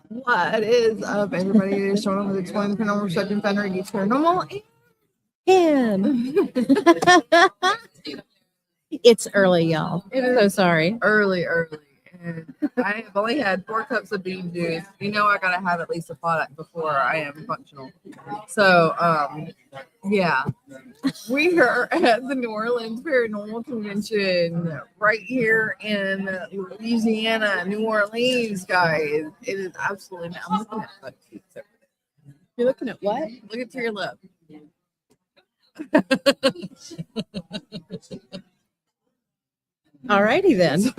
What is up, everybody? It is Shauna with Exploring the Paranormal Perspective, founder of Paranormal. Pam. It's early, y'all. It is so sorry. Early. And I have only had 4 cups of bean juice. You know I gotta have at least a pot before I am functional. So, yeah. We are at the New Orleans Paranormal Convention right here in Louisiana, New Orleans, guys. It is absolutely. I'm looking at butt cheeks. You're looking at what? Look at your lip. Alrighty then.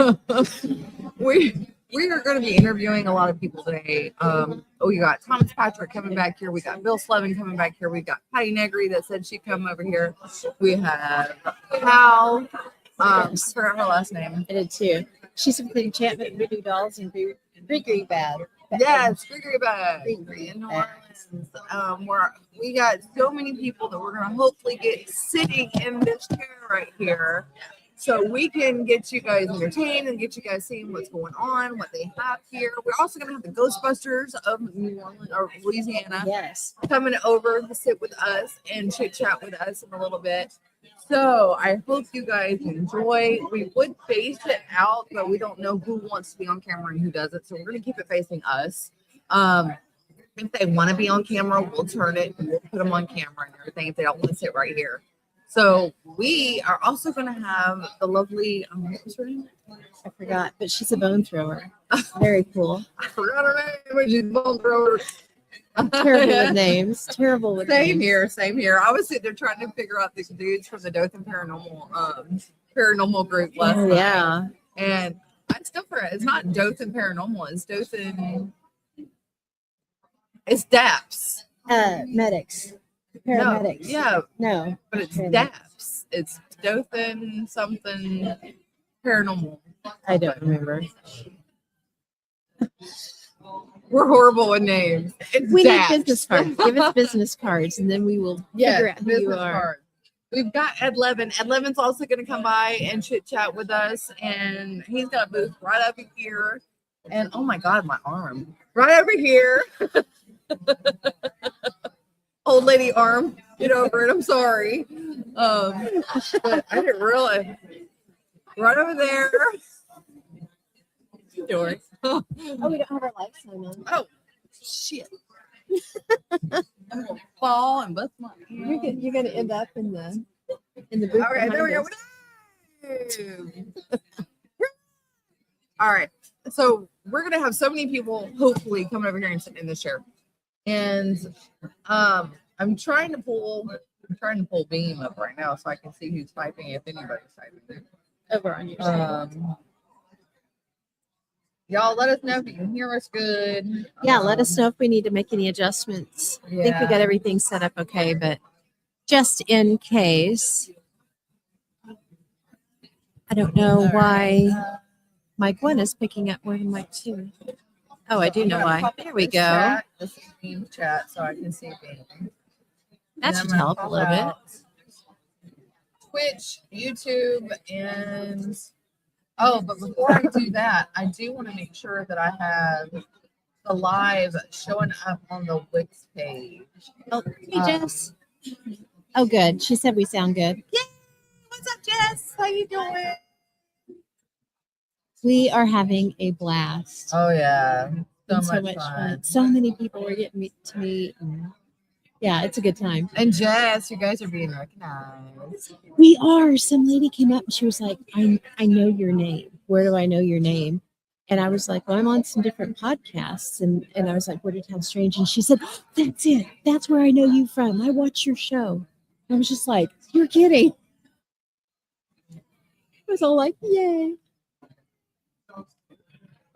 We are going to be interviewing a lot of people today. We got Thomas Patrick coming back here. We got Bill Slevin coming back here. We got Patty Negri that said she'd come over here. We have Hal. I forgot her last name. I did too. She's with Enchantment Voodoo Dolls and Gregory Bad. Yes, Gregory Bad. In New Orleans. We got so many people that we're going to hopefully get sitting in this chair right here, so we can get you guys entertained and get you guys seeing what's going on, what they have here. We're also going to have the Ghostbusters of New Orleans or Louisiana, yes, coming over to sit with us and chit chat with us in a little bit. So I hope you guys enjoy. We would face it out, but we don't know who wants to be on camera and who doesn't. So we're going to keep it facing us. If they want to be on camera, we'll turn it and we'll put them on camera and everything if they don't want to sit right here. So we are also going to have the lovely, what's her name? I forgot, but she's a bone thrower. Very cool. I forgot her name, but she's a bone thrower. I'm terrible with names. Terrible with Same names. here. I was sitting there trying to figure out these dudes from the Dothan Paranormal group last night. Yeah. And I still forget. It's not Dothan Paranormal. It's Dothan. It's DAPS. Medics. Paramedics. No. But it's DAPS. It's Dothan something paranormal. I don't remember. We're horrible with names. We need business cards. Give us business cards, and then we will figure out who you are. Cards. We've got Ed Levin. Ed Levin's also going to come by and chit chat with us, and he's got a booth right over here. And oh my God, my arm right over here. Old lady arm. Get over it. I'm sorry. But I didn't realize. Right over there. Dory. Oh, we don't have our lights on. Oh, shit. I'm going to fall and bust my ear. You're going to end up in the booth. All right, there we go. All right. So we're going to have so many people hopefully coming over here and sitting in this chair. And I'm trying to pull Beam up right now so I can see who's typing, if anybody's typing. Over on your side. Y'all let us know if you can hear us good. Yeah, let us know if we need to make any adjustments. I think we got everything set up okay, but just in case. I don't know why mic 1 is picking up more than mic 2. Oh, I do know why. There we go. This is Beam chat, so I can see Beam. That should help a little bit. Twitch, YouTube, and but before I do that, I do want to make sure that I have the live showing up on the Wix page. Oh, hey, Jess. Oh, good. She said we sound good. Yay! What's up, Jess? How you doing? We are having a blast. Oh, yeah. So much fun. So many people are getting to meet. Yeah, it's a good time. And Jess, you guys are being recognized. We are. Some lady came up and she was like, I know your name. Where do I know your name? And I was like, well, I'm on some different podcasts. And I was like, Bordertown Strange. And she said, that's it. That's where I know you from. I watch your show. And I was just like, you're kidding. I was all like, yay.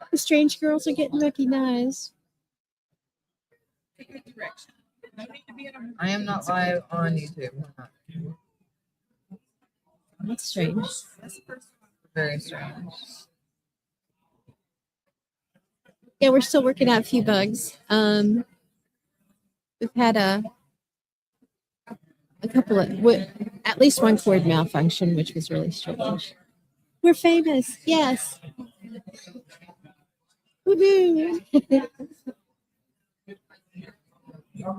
The strange girls are getting recognized. I am not live on YouTube. That's strange. Very strange. Yeah, we're still working out a few bugs. We've had a couple of, at least one cord malfunction, which was really strange. We're famous, yes. Woohoo!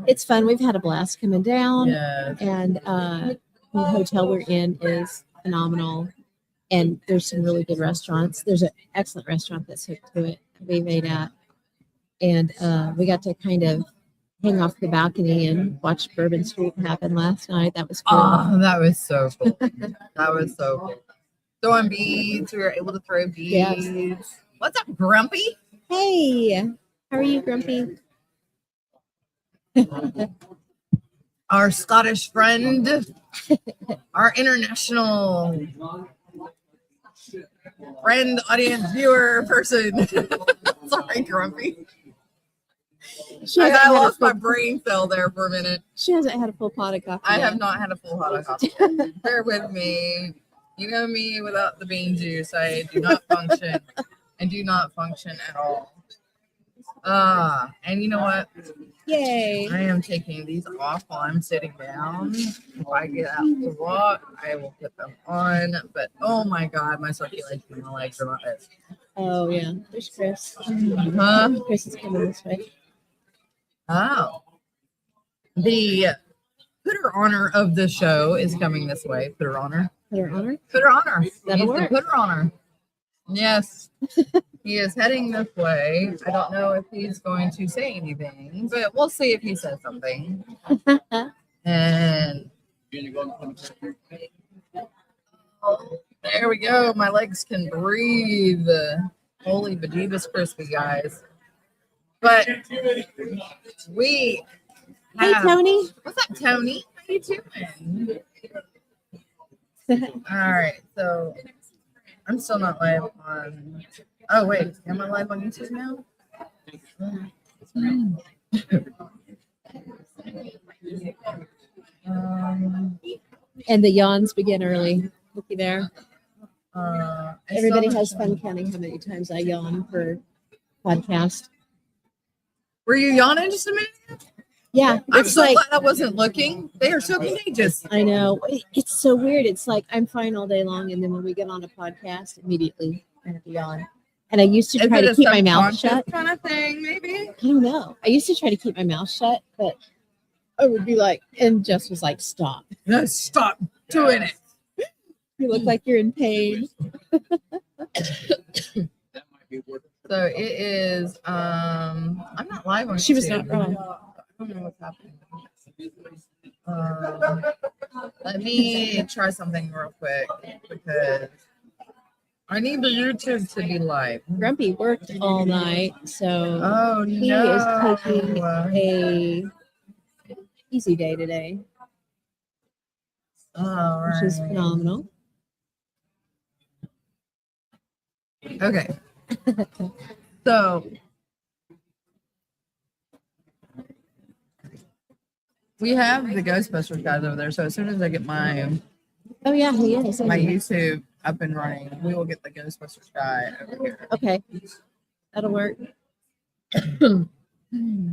it's fun. We've had a blast coming down, Yes. and the hotel we're in is phenomenal. And there's some really good restaurants. There's an excellent restaurant that's hooked to it that we made at. And we got to kind of hang off the balcony and watch Bourbon Street happen last night. That was cool. Oh, that was so cool. That was so cool. Throwing beads. We were able to throw beads. Yes. What's up, Grumpy? Hey, how are you, Grumpy? Our Scottish friend, our international friend, audience, viewer, person. Sorry, Grumpy. I lost my brain cell there for a minute. She hasn't had a full pot of coffee. I yet. have not had a full hot of coffee. Bear with me. You know me, without the bean juice, I do not function. I do not function at all. And you know what? Yay. I am taking these off while I'm sitting down. If I get out to walk, I will put them on. But oh my God, my circulation in my legs are not it. Oh, yeah. There's Chris. Huh? Chris is coming this way. Oh. The Putter honor of the show is coming this way. Putter honor. Putter honor? Putter honor. That'll He's the work. Putter honor. Yes. He is heading this way. I don't know if he's going to say anything, but we'll see if he says something. And oh, there we go. My legs can breathe. Holy bejeebus crispy, guys. But we Hey, have, Tony. what's up, Tony? How you doing? All right, so I'm still not live on. Oh wait, am I live on YouTube now? And the yawns begin early. Looky there. I Everybody still- has fun counting how many times I yawn per podcast. Were you yawning just a minute? Yeah, I'm it's so like, glad I wasn't looking. They are so contagious. I know. It's so weird. It's like I'm fine all day long, and then when we get on a podcast, immediately I have to yawn. And I used to Is try it to a keep my mouth subconscious shut. kind of thing, maybe? I don't know. I used to try to keep my mouth shut, but I would be like, and Jess was like, stop. No, stop doing it. You look like you're in pain. So it is. I'm not live on. She was YouTube. not wrong. I don't know what's happening. Let me try something real quick because I need the YouTube to be live. Grumpy worked all night, so Oh he no! is taking a easy day today, All which is right. phenomenal. Okay. So we have the Ghostbusters guys over there. So as soon as I get my Oh yeah, he is. my YouTube up and running, we will get the Ghostbusters guy over here. Okay, that'll work.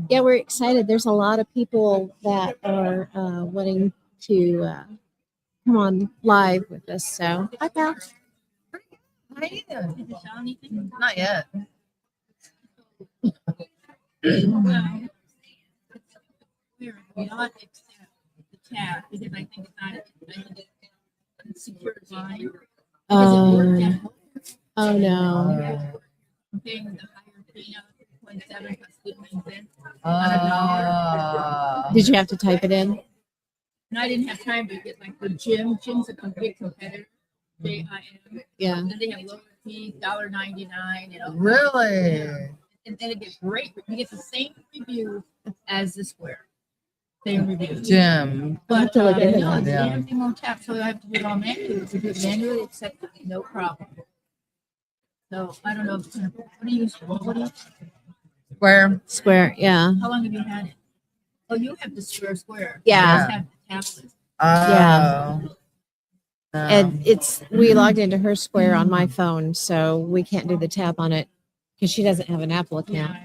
Yeah, we're excited. There's a lot of people that are wanting to come on live with us. So, hi, pal. How you doing? Not yet. We will not accept the tab because I think it's secure line. Oh no. Paying the higher fee now, 3.7 plus 15 cents. Did you have to type it in? And I didn't have time to get like the gym. Gym's a complete competitor. JIM. Yeah. And then they have lower fees, $1.99. You know. Really? And then it gets great. You get the same review as the Square. Same review. Jim. But to look at it. no, it's Yeah. everything on tap, so I have to do it all manually. To do it manually, accept it, no problem. So I don't know. What do you? Where? Square. Yeah. How long have you had it? Oh, you have the Square. Yeah. I just have the tablet. Yeah. Oh. And we logged into her Square on my phone, so we can't do the tab on it because she doesn't have an Apple account.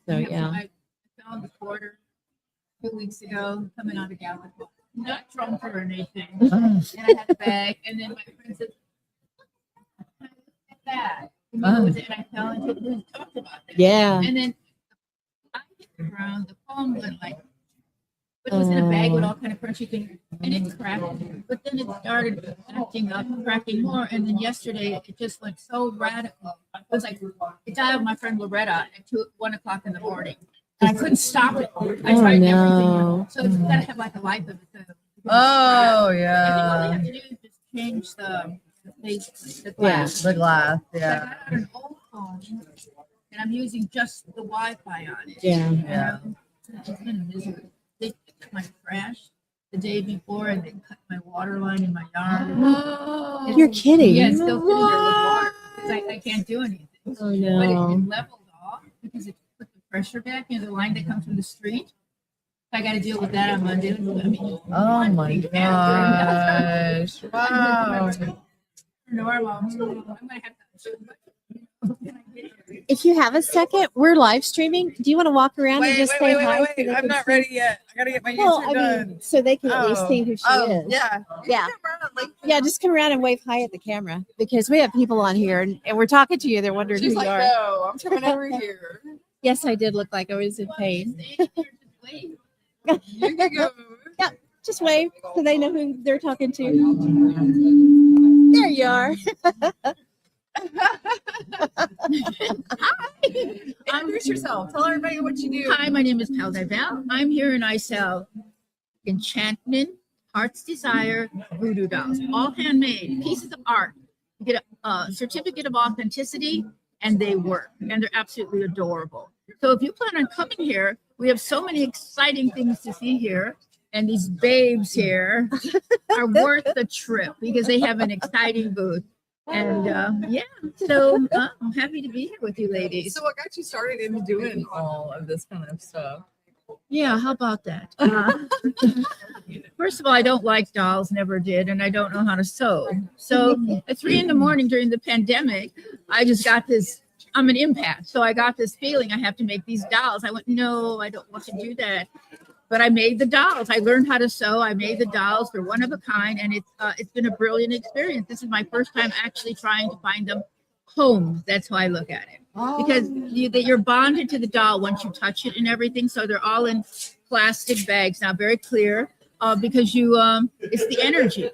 So yeah. I found the quarter 2 weeks ago coming out of Gallup. Not drunk or anything. And I had a bag, and then my friend said, "Look at that." And I fell into it and talked about that. Yeah. And then I get around. The phone went like, but it was in a bag with all kind of crunchy things, and it cracked. But then it started acting up, cracking more, and then yesterday it just went so radical. It was like it dialed my friend Loretta at 1 o'clock in the morning, and I couldn't stop it. I tried everything, so it's gotta have like a life of its own. Oh I think all yeah. you have to do is just change the glass. The glass. I Yeah. got out an old phone, and I'm using just the Wi-Fi on it. Yeah. Yeah. It's been miserable. They fixed my trash the day before, and they cut my water line in my yard. You're kidding. Yeah, it's still sitting there with water because I can't do anything. Oh But it no. leveled off because it put the pressure back. You know, the line that comes from the street. I got to deal with that on Monday. I mean, Oh my gosh. Wow. normal. I'm gonna have to. If you have a second, we're live streaming. Do you want to walk around and just say hi? so they I'm can not see? ready yet. I gotta get my Well, YouTube I done. mean, so they can at least see who she is. Yeah. Yeah. Like, Yeah, just come around and wave hi at the camera because we have people on here and we're talking to you. They're wondering she's who like, you are. no, I'm coming over here. Yes, I did look like I was in pain. You can go. Just wave so they know who they're talking to. There you are. Introduce yourself. Tell everybody what you do. Hi, my name is Pal Dival. I'm here and I sell enchantment, heart's desire, voodoo dolls, all handmade pieces of art. You get a certificate of authenticity, and they work, and they're absolutely adorable. So if you plan on coming here, we have so many exciting things to see here. And these babes here are worth the trip because they have an exciting booth. And yeah, so I'm happy to be here with you ladies. So what got you started into doing all of this kind of stuff? Yeah, how about that? First of all, I don't like dolls, never did, and I don't know how to sew. So at 3 a.m. during the pandemic, I just got this, I'm an empath. So I got this feeling I have to make these dolls. I went, no, I don't want to do that. But I made the dolls. I learned how to sew. I made the dolls. They're one of a kind, and it's been a brilliant experience. This is my first time actually trying to find them homes. That's how I look at it. Because you're bonded to the doll once you touch it and everything. So they're all in plastic bags now, very clear. Because it's the energy.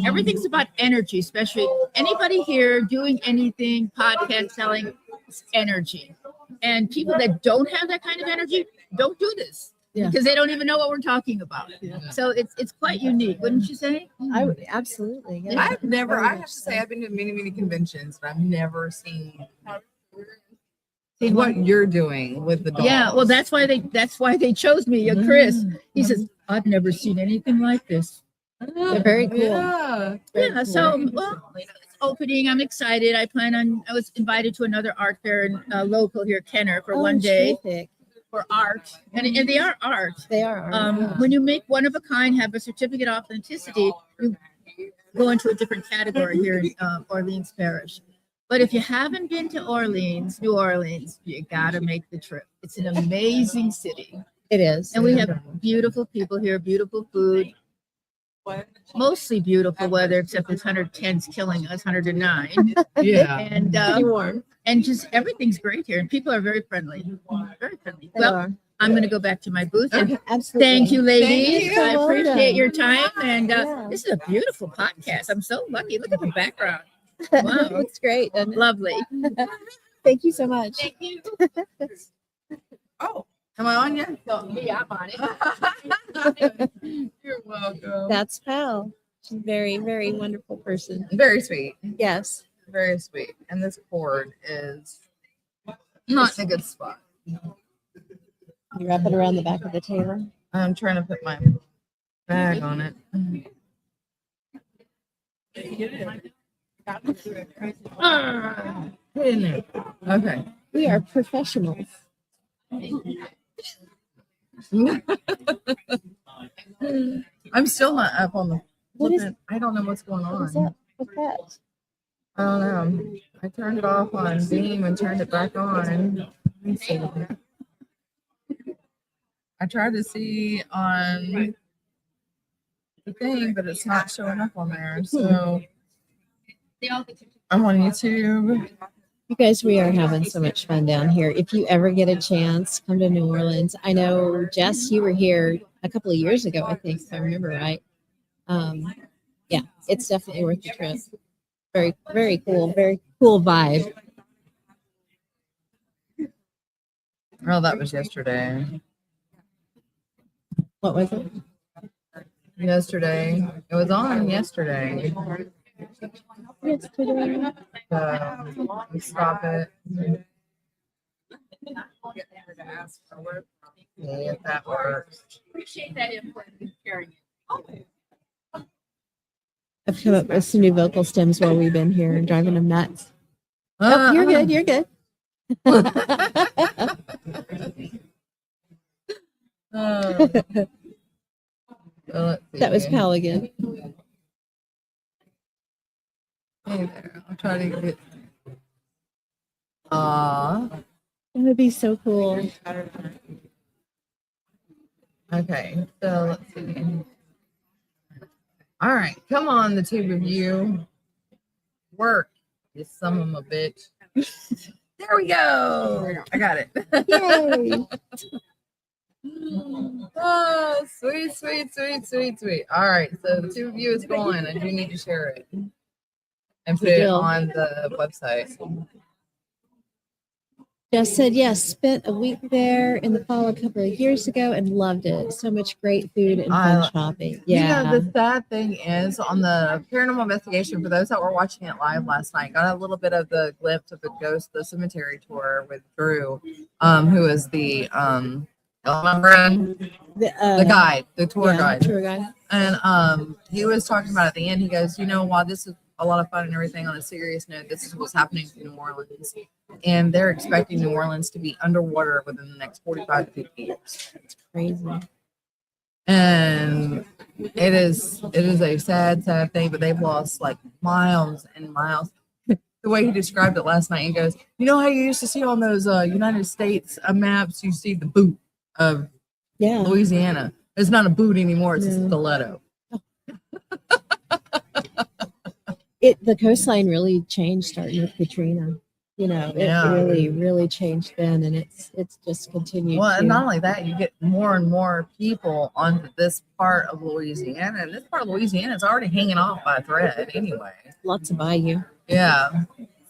Everything's about energy, especially anybody here doing anything, podcast selling, it's energy. And people that don't have that kind of energy don't do this. Yeah. Because they don't even know what we're talking about. Yeah. So it's quite unique, wouldn't you say? I would absolutely. Yeah. I've never, Very I have much to so. say, I've been to many conventions, but I've never seen Seen what you're doing with the dolls. Yeah, well, that's why they chose me. Chris, he says, I've never seen anything like this. They're very cool. Yeah. Yeah, so well, it's opening. I'm excited. I was invited to another art fair in local here, Kenner, for one day Terrific. for art, and they are art. They are. Yeah. When you make one of a kind, have a certificate of authenticity, you go into a different category here in Orleans Parish. But if you haven't been to Orleans, New Orleans, you gotta make the trip. It's an amazing city, It is. and we have beautiful people here, beautiful food, mostly beautiful weather, except it's 110's killing us, 109, Yeah. and Pretty warm. and just everything's great here, and people are very friendly, very friendly. They Well, are. I'm gonna go back to my booth and Absolutely. thank you, ladies. Thank you. I appreciate Welcome. your time. And Yeah. this is a beautiful podcast. I'm so lucky. Look at the background. Wow. It's great. doesn't it? Lovely. Thank you so much. Thank you. Oh, am I on yet? Yeah, I'm on it. You're welcome. That's Pal. She's a very, very wonderful person. Very sweet. Yes. Very sweet. And this cord is not in a good spot. You wrap it around the back of the table. I'm trying to put my bag on it. Put it in there. Okay. We are professionals. I'm still not up on the. What is- I don't know what's going What is on. that? What's that? I don't know. I turned it off on Beam and turned it back on. Let me see. I tried to see on the thing, but it's not showing up on there. So I'm on YouTube. You guys, we are having so much fun down here. If you ever get a chance, come to New Orleans. I know, Jess, you were here a couple of years ago, I think, if I remember right. Yeah, it's definitely worth the trip. Very, very cool vibe. Oh, that was yesterday. What was it? Yesterday. It was on yesterday. Yesterday. Stop it. Yeah, if that works. Appreciate that input and sharing it. I've come up with some new vocal stems while we've been here and driving them nuts. Oh, you're good. You're good. That was Pal again. Hey there. I'm trying to get. That would be so cool. Okay, so let's see. All right, come on, the two of you. Work. You son of a bitch. There we go. I got it. Yay. Oh, sweet, sweet, sweet, sweet, sweet. All right, so the two of you is going. I do need to share it and put it on the website. Jess said, yes, spent a week there in the fall a couple of years ago and loved it. So much great food and fun shopping. Yeah. You know, the sad thing is on the paranormal investigation, for those that were watching it live last night, got a little bit of the glimpse of the ghost, the cemetery tour with Drew, who is the the guide, the tour guide. Tour guide. And he was talking about at the end, he goes, you know, while this is a lot of fun and everything, on a serious note, this is what's happening in New Orleans. And they're expecting New Orleans to be underwater within the next 45 to 50 years. It's crazy. And it is a sad thing, but they've lost like miles and miles. The way he described it last night, he goes, you know how you used to see on those United States maps, you see the boot of Louisiana. It's not a boot anymore, it's a stiletto. The coastline really changed starting with Katrina. You know, it really changed then, and it's just continued. Well, and not only that, you get more and more people onto this part of Louisiana, and this part of Louisiana is already hanging off by a thread anyway. Lots of Bayou. Yeah,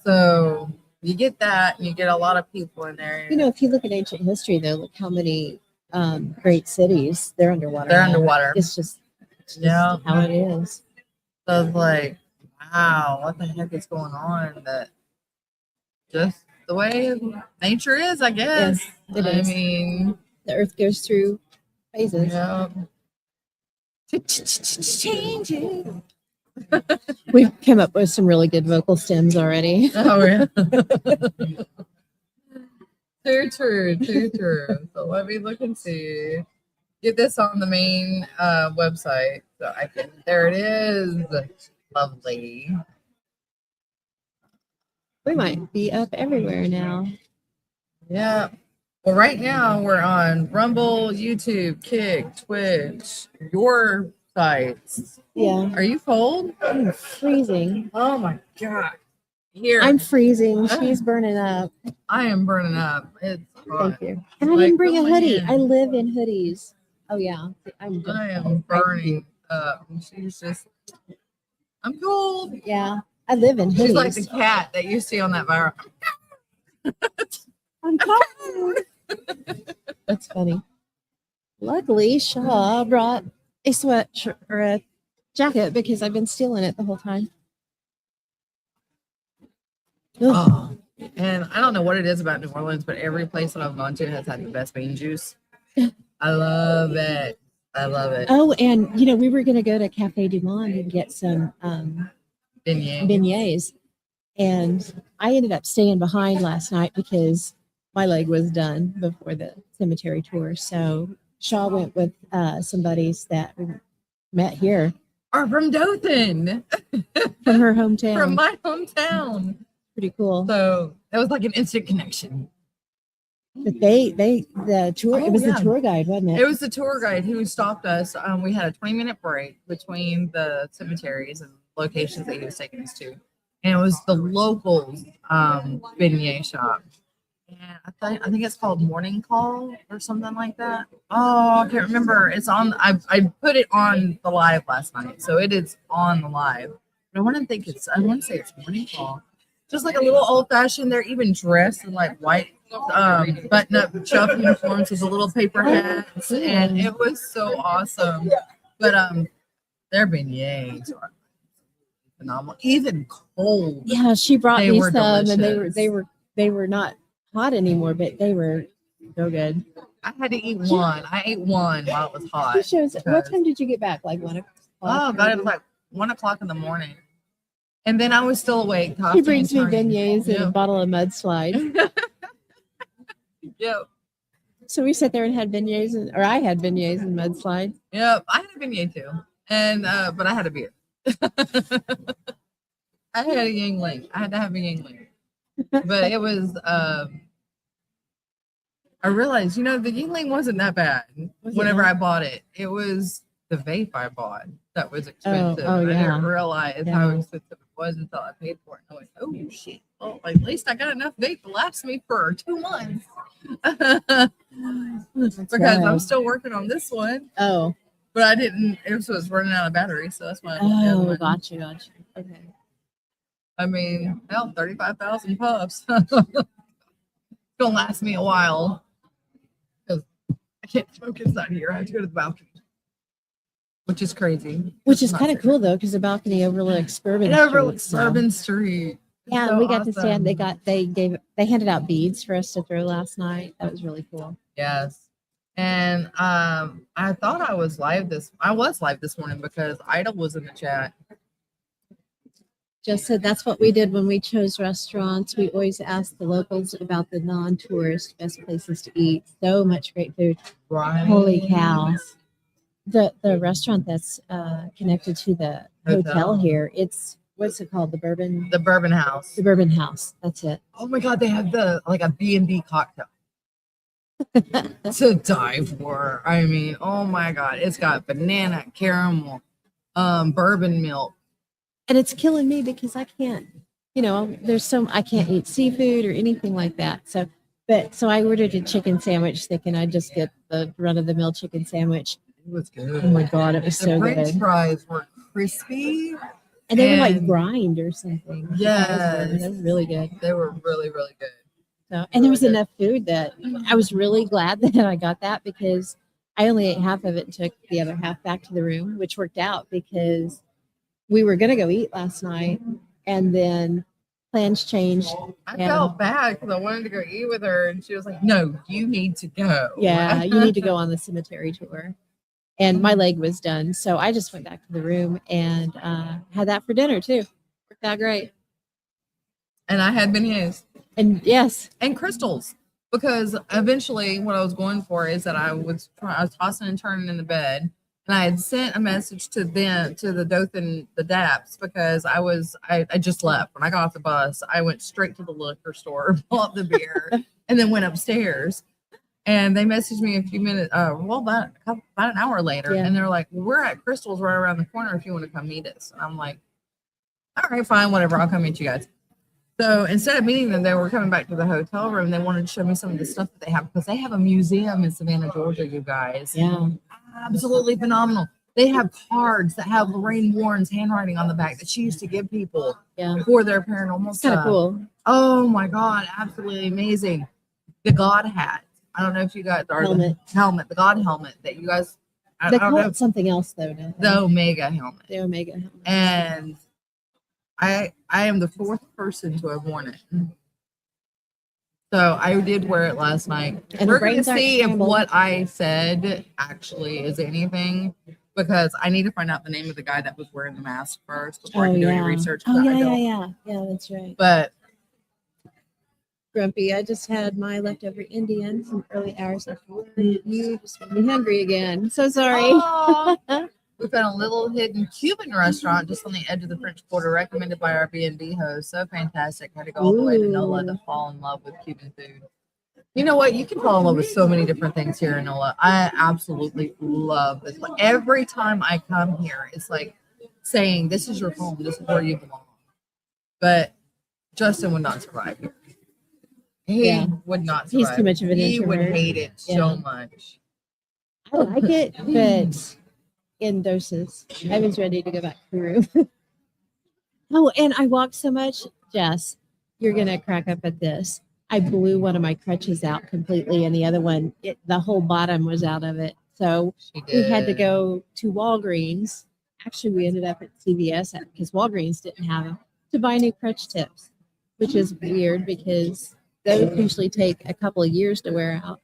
so you get that, and you get a lot of people in there. You know, if you look at ancient history, though, look how many great cities they're underwater. They're underwater. It's just how it is. So it's like, wow, what the heck is going on? That just the way nature is, I guess. Yes, it is. I mean, the earth goes through phases. Yeah. Changing. We've come up with some really good vocal stems already. Oh, yeah. Too true. So let me look and see. Get this on the main website so I can. There it is. Lovely. We might be up everywhere now. Yeah. Well, right now we're on Rumble, YouTube, Kick, Twitch, your sites. Yeah. Are you cold? I'm freezing. Oh my God. Here. I'm freezing. She's burning up. I am burning up. It's hot. Thank you. And I didn't bring a hoodie. I live in hoodies. Oh yeah. I am burning up. She's just, I'm cold. Yeah. I live in hoodies. She's like the cat that you see on that viral. I'm cold. That's funny. Luckily, Shaw brought a sweatshirt or a jacket because I've been stealing it the whole time. Oh, and I don't know what it is about New Orleans, but every place that I've gone to has had the best bean juice. I love it. Oh, and you know, we were going to go to Cafe Du Monde and get some beignets, and I ended up staying behind last night because my leg was done before the cemetery tour. So Shaw went with some buddies that we met here. Are from Dothan. From her hometown. From my hometown. Pretty cool. So that was like an instant connection. But the tour, it was the tour guide, wasn't it? It was the tour guide who stopped us. We had a 20-minute break between the cemeteries and locations that he was taking us to. and it was the locals beignet shop. And I think it's called Morning Call or something like that. Oh, I can't remember. It's on. I put it on the live last night, so it is on the live. But I want to say it's Morning Call. Just like a little old fashioned. They're even dressed in like white button up chuff uniforms with a little paper hats, and it was so awesome. But their beignets are phenomenal, even cold. Yeah, she brought They me were some, and delicious. they were not hot anymore, but they were so good. I had to eat one. I ate one while it was hot. She shows. What time did you get back? Like 1 o'clock. Oh God, it was like 1 o'clock in the morning, and then I was still awake. She brings me beignets and a bottle of mudslide. Yep. So we sat there and had beignets, or I had beignets and mudslide. Yep. I had a beignet too, and but I had a beer. I had a Yingling. I had to have a Yingling, but it was. I realized, the Yingling wasn't that bad. Whenever I bought it, it was the vape I bought that was expensive. Oh, yeah. I didn't realize how expensive it was until I paid for it. And I went, oh shit! Well, at least I got enough vape to last me for 2 months. Because I'm still working on this one. Oh, but I didn't. It was running out of battery, so that's why. I gotcha. Okay. I mean, hell, 35,000 puffs. Gonna last me a while. I can't smoke inside here. I have to go to the balcony, which is crazy. Which is kind of cool though, because the balcony overlooks Bourbon. It overlooks Bourbon Street. Yeah, so we got to awesome. stand. They handed out beads for us to throw last night. That was really cool. Yes, and I thought I was live this morning because Idol was in the chat. Just said that's what we did when we chose restaurants. We always ask the locals about the non-tourist best places to eat. So much great food. Right. Holy cow. The restaurant that's connected to the hotel here, what's it called? The Bourbon House. The Bourbon House. That's it. Oh my God, they have a B&B cocktail. To die for. I mean, oh my God, it's got banana, caramel, bourbon milk. And it's killing me because I can't, I can't eat seafood or anything like that. So I ordered a chicken sandwich thinking I'd just get the run-of-the-mill chicken sandwich. It was good. Oh my God, it was so good. The French fries were crispy. And they were like brined or something. Yeah. That was really good. They were really, really good. So, and there was enough food that I was really glad that I got that because I only ate half of it and took the other half back to the room, which worked out because we were going to go eat last night and then plans changed. I felt bad because I wanted to go eat with her and she was like, no, you need to go. Yeah, you need to go on the cemetery tour. And my leg was done. So I just went back to the room and had that for dinner too. Worked out great. And I had beignets. And yes. And crystals. Because eventually what I was going for is that I was tossing and turning in the bed. And I had sent a message to the Dothan, the Daps, because I just left. When I got off the bus, I went straight to the liquor store, bought the beer, and then went upstairs. And they messaged me a few minutes, about an hour later. Yeah. And they're like, well, we're at Crystal's right around the corner if you want to come meet us. And I'm like, all right, fine, whatever. I'll come meet you guys. So instead of meeting them, they were coming back to the hotel room. They wanted to show me some of the stuff that they have because they have a museum in Savannah, Georgia, you guys. Yeah. Absolutely phenomenal. They have cards that have Lorraine Warren's handwriting on the back that she used to give people for their paranormal stuff. Kind of cool. Oh my God, absolutely amazing. The God hat. I don't know if you guys are the God helmet that you guys. They call it something else though. The Omega helmet. The Omega helmet. And I am the fourth person to have worn it. So I did wear it last night. And we're going to see if what I said actually is anything, because I need to find out the name of the guy that was wearing the mask first before I can do any research. Oh, yeah, that's right. But Grumpy, I just had my leftover Indian from early hours after work. You just made me hungry again. So sorry. We found a little hidden Cuban restaurant just on the edge of the French Quarter, recommended by our B&B host. So fantastic. Had to go all the way to NOLA to fall in love with Cuban food. You know what? You can fall in love with so many different things here in NOLA. I absolutely love this. Like, every time I come here, it's like saying, this is your home. This is where you belong. But Justin would not survive here. He would not survive. He's too much of an introvert. He would hate it so much. I like it, but in doses. I was ready to go back to the room. Oh, and I walked so much. Jess, you're going to crack up at this. I blew one of my crutches out completely, and the other one, the whole bottom was out of it. So we had to go to Walgreens. Actually, we ended up at CVS because Walgreens didn't have them to buy new crutch tips, which is weird because those usually take a couple of years to wear out.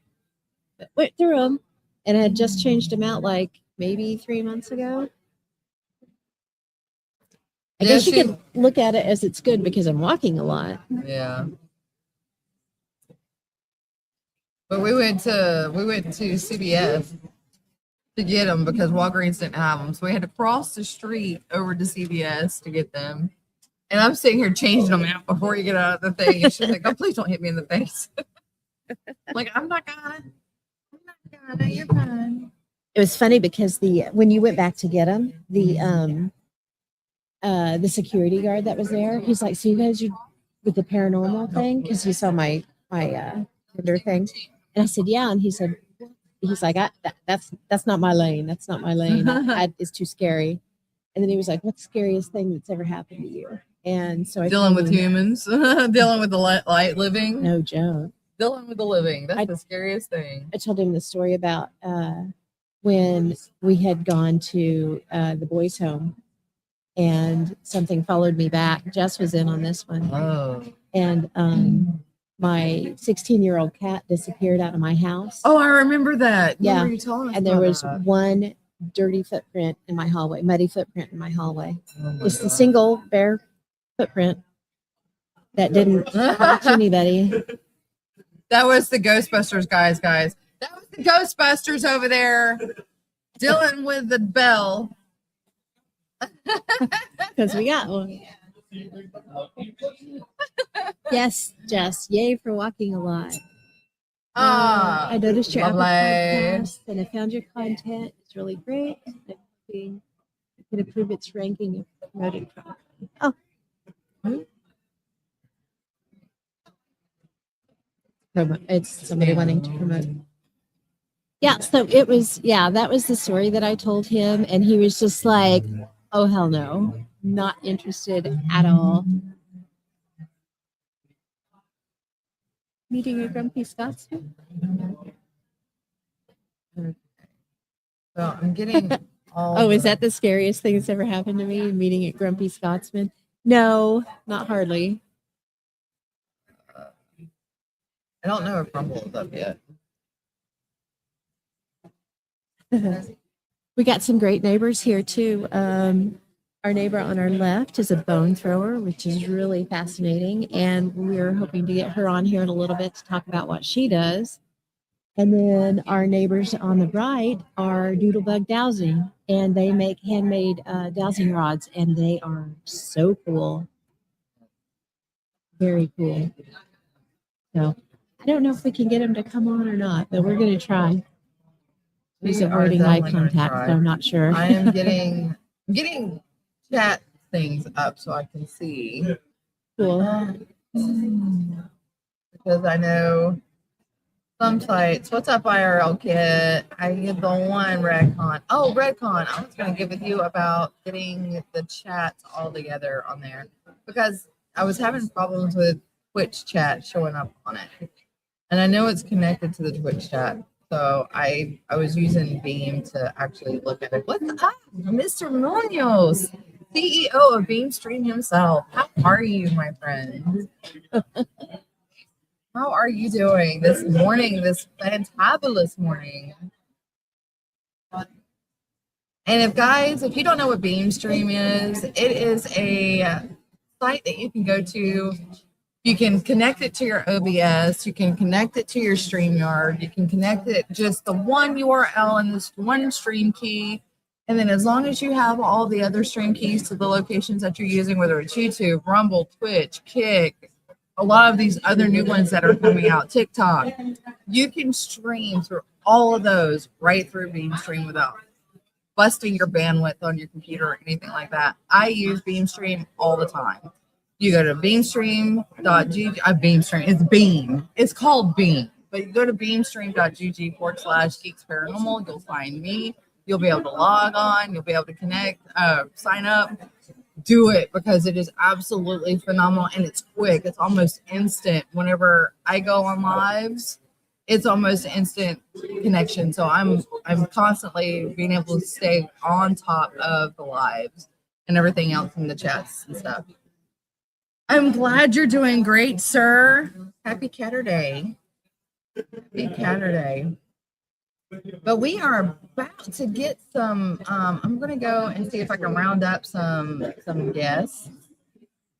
But went through them, and I had just changed them out like maybe 3 months ago. I guess you could look at it as it's good because I'm walking a lot. Yeah. But we went to CVS to get them because Walgreens didn't have them. So we had to cross the street over to CVS to get them. And I'm sitting here changing them out before you get out of the thing. And she's like, oh, please don't hit me in the face. Like, I'm not gonna. You're fine. It was funny because when you went back to get them, the security guard that was there, he's like, so you guys are with the paranormal thing? Because he saw my Tinder thing. And I said, yeah. And he's like, that's not my lane. That's not my lane. It's too scary. And then he was like, what's the scariest thing that's ever happened to you? And so I dealing with humans, dealing with the light living. No joke. Dealing with the living. That's the scariest thing. I told him the story about when we had gone to the boys' home and something followed me back. Jess was in on this one. Oh. And my 16-year-old cat disappeared out of my house. Oh, I remember that. Yeah. You telling us and there was that. one dirty footprint in my hallway, muddy footprint in my hallway. Oh Just a single bare footprint that didn't touch anybody. That was the Ghostbusters guys. That was the Ghostbusters over there dealing with the bell. Because we got one. Yes, Jess. Yay for walking a lot. I noticed your Apple podcast and I found your content. It's really great. I can improve its ranking of promoted content. Oh. It's somebody wanting to promote. Yeah, so that was the story that I told him, and he was just like, oh, hell no, not interested at all. Meeting a grumpy Scotsman? Okay. So I'm getting all. Oh, is that the scariest thing that's ever happened to me? Meeting a grumpy Scotsman? No, not hardly. I don't know if Rumble is up yet. We got some great neighbors here too. Our neighbor on our left is a bone thrower, which is really fascinating. And we're hoping to get her on here in a little bit to talk about what she does. And then our neighbors on the right are doodlebug dowsing, and they make handmade dowsing rods, and they are so cool. Very cool. So I don't know if we can get him to come on or not, but we're going to try. He's avoiding eye contact, so I'm not sure. I am getting chat things up so I can see. Cool. Because I know some sites. What's up, IRL Kit? I get the one Redcon. Oh, Redcon. I was going to give with you about getting the chats all together on there because I was having problems with Twitch chat showing up on it. And I know it's connected to the Twitch chat. So I was using Beam to actually look at it. What's up, Mr. Munoz, CEO of Beam Stream himself? How are you, my friend? How are you doing this morning, this fantabulous morning? And if you don't know what Beam Stream is, it is a site that you can go to. You can connect it to your OBS. You can connect it to your StreamYard. You can connect it just the one URL and this one stream key. And then as long as you have all the other stream keys to the locations that you're using, whether it's YouTube, Rumble, Twitch, Kick, a lot of these other new ones that are coming out, TikTok, you can stream through all of those right through BeamStream without busting your bandwidth on your computer or anything like that. I use BeamStream all the time. You go to beamstream.gg. Beamstream. It's Beam. It's called Beam. But you go to beamstream.gg/geeks paranormal. You'll find me. You'll be able to log on. You'll be able to connect, sign up. Do it because it is absolutely phenomenal and it's quick. It's almost instant. Whenever I go on lives, it's almost instant connection. So I'm constantly being able to stay on top of the lives and everything else in the chats and stuff. I'm glad you're doing great, sir. Happy Catterday. Happy Catterday. But we are about to get some. I'm gonna go and see if I can round up some guests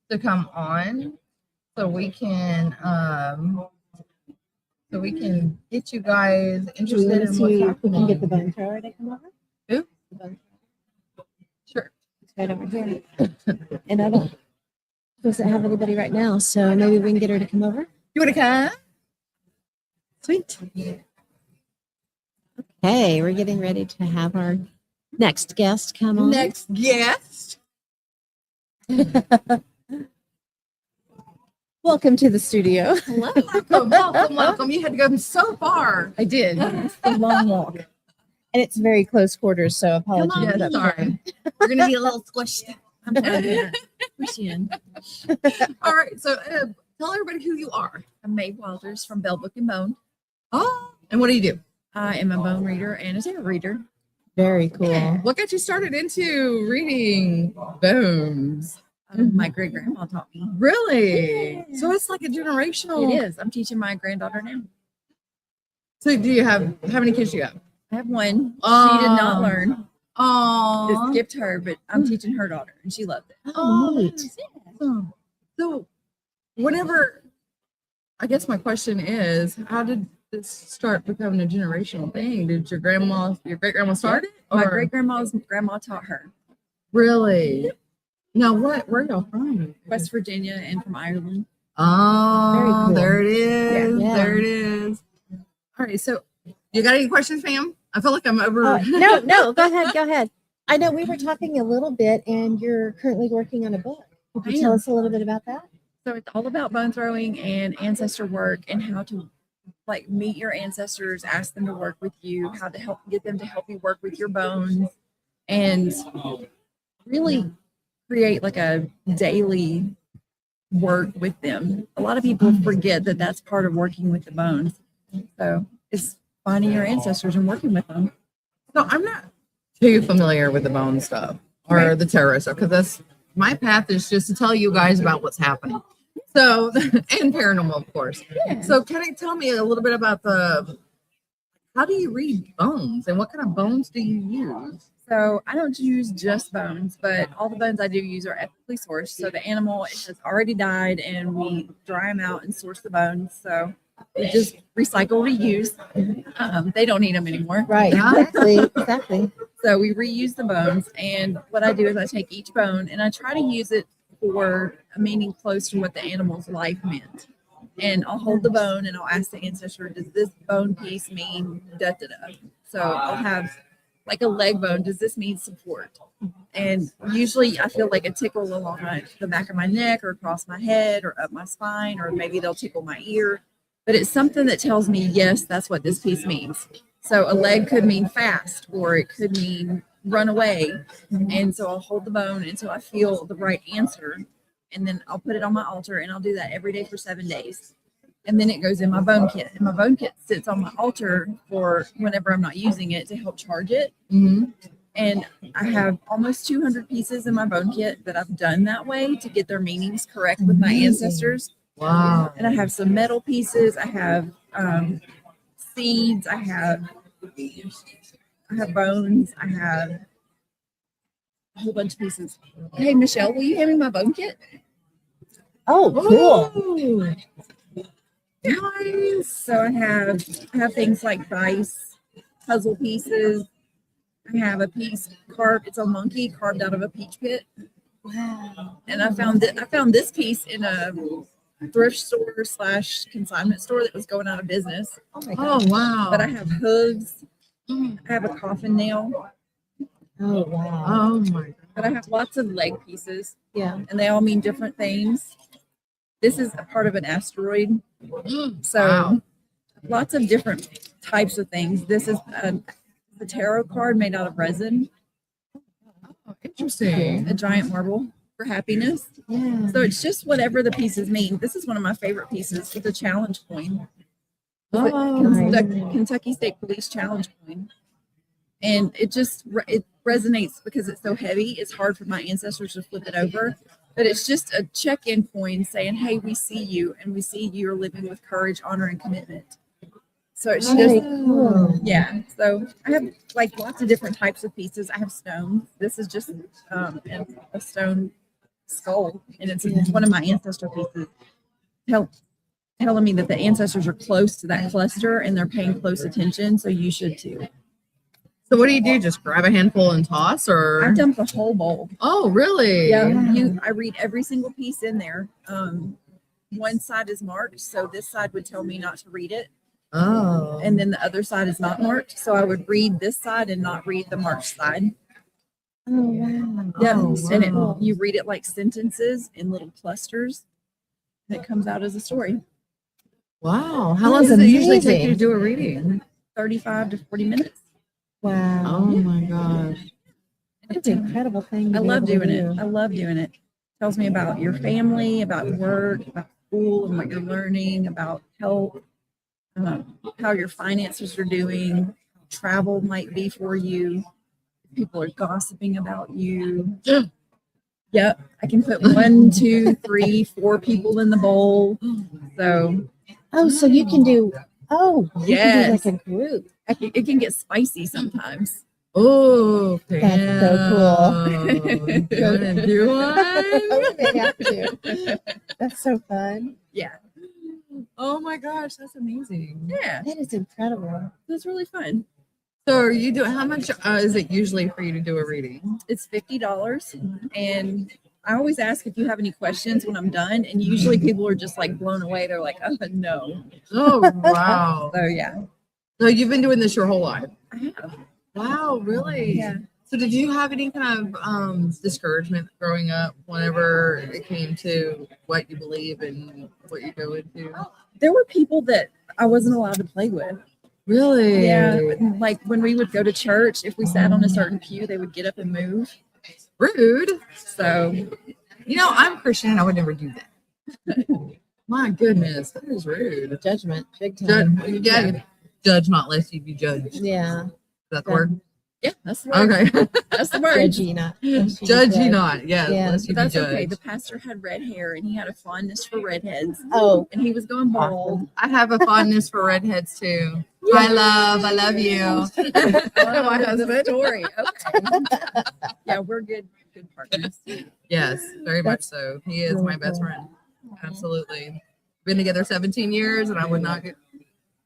to come on, so we can get you guys interested in what's happening. Get the bone thrower to come over. Who? The bone Sure. it's right over here. And I don't doesn't have anybody right now, so maybe we can get her to come over. You want to come? Sweet. Okay, we're getting ready to have our next guest come on. Next guest. Welcome to the studio. Hello. Welcome. You had to go so far. I did. It's a long walk. And it's very close quarters, so apologies. Come on, up sorry. front. We're gonna be a little squished. I'm sorry. Pushing. All right. So tell everybody who you are. I'm Mae Walters from Bell Book and Bone. Oh, and what do you do? I am a bone reader and a tarot reader. Very cool. What got you started into reading bones? My great grandma taught me. Really? Yeah. So it's like a generational. It is. I'm teaching my granddaughter now. So do you have how many kids do you have? I have one. She did not learn. It Oh. skipped her, but I'm teaching her daughter, and she loved it. Oh, neat. So whenever, I guess my question is, how did this start becoming a generational thing? Did your great grandma start it? My Or- great grandma's grandma taught her. Really? Now where y'all from? West Virginia and from Ireland. Oh, Very cool. there it is. Yeah. There it is. All right. So you got any questions, Pam? I feel like I'm over. No, go ahead. I know we were talking a little bit, and you're currently working on a book. Could you I tell am. us a little bit about that? So it's all about bone throwing and ancestor work and how to like meet your ancestors, ask them to work with you, how to get them to help you work with your bones, and really create like a daily work with them. A lot of people forget that that's part of working with the bones. So it's finding your ancestors and working with them. So I'm not too familiar with the bone stuff or Right. the tarot stuff because that's my path is just to tell you guys about what's happening. So and paranormal, of course. So can you tell me a little bit about how do you read bones and what kind of bones do you use? So I don't use just bones, but all the bones I do use are ethically sourced. So the animal has already died and we dry them out and source the bones. So we just recycle, reuse. They don't need them anymore. Right. Exactly. So we reuse the bones. And what I do is I take each bone and I try to use it for a meaning close to what the animal's life meant. And I'll hold the bone and I'll ask the ancestor, does this bone piece mean da da da? So I'll have like a leg bone. Does this mean support? And usually I feel like a tickle along the back of my neck or across my head or up my spine, or maybe they'll tickle my ear. But it's something that tells me, yes, that's what this piece means. So a leg could mean fast, or it could mean run away. And so I'll hold the bone until I feel the right answer. And then I'll put it on my altar, and I'll do that every day for 7 days. And then it goes in my bone kit. And my bone kit sits on my altar for whenever I'm not using it to help charge it. Mm-hmm. And I have almost 200 pieces in my bone kit that I've done that way to get their meanings correct with my ancestors. Wow. And I have some metal pieces. I have seeds. I have bones. I have a whole bunch of pieces. Hey, Michelle, will you hand me my bone kit? Oh, cool. Ooh. Nice. So I have things like dice, puzzle pieces. I have a piece carved. It's a monkey carved out of a peach pit. Wow. And I found this piece in a thrift store / consignment store that was going out of business. Oh my God. Oh wow. But I have hooves. I have a coffin nail. Oh wow. Oh my But I have lots of leg pieces, Yeah. and they all mean different things. This is a part of an asteroid, so Wow. lots of different types of things. This is the tarot card made out of resin, Oh, interesting. a giant marble for happiness. Yeah. So it's just whatever the pieces mean. This is one of my favorite pieces. It's a challenge coin. It's a Oh, Kentucky State Police challenge coin. And it resonates because it's so heavy. It's hard for my ancestors to flip it over. But it's just a check-in coin saying, hey, we see you, and we see you're living with courage, honor, and commitment. So it's Very just, cool. yeah. So I have like lots of different types of pieces. I have stones. This is just a stone skull, and it's one of my ancestor pieces. Telling me that the ancestors are close to that cluster and they're paying close attention. So you should too. So what do? Just grab a handful and toss, or? I dumped the whole bowl. Oh, really? Yeah, I read every single piece in there. One side is marked, so this side would tell me not to read it, Oh. and then the other side is not marked, so I would read this side and not read the marked side. Oh, wow. Yeah, Oh, and wow. you read it like sentences in little clusters, and it comes out as a story. Wow. How That long is does it usually take amazing. you to do a reading? 35 to 40 minutes. Wow. Oh my gosh. That's an incredible thing. To I be love able to doing it. do. I love doing it. Tells me about your family, about work, about school, and what you're learning, about health, how your finances are doing, how travel might be for you. People are gossiping about you. Yep, I can put 1, 2, 3, 4 people in the bowl. So Oh, so you can do. Oh, you can do Yes. like a group. it can get spicy sometimes. Oh, That's so cool. Pam. You wanna do one? They have to. That's so fun. Yeah, Oh my gosh, that's amazing. yeah, That is incredible. it was really fun. So are you doing, how much is it usually for you to do a reading? It's $50, and I always ask if you have any questions when I'm done, and usually people are just like blown away. They're like, "Oh no!" Oh, wow. So yeah, So you've been doing this your whole life? I have. Wow, really? Yeah. So did you have any kind of discouragement growing up whenever it came to what you believe and what you go into? There were people that I wasn't allowed to play with. Really? Yeah, like when we would go to church, if we sat on a certain pew, they would get up and move. Rude. So You know, I'm Christian. I would never do that. My goodness, that is rude. Judgment, big time. Judge not lest you be judged. Is Yeah. that the word? yeah, that's the word. Okay. That's the word. Judge ye not. Judge ye not. Yes, Yeah. lest you But be that's judged. okay. The pastor had red hair, and he had a fondness for redheads, Oh, and he was going bald. I have a fondness for redheads too. I love you. My husband. Story. Okay. Yeah, we're good partners. Yes, very much so. He is my best friend. Absolutely. Been together 17 years, and I would not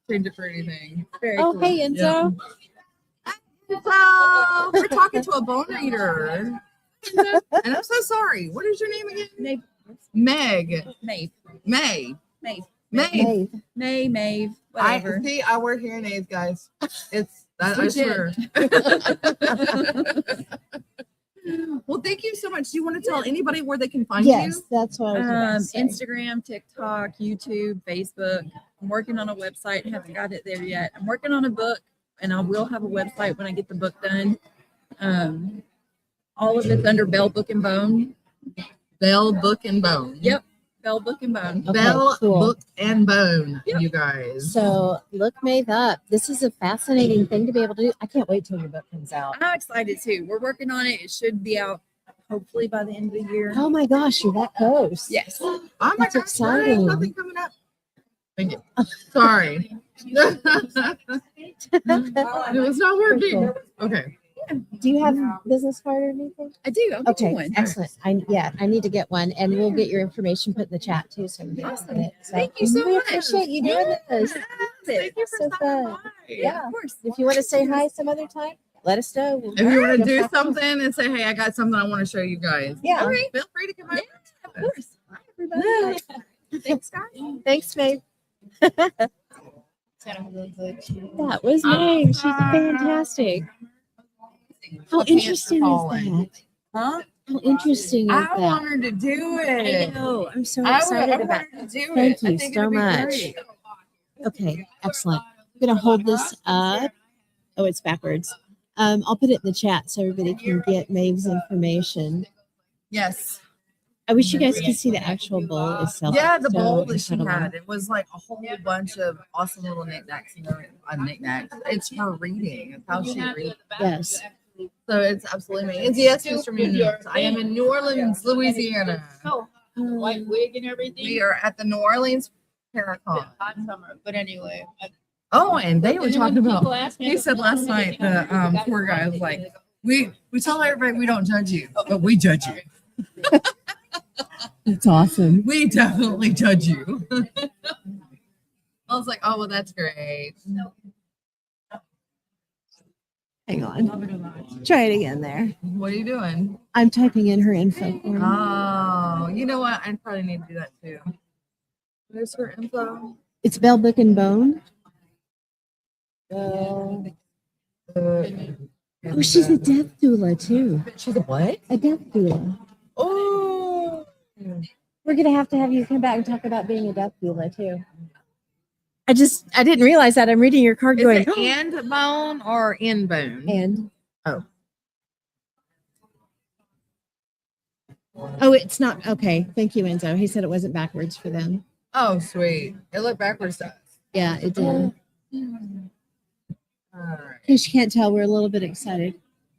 change it for anything. Very oh, cool. hey, Enzo. So we're talking to a bone reader, and I'm so sorry. What is your name again? Maeve. Meg. Maeve. May. Maeve. May. Hey. Maeve. Whatever. I wear hearing aids, guys. It's that, I Legit. swear. Well, thank you so much. Do you want to tell anybody where they can find Yes, you? that's what I was about to say. Instagram, TikTok, YouTube, Facebook. I'm working on a website. Haven't got it there yet. I'm working on a book, and I will have a website when I get the book done. All of it's under Bell Book and Bone. Bell, Book, and Bone. Yep, Bell Book and Bone. Okay, Bell, cool. Book, and Bone, Yep. you guys. So look Maeve up. This is a fascinating thing to be able to do. I can't wait till your book comes out. I'm excited too. We're working on it. It should be out hopefully by the end of the year. Oh my gosh, you're that close. Yes. Oh my That's gosh, why is exciting. nothing coming up? Thank you. Sorry. It was not working. Okay. Do you have business card or anything? I do. I'll get you Okay, one. excellent. I need to get one, and we'll get your information put in the chat too. So we can Awesome. get it. So Thank you so we much. appreciate you doing this. Thank you for So stopping fun. by. Yeah. Of course. If you want to say hi some other time, let us know. We'll If you want to jump do back on. something and say, hey, I got something I want to show you guys. Yeah. All right. Feel free to come over. Of course. Bye, everybody. Thanks, guys. Thanks, Maeve. That was Maeve. She's fantastic. How The pants are interesting is falling. that? Huh? How interesting is I that? want her to do I it. know. I'm so I excited want about her to do Thank it. I you think so it'll be much. great. Okay, excellent. I'm gonna hold this up. Oh, it's backwards. I'll put it in the chat so everybody can get Maeve's information. Yes. I wish you guys could see the actual bowl itself. Yeah, It's the so bowl that she incredible. had. It was like a whole bunch of awesome little knickknacks. Knickknacks. It's her reading. It's how she reads. Yes. So it's absolutely amazing. Yes, Mr. Munoz. I am in New Orleans, Louisiana. White wig and everything. We are at the New Orleans Paracon. Hot summer. But anyway. Oh, and they were And then talking when people about. ask me He if said I'm last night the poor guy was like, we tell everybody we don't judge you, but we judge you. That's awesome. We definitely judge you. I was like, oh well, that's great. Hang on. Try it again there. What are you doing? I'm typing in her info for me. Oh, you know what? I probably need to do that too. Where's her info? It's Bell Book and Bone. Oh, Oh, she's a death doula too. she's a what? A death doula. Oh, We're gonna have to have you come back and talk about being a death doula too. I didn't realize that. I'm reading your card is going, it and bone or in bone? and Oh. oh, it's not okay. Thank you, Enzo. He said it wasn't backwards for them. Oh, sweet. It looked backwards to us. Yeah, it did. All right. In case you can't tell, we're a little bit excited.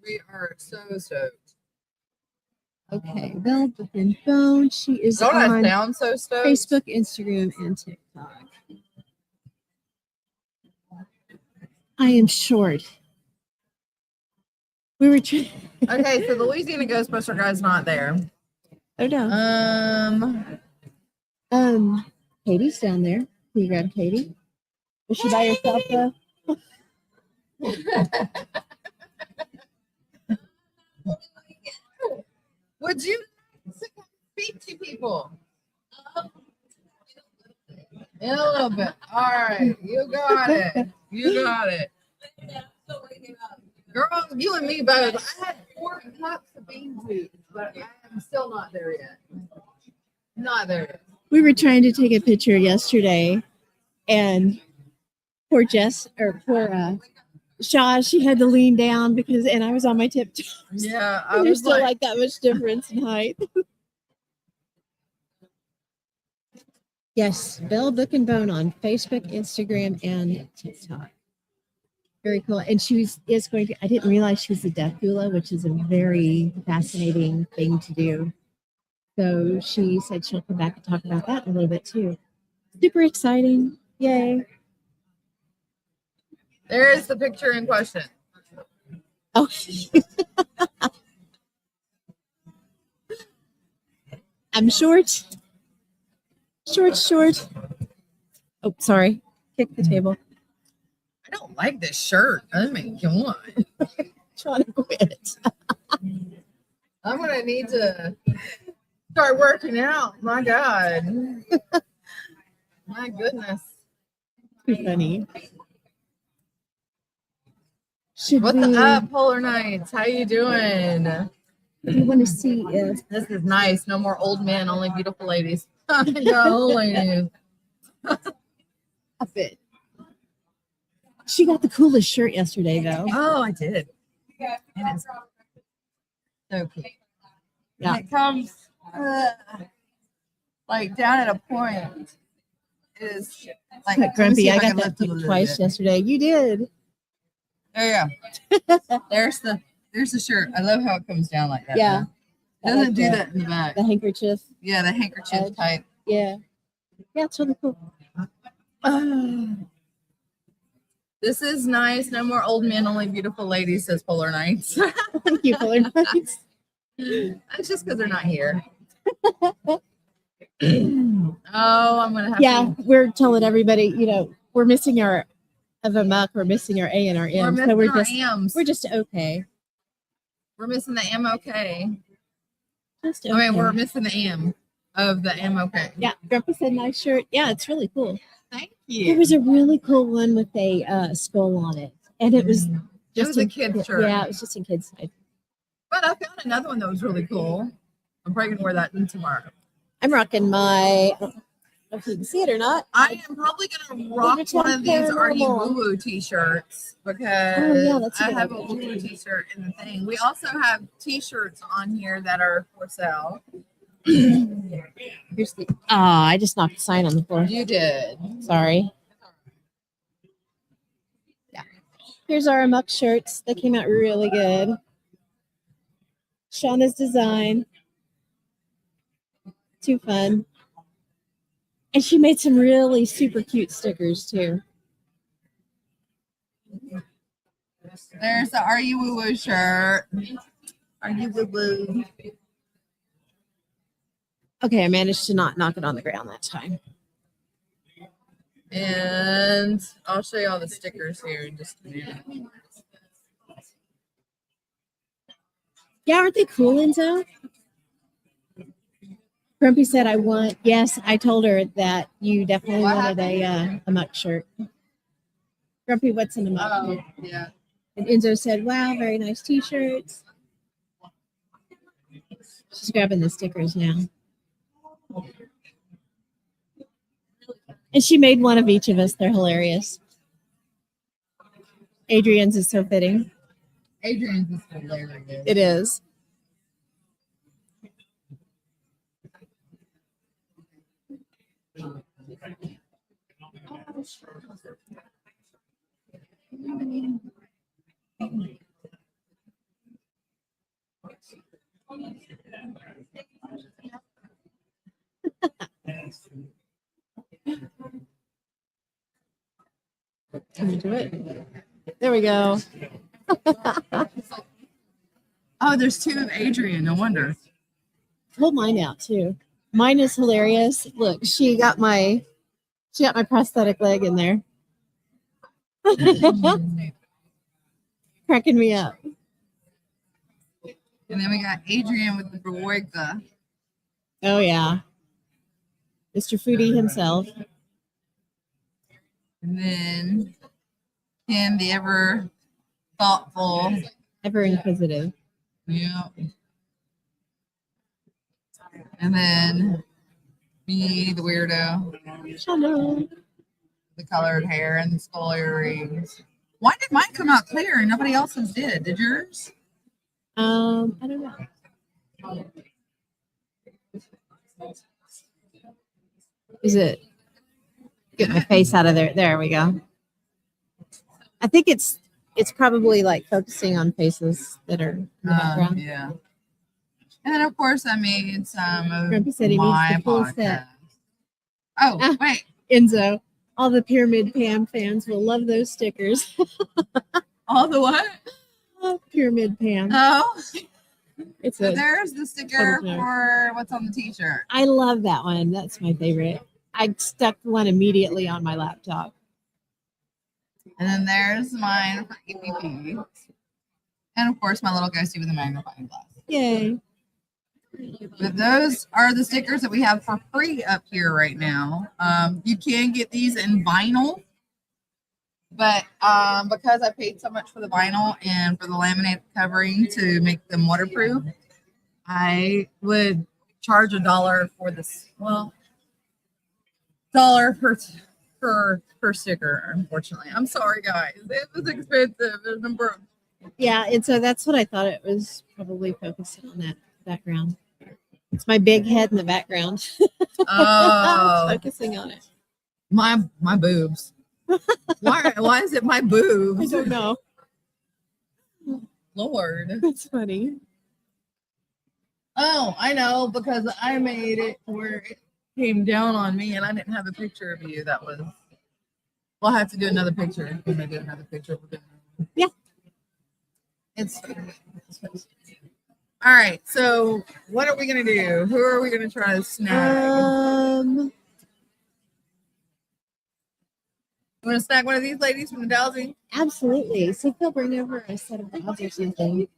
We are so stoked. Okay, Bell Book and Bone. She is Don't I on sound so stoked? Facebook, Instagram, and TikTok. I am short. We were trying. Okay, so the Louisiana Ghostbuster guy's not there. Oh no. Katie's down there. Can you grab Katie? Was she by herself though? Would you speak to people? In a little bit. All right, you got it. You got it. Girl, you and me both. I had 4 cups of bean juice, but I'm still not there yet. Not there yet. We were trying to take a picture yesterday, and poor Shaw, she had to lean down and I was on my tiptoes. Yeah, I There's was still like, like that much difference in height. Yes, Bell Book and Bone on Facebook, Instagram, and TikTok. Very cool. And is going to, I didn't realize she was a death doula, which is a very fascinating thing to do. So she said she'll come back and talk about that a little bit too. Super exciting. Yay. there is the picture in question. Oh, I'm short. Short. Oh, sorry. Kick the table. I don't like this shirt. Oh my God. Trying to quit. I'm going to need to start working out. My God. My goodness. Too funny. Should What's we, up, Polar Nights? How you doing? do you want to see if This is nice. No more old men, only beautiful ladies. No old ladies. a bit? She got the coolest shirt yesterday, though. Oh, I did. It is so cool. Yeah. And it comes like down at a point. It is like But let me see Grumpy, if I can got lift that it a little twice bit. yesterday. You did. There you go. There's the shirt. I love how it comes down like that. Yeah. It doesn't do that in the back. The handkerchief. Yeah, the handkerchief Edge. type. Yeah. Yeah, it's really cool. This is nice. No more old men, only beautiful ladies, says Polar Nights. Thank you, Polar Nights. That's just because they're not here. Oh, I'm gonna have Yeah, to. we're telling everybody, we're missing our A.M.O.K, we're missing our A and our We're M. missing So we're our just AMs. we're just okay. We're missing the M.O.K. Just okay. I mean, we're missing the M of the M.O.K. Yeah, Grumpy said nice shirt. Yeah, it's really cool. Thank There you. was a really cool one with a skull on it. And it was It just was a in- kid's shirt. Yeah, it was just in kids' side. But what? I found another one that was really cool. I'm probably gonna wear that tomorrow. I'm rocking my. I don't know if you can see it or not. I am probably gonna rock one of these Are You Woo Woo t-shirts because I have a Woo Woo t-shirt in the thing. We also have t-shirts on here that are for sale. Here's the. I just knocked the sign on the floor. You did. Sorry. Yeah. Here's our A.M.O.K shirts. They came out really good. Shauna's design. Too fun. And she made some really super cute stickers too. There's the Are You Woo Woo shirt. Are You Woo Woo? Okay, I managed to not knock it on the ground that time. And I'll show you all the stickers here in just a minute. Yeah, aren't they cool, Enzo? Grumpy said, I want, yes, I told her that you definitely wanted a A.M.O.K shirt. Grumpy, what's an A.M.O.K? Oh, yeah. And Enzo said, wow, very nice t-shirts. She's grabbing the stickers now. And she made one of each of us. They're hilarious. Adrian's is so fitting. Adrian's is hilarious. It is. Can we do it? There we go. Oh, there's two of Adrian. No wonder. Pull mine out too. Mine is hilarious. Look, she got my prosthetic leg in there. Cracking me up. And then we got Adrian with the Borga. Oh yeah. Mr. Foodie himself. And then Kim, the ever thoughtful. Ever inquisitive. Yeah. And then me, the weirdo. Hello. The colored hair and the skull earrings. Why did mine come out clear and nobody else's did? Did yours? I don't know. Is it? Get my face out of there. There we go. I think it's probably like focusing on faces that are in the background. Yeah. And then of course I made some of Grumpy said he needs my the full podcast. set. Oh, wait. Enzo, all the Pyramid Pam fans will love those stickers. All the what? Pyramid Pam. Oh. It's So a. there's the sticker Photo. for what's on the t-shirt. I love that one. That's my favorite. I stuck one immediately on my laptop. And then there's mine for EPP. And of course my little ghosty with a magnifying glass. Yay. But those are the stickers that we have for free up here right now. You can get these in vinyl, but because I paid so much for the vinyl and for the laminate covering to make them waterproof, I would charge $1 for this. Well, $1 per sticker. Unfortunately, I'm sorry, guys. It was expensive. It was Yeah, and so that's what I thought it was probably focusing on that background. It's my big head in the background. Oh, Focusing on it. my boobs. Why is it my I boobs? don't know. Lord. That's funny. Oh, I know, because I made it where it came down on me and I didn't have a picture of you. That was. We'll have to do another picture. We're gonna do another picture. Yeah. It's all right. So what are we gonna do? Who are we gonna try to snag? You want to snag one of these ladies from the Dowsing? Absolutely. So they'll bring over a set of dogs or something.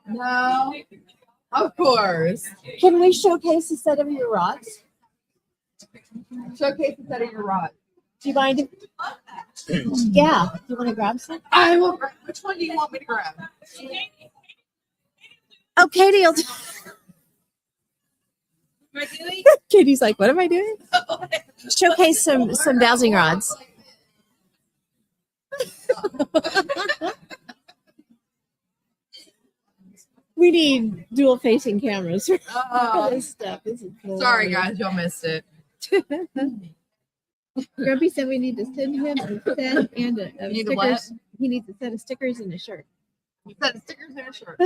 No. Of course. Can we showcase a set of your rocks? Showcase a set of your rods. Do you mind? Yeah. Do you want to grab some? I will. Which one do you want me to grab? Oh, Katie will. Am I doing? Katie's like, what am I doing? Showcase some dowsing rods. We need dual facing cameras for this stuff. This is Sorry, hilarious. guys, y'all missed it. Grumpy said we need to send him a set and a You need a what? stickers. He needs a set of stickers and a shirt. You said stickers and a shirt.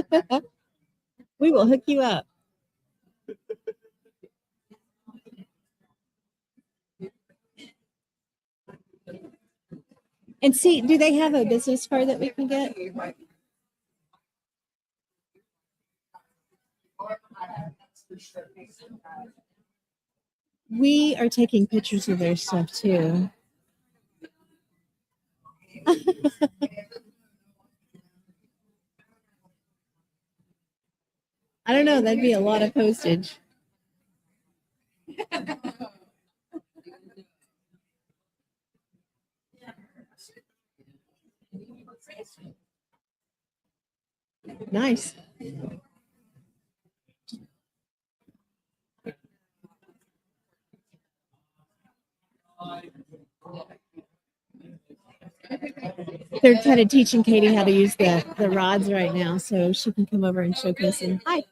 We will hook you up. And see, do they have a business card that we can get? We are taking pictures of their stuff too. I don't know, that'd be a lot of postage. Nice. They're kind of teaching Katie how to use the rods right now, so she can come over and showcase them. Hi.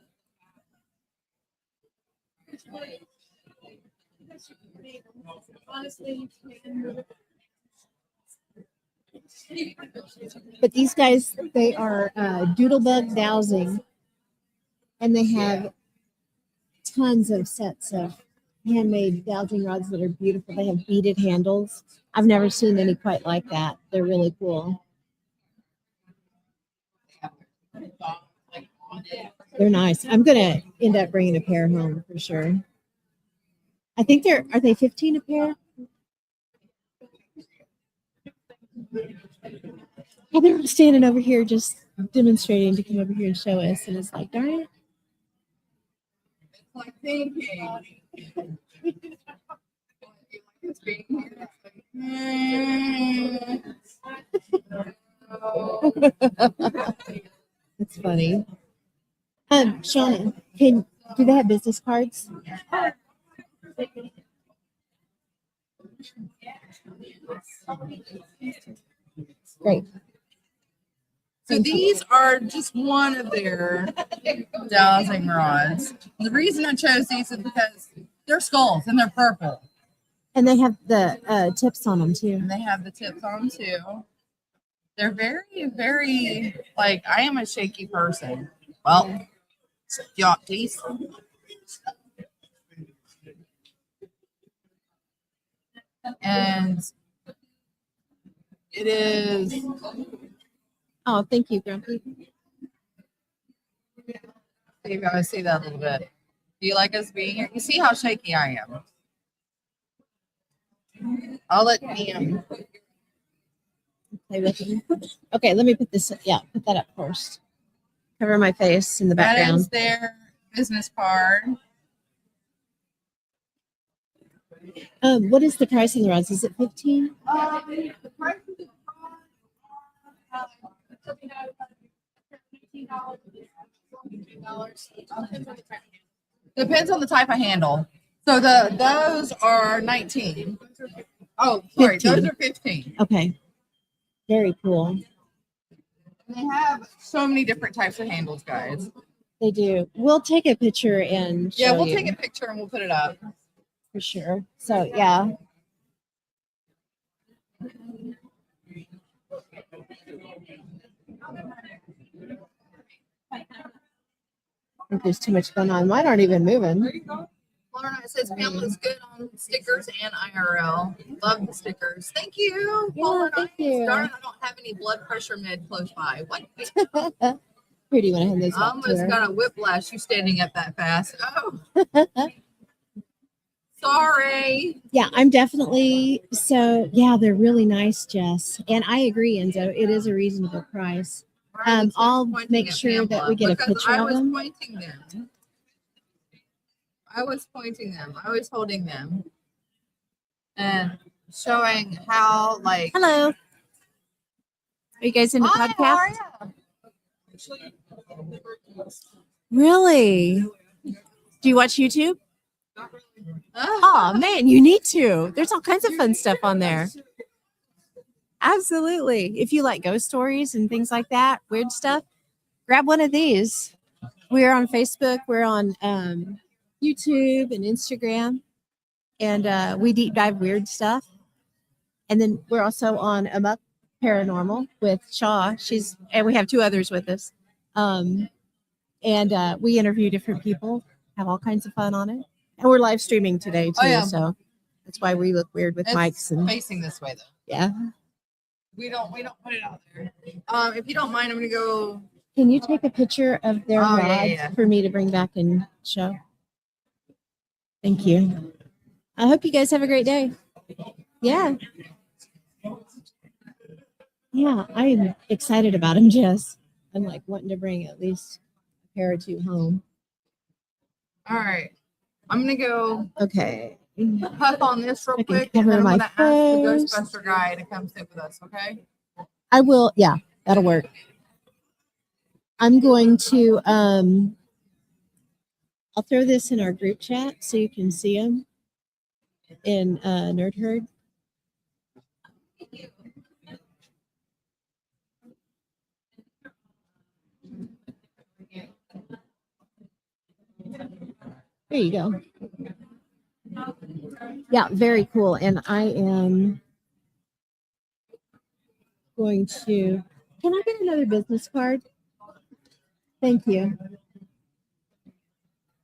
But these guys, they are doodlebug dowsing, and they have tons of sets of handmade dowsing rods that are beautiful. They have beaded handles. I've never seen any quite like that. They're really cool. They're nice. I'm gonna end up bringing a pair home for sure. I think are they 15 a pair? Yeah, they're standing over here just demonstrating to come over here and show us, and it's like, darn it. Like thinking. That's funny. Shauna, do they have business cards? Great. So these are just one of their dowsing rods. The reason I chose these is because they're skulls and they're purple. And they have the tips on them too. And they have the tips on too. They're very, very, like, I am a shaky person. Well, y'all, please. And it is. Oh, thank you, Grumpy. You guys see that a little bit. Do you like us being here? You see how shaky I am. I'll let Pam. Okay, let me put this. Yeah, put that up first. Cover my face in the That background. is their business card. What is the price on the rods? Is it 15? The price of the depends on the type of handle. So those are 19. Oh, sorry, 15. those are 15. Okay. Very cool. They have so many different types of handles, guys. They do. We'll take a picture and show We'll you take a picture and we'll put it up. for sure. So yeah. I think there's too much going on. Mine aren't even moving. Laura, it says Pam looks good on stickers and IRL. Love the stickers. Thank you. Yeah, thank you. Darn, I don't have any blood pressure med close by. What? Here, do you want to hand those I up to almost her? got a whiplash. You standing up that fast. Oh. Sorry. Yeah, I'm definitely so. Yeah, they're really nice, Jess, and I agree, Enzo. It is a reasonable price. I'll make sure that we get a picture of them. I was pointing them. I was holding them. And showing how like. Hello. Are you guys into Hi, how are podcasts? ya? Really? Do you watch YouTube? Oh man, you need to. There's all kinds of fun stuff on there. Absolutely. If you like ghost stories and things like that, weird stuff, grab one of these. We're on Facebook, we're on YouTube and Instagram, and we deep dive weird stuff. And then we're also on A.M.O.K Paranormal with Shaw. And we have 2 others with us. And we interview different people, have all kinds of fun on it. And we're live streaming today too. yeah. So that's why we look weird with mics and facing this way though. yeah. We don't put it out there. If you don't mind, I'm gonna go. Can you take a picture of their Oh, rods yeah. for me to bring back and show? Thank you. I hope you guys have a great day. Yeah. Yeah, I am excited about them, Jess. I'm like wanting to bring at least a pair or 2 home. All right, I'm gonna go Okay. puff on this real I can quick, and then cover I'm my gonna ask face. the Ghostbuster guy to come sit with us. Okay. I will, yeah, that'll work. I'm going to I'll throw this in our group chat so you can see them in Nerd Herd. There you go. Yeah, very cool. And I am going to, can I get another business card? Thank you.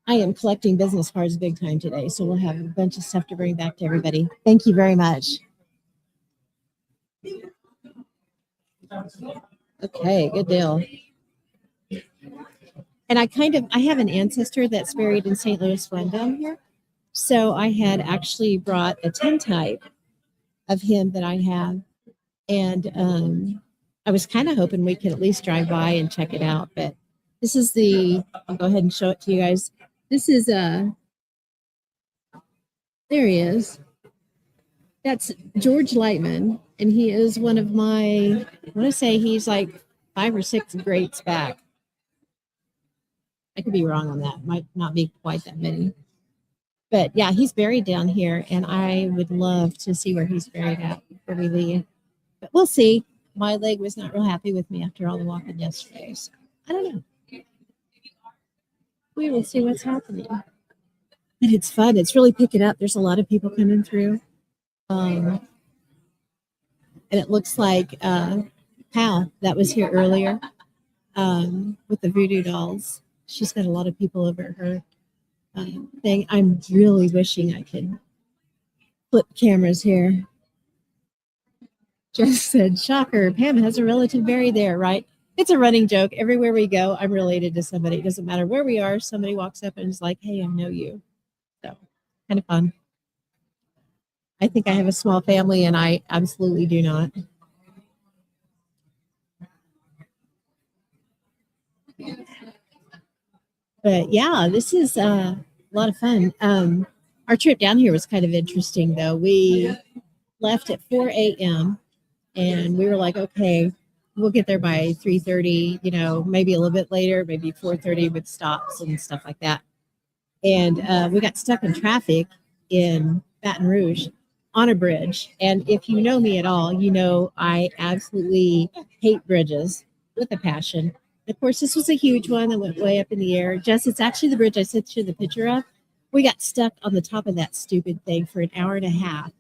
I am collecting business cards big time today, so we'll have a bunch of stuff to bring back to everybody. Thank you very much. Okay, good deal. And I have an ancestor that's buried in St. Louis Glen down here. So I had actually brought a tintype of him that I have. And I was kind of hoping we could at least drive by and check it out. But this is I'll go ahead and show it to you guys. This is there he is. That's George Lightman. And he is one of my, I want to say he's like 5 or 6 greats back. I could be wrong on that. Might not be quite that many. But yeah, he's buried down here, and I would love to see where he's buried at before we leave. But we'll see. My leg was not real happy with me after all the walking yesterday. So I don't know. We will see what's happening. But it's fun. It's really picking up. There's a lot of people coming through. And it looks like Pal, that was here earlier with the voodoo dolls. She's got a lot of people over at her thing. I'm really wishing I could flip cameras here. Jess said, shocker, Pam has a relative buried there, right? It's a running joke. Everywhere we go, I'm related to somebody. It doesn't matter where we are. Somebody walks up and is like, hey, I know you. So kind of fun. I think I have a small family, and I absolutely do not. But yeah, this is a lot of fun. Our trip down here was kind of interesting, though. We left at 4 a.m. and we were like, okay, we'll get there by 3:30, maybe a little bit later, maybe 4:30 with stops and stuff like that. And we got stuck in traffic in Baton Rouge on a bridge. And if you know me at all, you know I absolutely hate bridges with a passion. Of course, this was a huge one that went way up in the air. Jess, it's actually the bridge I sent you the picture of. We got stuck on the top of that stupid thing for an hour and a half.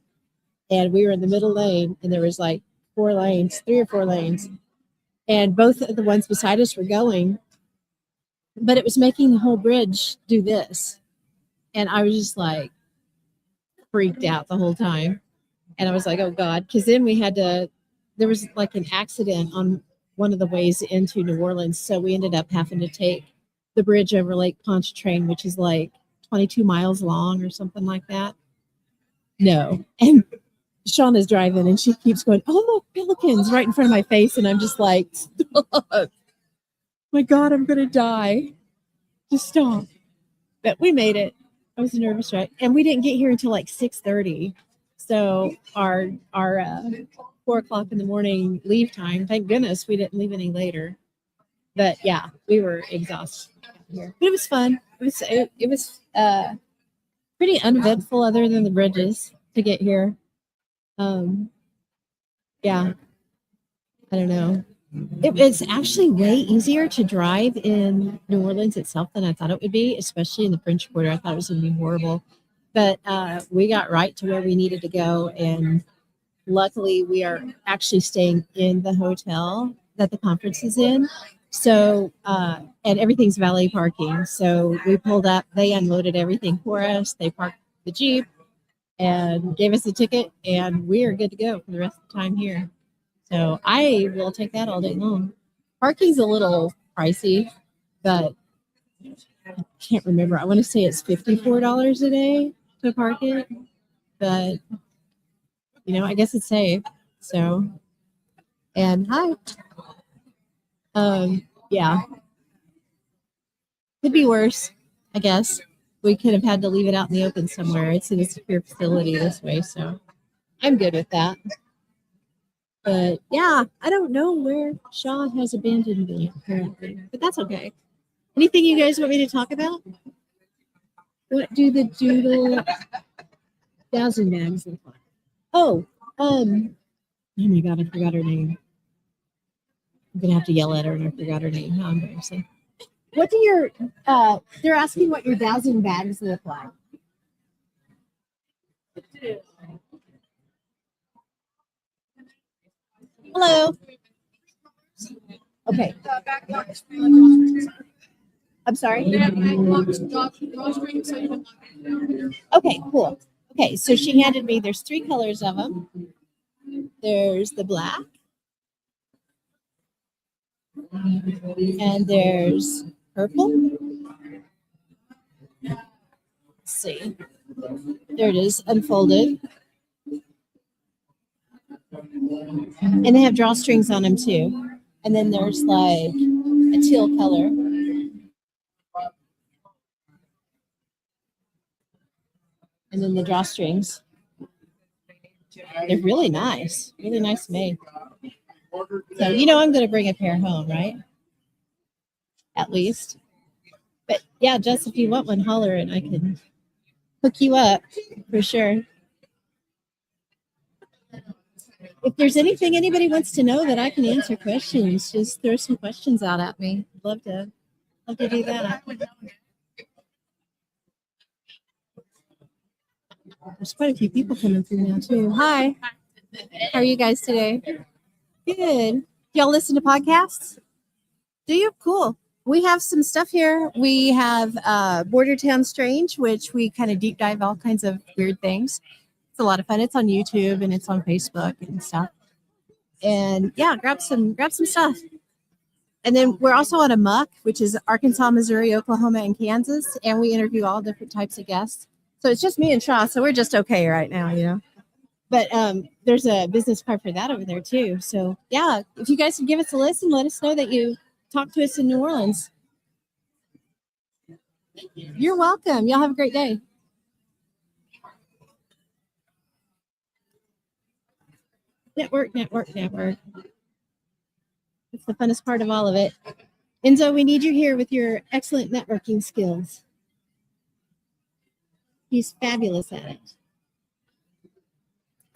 And we were in the middle lane, and there was like 3 or 4 lanes. And both of the ones beside us were going, but it was making the whole bridge do this. And I was just like freaked out the whole time. And I was like, oh God, because then there was like an accident on one of the ways into New Orleans. So we ended up having to take the bridge over Lake Pontchartrain, which is like 22 miles long or something like that. No. And Shauna's driving, and she keeps going, oh, look, pelicans right in front of my face. And I'm just like, stop. My God, I'm going to die. Just stop. But we made it. I was nervous, right? And we didn't get here until like 6:30. So So our 4:00 in the morning leave time. Thank goodness we didn't leave any later. But yeah, we were exhausted here. But it was fun. It was pretty uneventful other than the bridges to get here. Yeah, I don't know. It was actually way easier to drive in New Orleans itself than I thought it would be, especially in the French Quarter. I thought it was going to be horrible. But we got right to where we needed to go. And luckily, we are actually staying in the hotel that the conference is in. So, and everything's valet parking. So we pulled up, they unloaded everything for us. They parked the Jeep and gave us a ticket, and we are good to go for the rest of the time here. So I will take that all day long. Parking's a little pricey, but I can't remember. I want to say it's $54 a day to park it, but I guess it's safe. So, and hi. Yeah, could be worse, I guess. We could have had to leave it out in the open somewhere. It's in a secure facility this way, so I'm good with that. But yeah, I don't know where Shaw has abandoned me apparently, but that's okay. Anything you guys want me to talk about? What do the doodle thousand bags look like? Oh my God, I forgot her name. I'm gonna have to yell at her, and I forgot her name. How embarrassing. What do your they're asking what your thousand bags look like. Hello. Okay. I'm sorry. Okay, cool. Okay, so she handed me, there's 3 colors of them. There's the black, and there's purple. Let's see. There it is, unfolded. And they have drawstrings on them too. And then there's like a teal color. And then the drawstrings. They're really nice made. So I'm going to bring a pair home, right? At least. But yeah, Jess, if you want one, holler and I can hook you up for sure. If there's anything anybody wants to know that I can answer questions, just throw some questions out at me. Love to do that. There's quite a few people coming through now too. Hi. How are you guys today? Good. Y'all listen to podcasts? Do you? Cool. We have some stuff here. We have Bordertown Strange, which we kind of deep dive all kinds of weird things. It's a lot of fun. It's on YouTube and it's on Facebook and stuff. And yeah, grab some stuff. And then we're also on A.M.O.K, which is Arkansas, Missouri, Oklahoma, and Kansas. And we interview all different types of guests. So it's just me and Shaw. So we're just okay right now, But there's a business card for that over there too. So yeah, if you guys can give us a listen, let us know that you talked to us in New Orleans. You're welcome. Y'all have a great day. Network. It's the funnest part of all of it. Enzo, we need you here with your excellent networking skills. He's fabulous at it.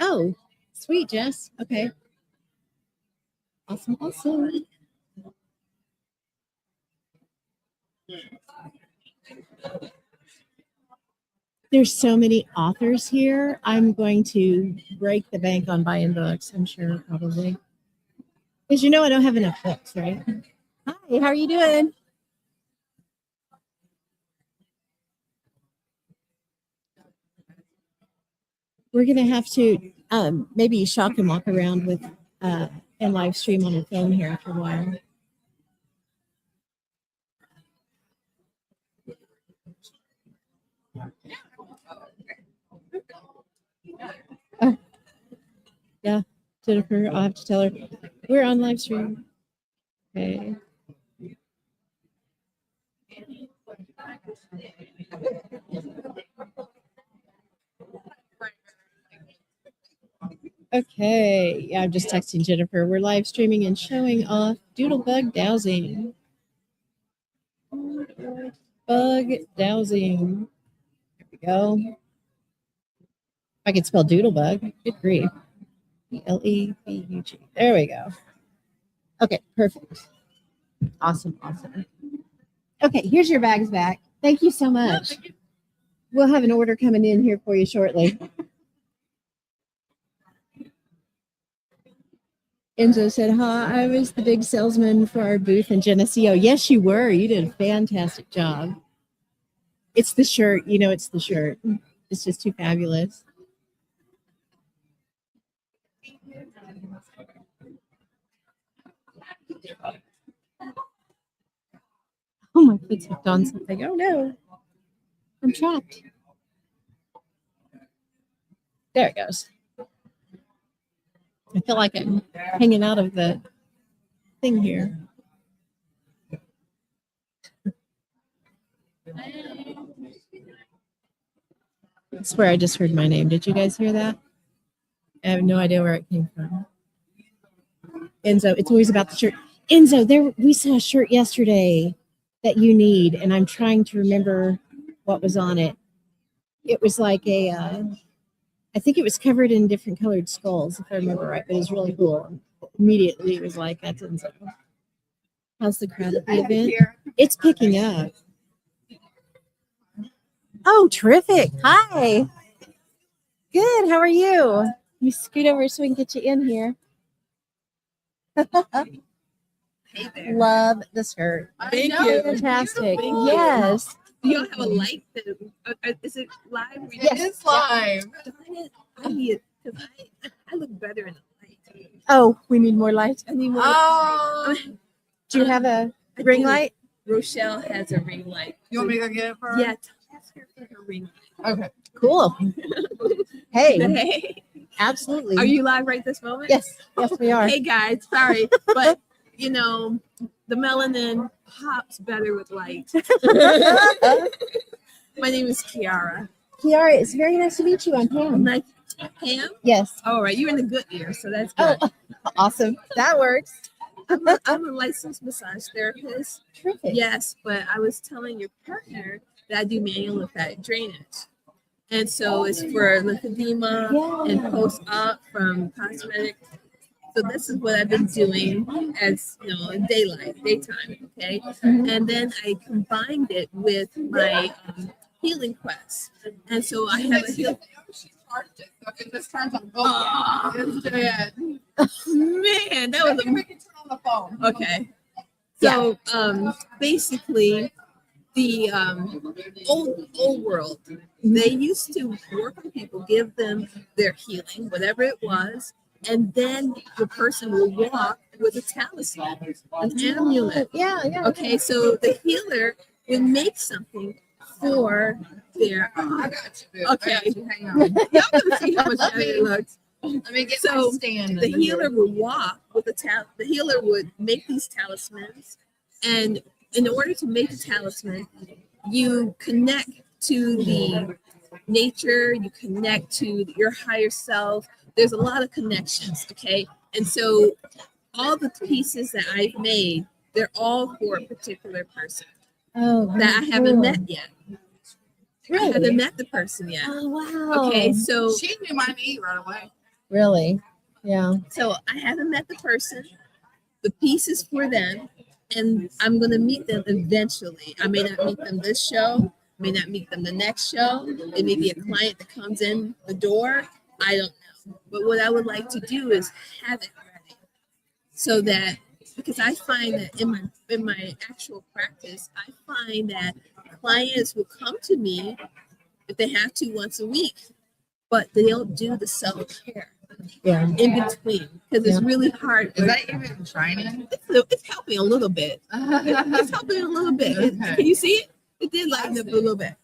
Oh, sweet, Jess. Okay. Awesome. There's so many authors here. I'm going to break the bank on buying books, I'm sure, probably. Because I don't have enough books, right? Hi, how are you doing? We're going to have to maybe Shaw can walk around with and live stream on her phone here after a while. Yeah, Jennifer, I'll have to tell her. We're on live stream. Okay. Okay. Yeah, I'm just texting Jennifer. We're live streaming and showing off doodlebug dowsing. Bug dowsing. There we go. I could spell doodlebug. Good grief. Lebug. There we go. Okay, perfect. Awesome, awesome. Okay, here's your bags back. Thank you so much. We'll have an order coming in here for you shortly. Enzo said, hi, I was the big salesman for our booth in Geneseo. Yes, you were. You did a fantastic job. It's the shirt. You know, it's the shirt. It's just too fabulous. Oh, my foot's hooked on something. Oh, no. I'm trapped. There it goes. I feel like I'm hanging out of the thing here. I swear I just heard my name. Did you guys hear that? I have no idea where it came from. Enzo, it's always about the shirt. Enzo, we saw a shirt yesterday that you need, and I'm trying to remember what was on it. It was like I think it was covered in different colored skulls, if I remember right, but it was really cool. Immediately, it was like, that's Enzo. How's the crowd at the event? It's picking up. Oh, terrific. Hi. Good. How are you? Let me scoot over so we can get you in here. Hey there. Love the shirt. Thank you. Fantastic. Beautiful. Yes. Do y'all have a light? Is it live? Yes. It's live. Darn it. I need it because I look better in the light. Oh, we need more light. I need more. Do you have a I ring do. light? Rochelle has a ring light. You want me to go get it for her? Yeah, ask her for her ring Okay. Cool. Hey, light. Hey, absolutely. are you live right this moment? Yes. Yes, we are. Hey guys, sorry, but you know the melanin pops better with light. My name is Kiara. Kiara, it's very nice to meet you. I'm Pam. Nice, Pam. Yes. All right, you're in the good ear, so that's good. Oh, awesome. That works. I'm a licensed massage therapist. Terrific. Yes, but I was telling your partner that I do manual lymphatic drainage. And so it's for lymphedema and post-op from cosmetic. So this is what I've been doing as, you know, in daytime, okay? And then I combined it with my healing quest. And so I have a healing. She charged it, so it just turns on. Oh, it's dead. Man, that was We can turn on the phone. okay. So basically, the old world, they used to work on people, give them their healing, whatever it was, and then the person will walk with a talisman, an amulet. Yeah. Okay, so the healer would make something for their. I got you, boo. Okay. I got you. Hang on. Y'all gonna see how much better it looks. Let me get So, my stand. The healer would walk with the healer would make these talismans, and in order to make the talisman, you connect to the nature, you connect to your higher self. There's a lot of connections, okay? And so all the pieces that I've made, they're all for a particular person Oh, that I haven't met yet. Really? I haven't met the person yet. Oh, wow. Okay, so She knew my name right away. Really? Yeah. So I haven't met the person, the piece is for them, and I'm going to meet them eventually. I may not meet them this show, may not meet them the next show. It may be a client that comes in the door. I don't know. But what I would like to do is have it ready so that, because I find that in my actual practice, I find that clients will come to me if they have to once a week, but they don't do the self-care Yeah. in between because it's really hard. Is that even shining? It's helping a little bit. It's helping a little bit. Okay. Can you see it? It did lighten up a little bit.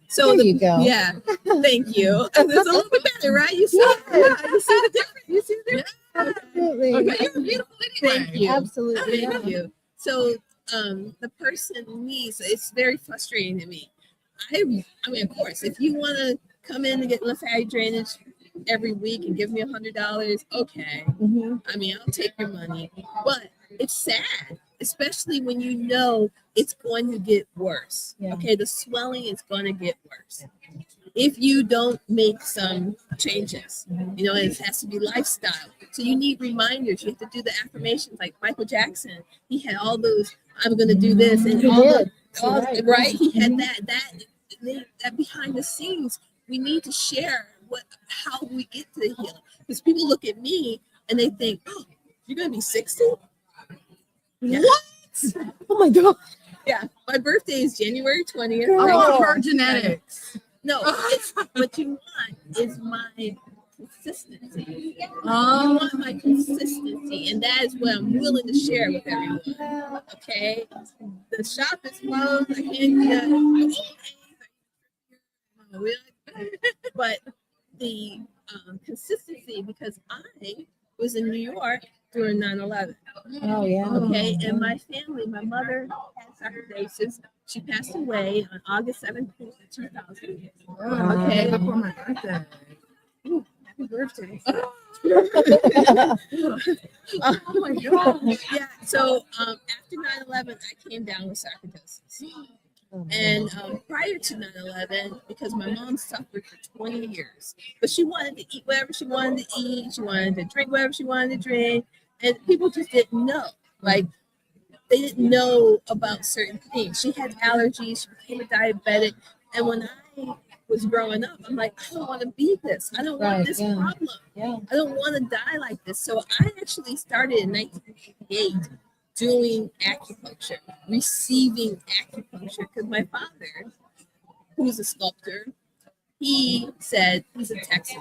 So There you go. Yeah, thank you. It's a little bit better, right? You see it? Yeah, you see the difference? You see the difference? Absolutely. Okay. You're beautiful anyway. Thank you. Absolutely. Thank you. So the person needs, it's very frustrating to me. I mean, of course, if you want to come in and get lymphatic drainage, every week and give me $100, okay. Mhm. I mean, I'll take your money, but it's sad, especially when you know it's going to get worse. Yeah. Okay, the swelling is going to get worse if you don't make some changes. You know, it has to be lifestyle. So you need reminders. You have to do the affirmations, like Michael Jackson. He had all those. I'm going to do this, and He all did. the all, Right. right. He had that behind the scenes. We need to share how we get to the healing, because people look at me and they think, oh, you're going to be 60? Yeah. What? Oh my God. Yeah, my birthday is January 20th. Oh, her genetics. No, it's what you want is my consistency. You Oh, want my consistency, and that is what I'm willing to share with everyone. Okay, the shop is closed. I can't but the consistency, because I was in New York during 9/11. Oh yeah. Okay, and my family, my mother had sarcoidosis. She passed away on August 17th, 2000. okay, before my birthday. Ooh, happy birthday. Oh my God. Yeah, so after 9/11, I came down with sarcoidosis. And prior to 9/11, because my mom suffered for 20 years, but she wanted to eat whatever she wanted to eat, she wanted to drink whatever she wanted to drink, and people just didn't know. Like, they didn't know about certain things. She had allergies, she became a diabetic, and when I was growing up, I'm like, I don't want to be this. I don't want this problem. Yeah. I don't want to die like this. So I actually started in 1988 doing acupuncture, receiving acupuncture, because my father, who's a sculptor, he said, he's in Texas.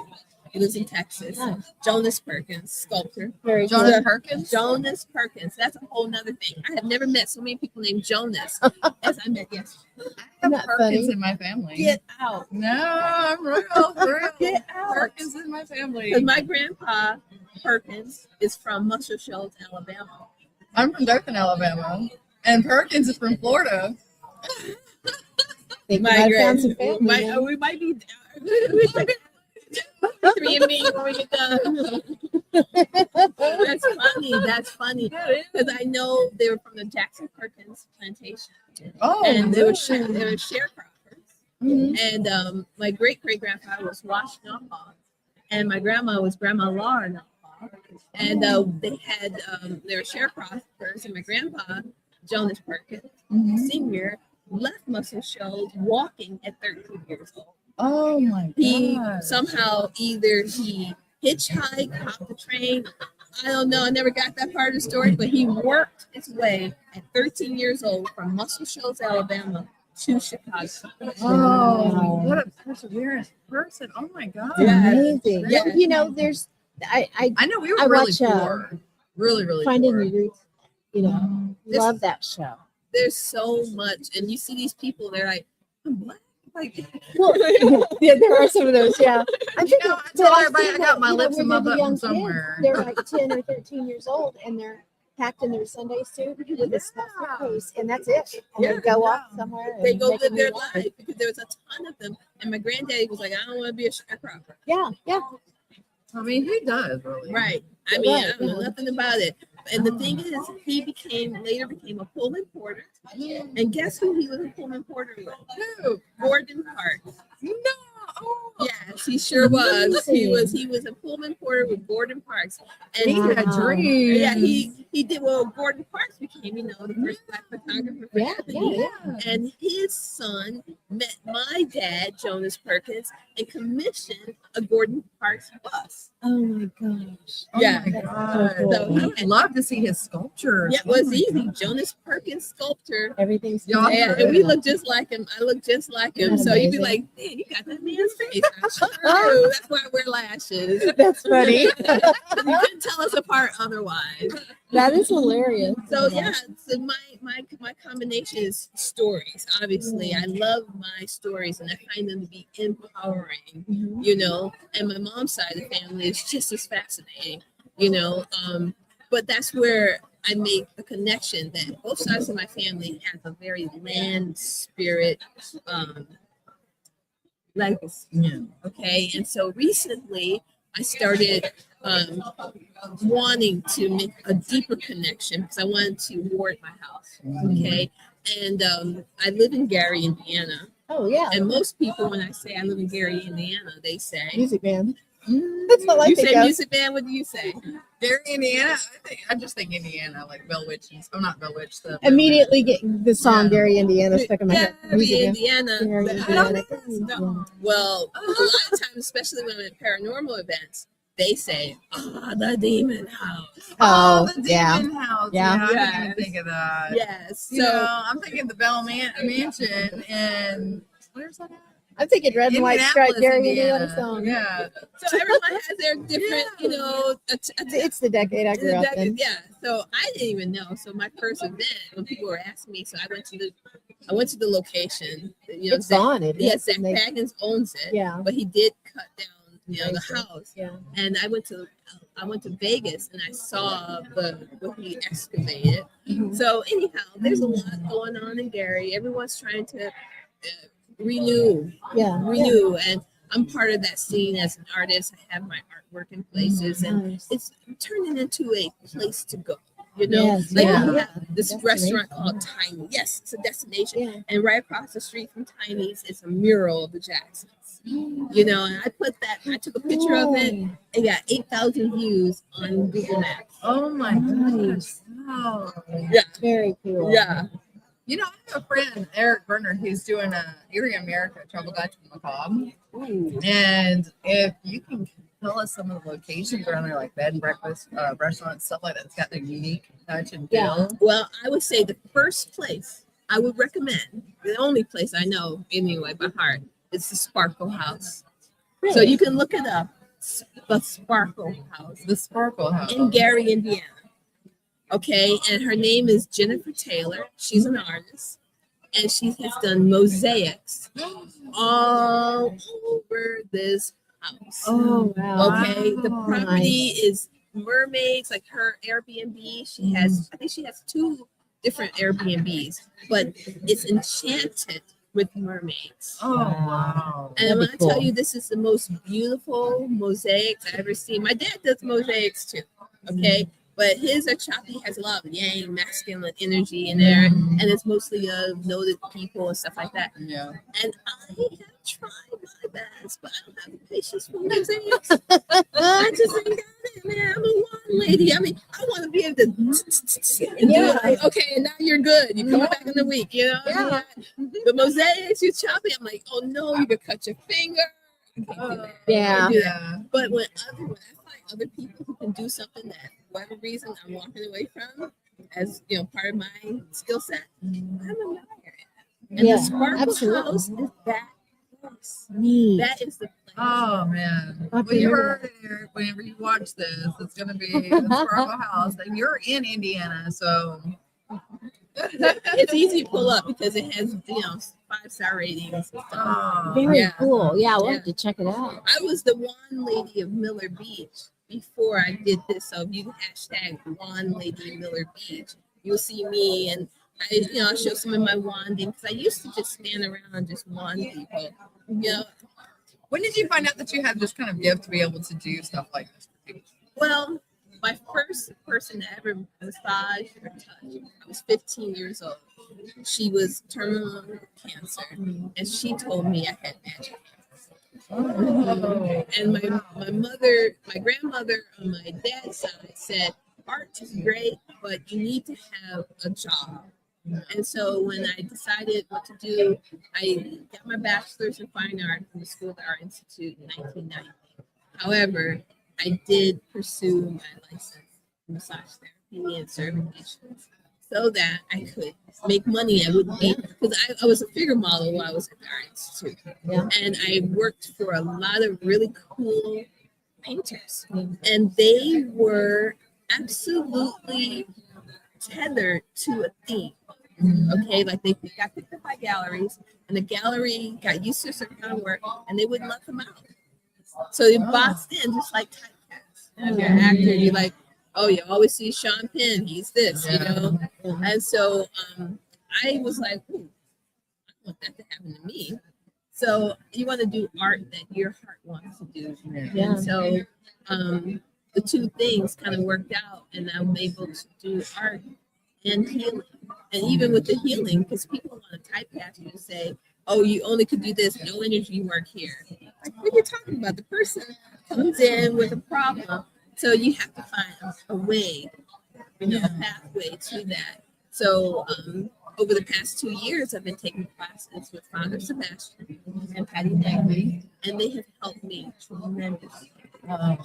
He lives in Texas. Nice. Jonas Perkins, sculptor. Very Jonas good. Perkins? Jonas Perkins. That's a whole nother thing. I have never met so many people named Jonas as I met yesterday. I have Isn't that Perkins funny? in my family. Get out. No, I'm real, for real. Get out. Perkins in my family. Because my grandpa, Perkins, is from Muscle Shoals, Alabama. I'm from Dothan, Alabama. And Perkins is from Florida. Think we might have found some family. We might be 3andMe when we get done. That's funny. Because I know they were from the Jackson Perkins plantation. Oh, And they were really? sharecroppers. Mhm. And my great-great-grandfather was Washtenaw, and my grandma was Grandma Laura Naw. And they were sharecroppers, and my grandpa, Jonas Perkins, Mhm. Senior, left Muscle Shoals walking at 13 years old. Oh my He God. somehow either he hitchhiked, hopped the train. I don't know. I never got that part of the story, but he worked his way at 13 years old from Muscle Shoals, Alabama, to Chicago. Oh, what a perseverance person. Oh my God. Yeah. Amazing. Yeah. You know, there's I know we were I really watch, poor. Really, really Finding poor. Your Roots. You know, This- love that show. There's so much, and you see these people. They're like, I'm black. Like, Well, yeah, there are some of those. Yeah, I'm thinking, I but tell I've everybody seen I got that, my you know, lips where and my they're the button young kids, somewhere. They're like 10 or 13 years old, and they're packed in their Sunday suit with a small suitcase, and that's it. And they go off somewhere. they and go make a live new their life, because there was a ton of them. And my granddaddy was like, I don't want to be a sharecropper. Yeah, yeah. I mean, who does really? Right. I mean, Right, I don't know yeah. nothing about it. And the thing is, he later became a Pullman porter. And guess who he was a Pullman porter with? Who? Gordon Parks. No. Oh. Yes, he sure was. He was a Pullman porter with Gordon Parks. And He had Wow. dreams. yeah, he did. Well, Gordon Parks became, the first black photographer for Yeah, Ebony. yeah. And his son met my dad, Jonas Perkins, and commissioned a Gordon Parks bus. Oh my gosh. Oh Yeah. my That's God. so So cool. I would love to see his sculpture. Yeah, it was easy. Jonas Perkins sculptor. Everything's Y'all Yeah, are and we good. look just like him. I look just like him. Isn't So that you'd be amazing? like, man, you got that man's face. I sure do. That's why I wear lashes. That's funny. You couldn't tell us apart otherwise. That is hilarious. So yeah, so my combination is stories. Obviously, I love my stories, and I find them to be empowering. Mhm. And my mom's side of the family is just as fascinating. But that's where I make a connection that both sides of my family have a very land spirit legacy. Yeah. Okay. And so recently I started wanting to make a deeper connection because I wanted to ward my house. Okay. And I live in Gary, Indiana. Oh yeah. And most people, when I say I live in Gary, Indiana, they say Music band. That's all I you think say of. music band. What do you say? Gary, Indiana. I just think Indiana, like Bell Witch. I'm not Bell Witch. Immediately get the song Yeah. Gary Indiana stuck in my head. Gary, Music band. Indiana. Gary, But I Indiana. don't know. Well, a lot of times, especially when I'm at paranormal events, they say, the demon house. Oh, the yeah. Demon House. Yeah. I Yes. didn't even think of that. Yes. You know, So, I'm thinking the Bell Mansion and where's that at? I'm thinking red and white stripe Gary Indianapolis, Indiana song. Yeah. so everyone has their different, you know, It's the decade I grew up in. yeah. So I didn't even know. So my first event, when people were asking me, so I went to the location. You know, It's on it. Yes, Zach Baggins owns it. Yeah. But he did cut down, you know, the house. Yeah. And I went to Vegas and I saw what he excavated. So anyhow, there's a lot going on in Gary. Everyone's trying to renew, Yeah. and I'm part of that scene as an artist. I have my artwork in places, and Nice. it's turning into a place to go. You know, Yes, like yeah. we have this Destination. restaurant called Tiny. Yes, it's a destination. Yeah. And right across the street from Tiny's is a mural of the Jacksons. You know, and I took a picture of it. It got 8,000 views on Google Maps. Oh my gosh. Wow. Very cool. Yeah. You know, I have a friend, Eric Berner, who's doing a Erie America Travel Guide to the Macabre. And if you can tell us some of the locations around there, like bed and breakfast, restaurants, stuff like that, it's got the unique touch and feel. Well, I would say the first place I would recommend, the only place I know anyway by heart, is the Sparkle House. So you can look it up, the Sparkle House The Sparkle House. in Gary, Indiana. Okay, and her name is Jennifer Taylor. She's an artist, and she has done mosaics all over this house. Oh wow. Okay, the Wow. property is mermaids, like her Airbnb. She has, I think she has 2 different Airbnbs, but it's enchanted with mermaids. Oh, wow. And That'd when be I tell cool. you this is the most beautiful mosaics I've ever seen. My dad does mosaics too. Okay. But his are choppy, has a lot of yang, masculine energy in there, and it's mostly noted people and stuff like that. Yeah. And I have tried my best, but I don't have the patience for mosaics. I just ain't got it, man. I'm a one lady. I mean, I want to be able to and do it like, okay, and now you're good. You come back in the week, you know? Yeah. The mosaics, you choppy. I'm like, oh no, you could cut your finger. I can't do that. Yeah. Can't do that. Yeah. But when I find other people who can do something that, for whatever reason, I'm walking away from, as you know, part of my skill set, I'm admiring it. And Yeah, the Sparkle absolutely. House is that place. Neat. That is the place. Oh man. I'll have to When you remember heard it, whenever you watch this, it's gonna be the Sparkle House. And you're in Indiana, so It's easy to pull up because it has, you know, 5-star ratings and stuff. oh, Very Yeah. cool. Yeah, we'll Yeah. have to check it out. I was the wand lady of Miller Beach before I did this. So if you hashtag wand lady Miller Beach, you'll see me, and I'll show some of my wanding because I used to just stand around and just wand people. You know, when did you find out that you had this kind of gift to be able to do stuff like this for people? well, my first person to ever massage or touch, I was 15 years old. She was terminal cancer, and she told me I had magic. And my mother, my grandmother on my dad's side said, art is great, but you need to have a job. And so when I decided what to do, I got my bachelor's in fine art from the School of the Art Institute in 1990. However, I did pursue my license in massage therapy and certifications so that I could make money. I wouldn't be, because I was a figure model while I was at the Art Institute. Yeah. And I worked for a lot of really cool painters. And they were absolutely tethered to a theme. Okay, like they got picked up by galleries, and the gallery got used to a certain kind of work, and they wouldn't let them out. So they boxed in just like typecast. If you're an actor, you're like, oh, you always see Sean Penn, he's this, you know. And so I was like, ooh, I want that to happen to me. So you want to do art that your heart wants to do. Yeah. And so the two things kind of worked out, and I'm able to do art and healing. And even with the healing, because people want to typecast you and say, oh, you only could do this, no energy work here. Like, what are you talking about? The person comes in with a problem, so you have to find a way, a pathway to that. So over the past 2 years, I've been taking classes with Father Sebastian and Patty Negri, and they have helped me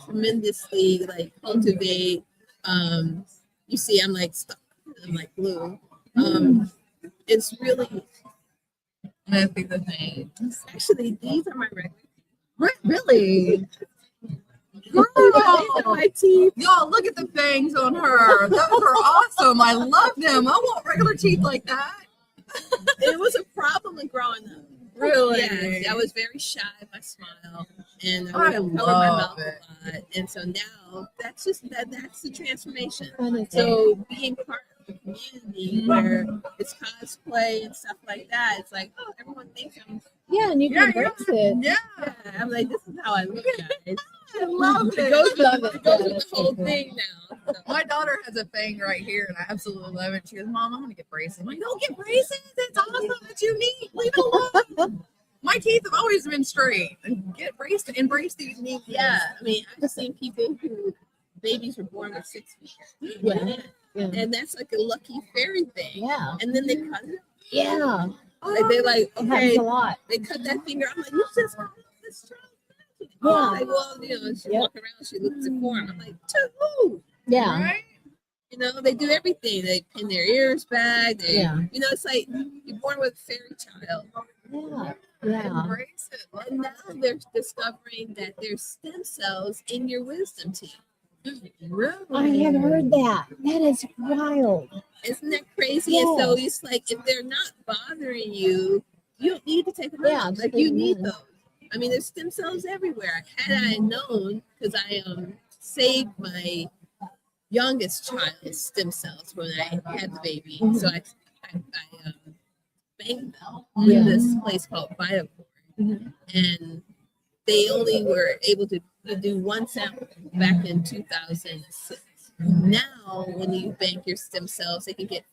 tremendously, like cultivate. You see, I'm like stuck. I'm like glue. It's really. I think the thing. Actually, these are my regular. Really? These are Girl, my teeth. y'all, look at the fangs on her. Those are awesome. I love them. I want regular teeth like that. It was a problem with growing up. Really? Yes, I was very shy of my smile, and I would cover my love mouth a lot. And so now that's the transformation. Fun. So being part of the community where it's cosplay and stuff like that, it's like, oh, everyone thinks I'm. Yeah, and you can embrace it. Yeah. Yeah, I'm like, this is how I look, guys. I love It it. goes Love with, it. it goes Yeah, with that's the whole so cool. thing now. So. My daughter has a fang right here, and I absolutely love it. She goes, Mom, I'm going to get braces. I'm like, no, get braces. That's awesome. That's unique. Leave it alone. My teeth have always been straight. Get braced. Embrace these unique. Yeah, I mean, I've seen people who babies were born with 6 feet. Yeah. Yeah. And that's like a lucky fairy thing. Yeah. And then they cut it. Yeah. Like they're like, It happens okay, a lot. they cut that finger. I'm like, you just cut this child. Yeah. Like, well, she walk around, she looks deformed. I'm like, to who? Yeah. Right? You know, they do everything. They pin their ears back. They, Yeah. You know, it's like you're born with a fairy child. Yeah. Yeah. Embrace it. Love And now they're discovering that there's stem cells in your wisdom teeth. it. Really? I have heard that. That is wild. Isn't that crazy? And so Yes. it's like if they're not bothering you, you don't need to take them Yeah, out. just Like leave you them need in. those. I mean, there's stem cells everywhere. Had I known, because I saved my youngest child's stem cells when I had the baby, so I banked them Yeah. in this place called Buyout, and they only were able to do one sample back in 2006. Now, when you bank your stem cells, they can get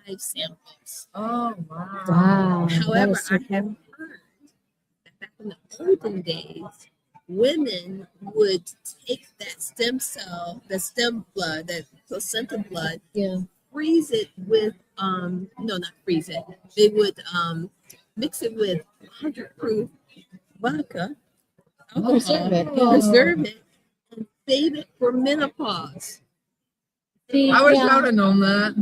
5 samples. Oh, wow. Wow. That However, is so I have heard that back in the olden days, women would take that stem cell, the stem blood, that placenta blood, Yeah. freeze it with no, not freeze it. They would mix it with 100 proof vodka, alcohol, Preserve it, yeah. preserve it, and save it for menopause. See, I wish I yeah. would have known that.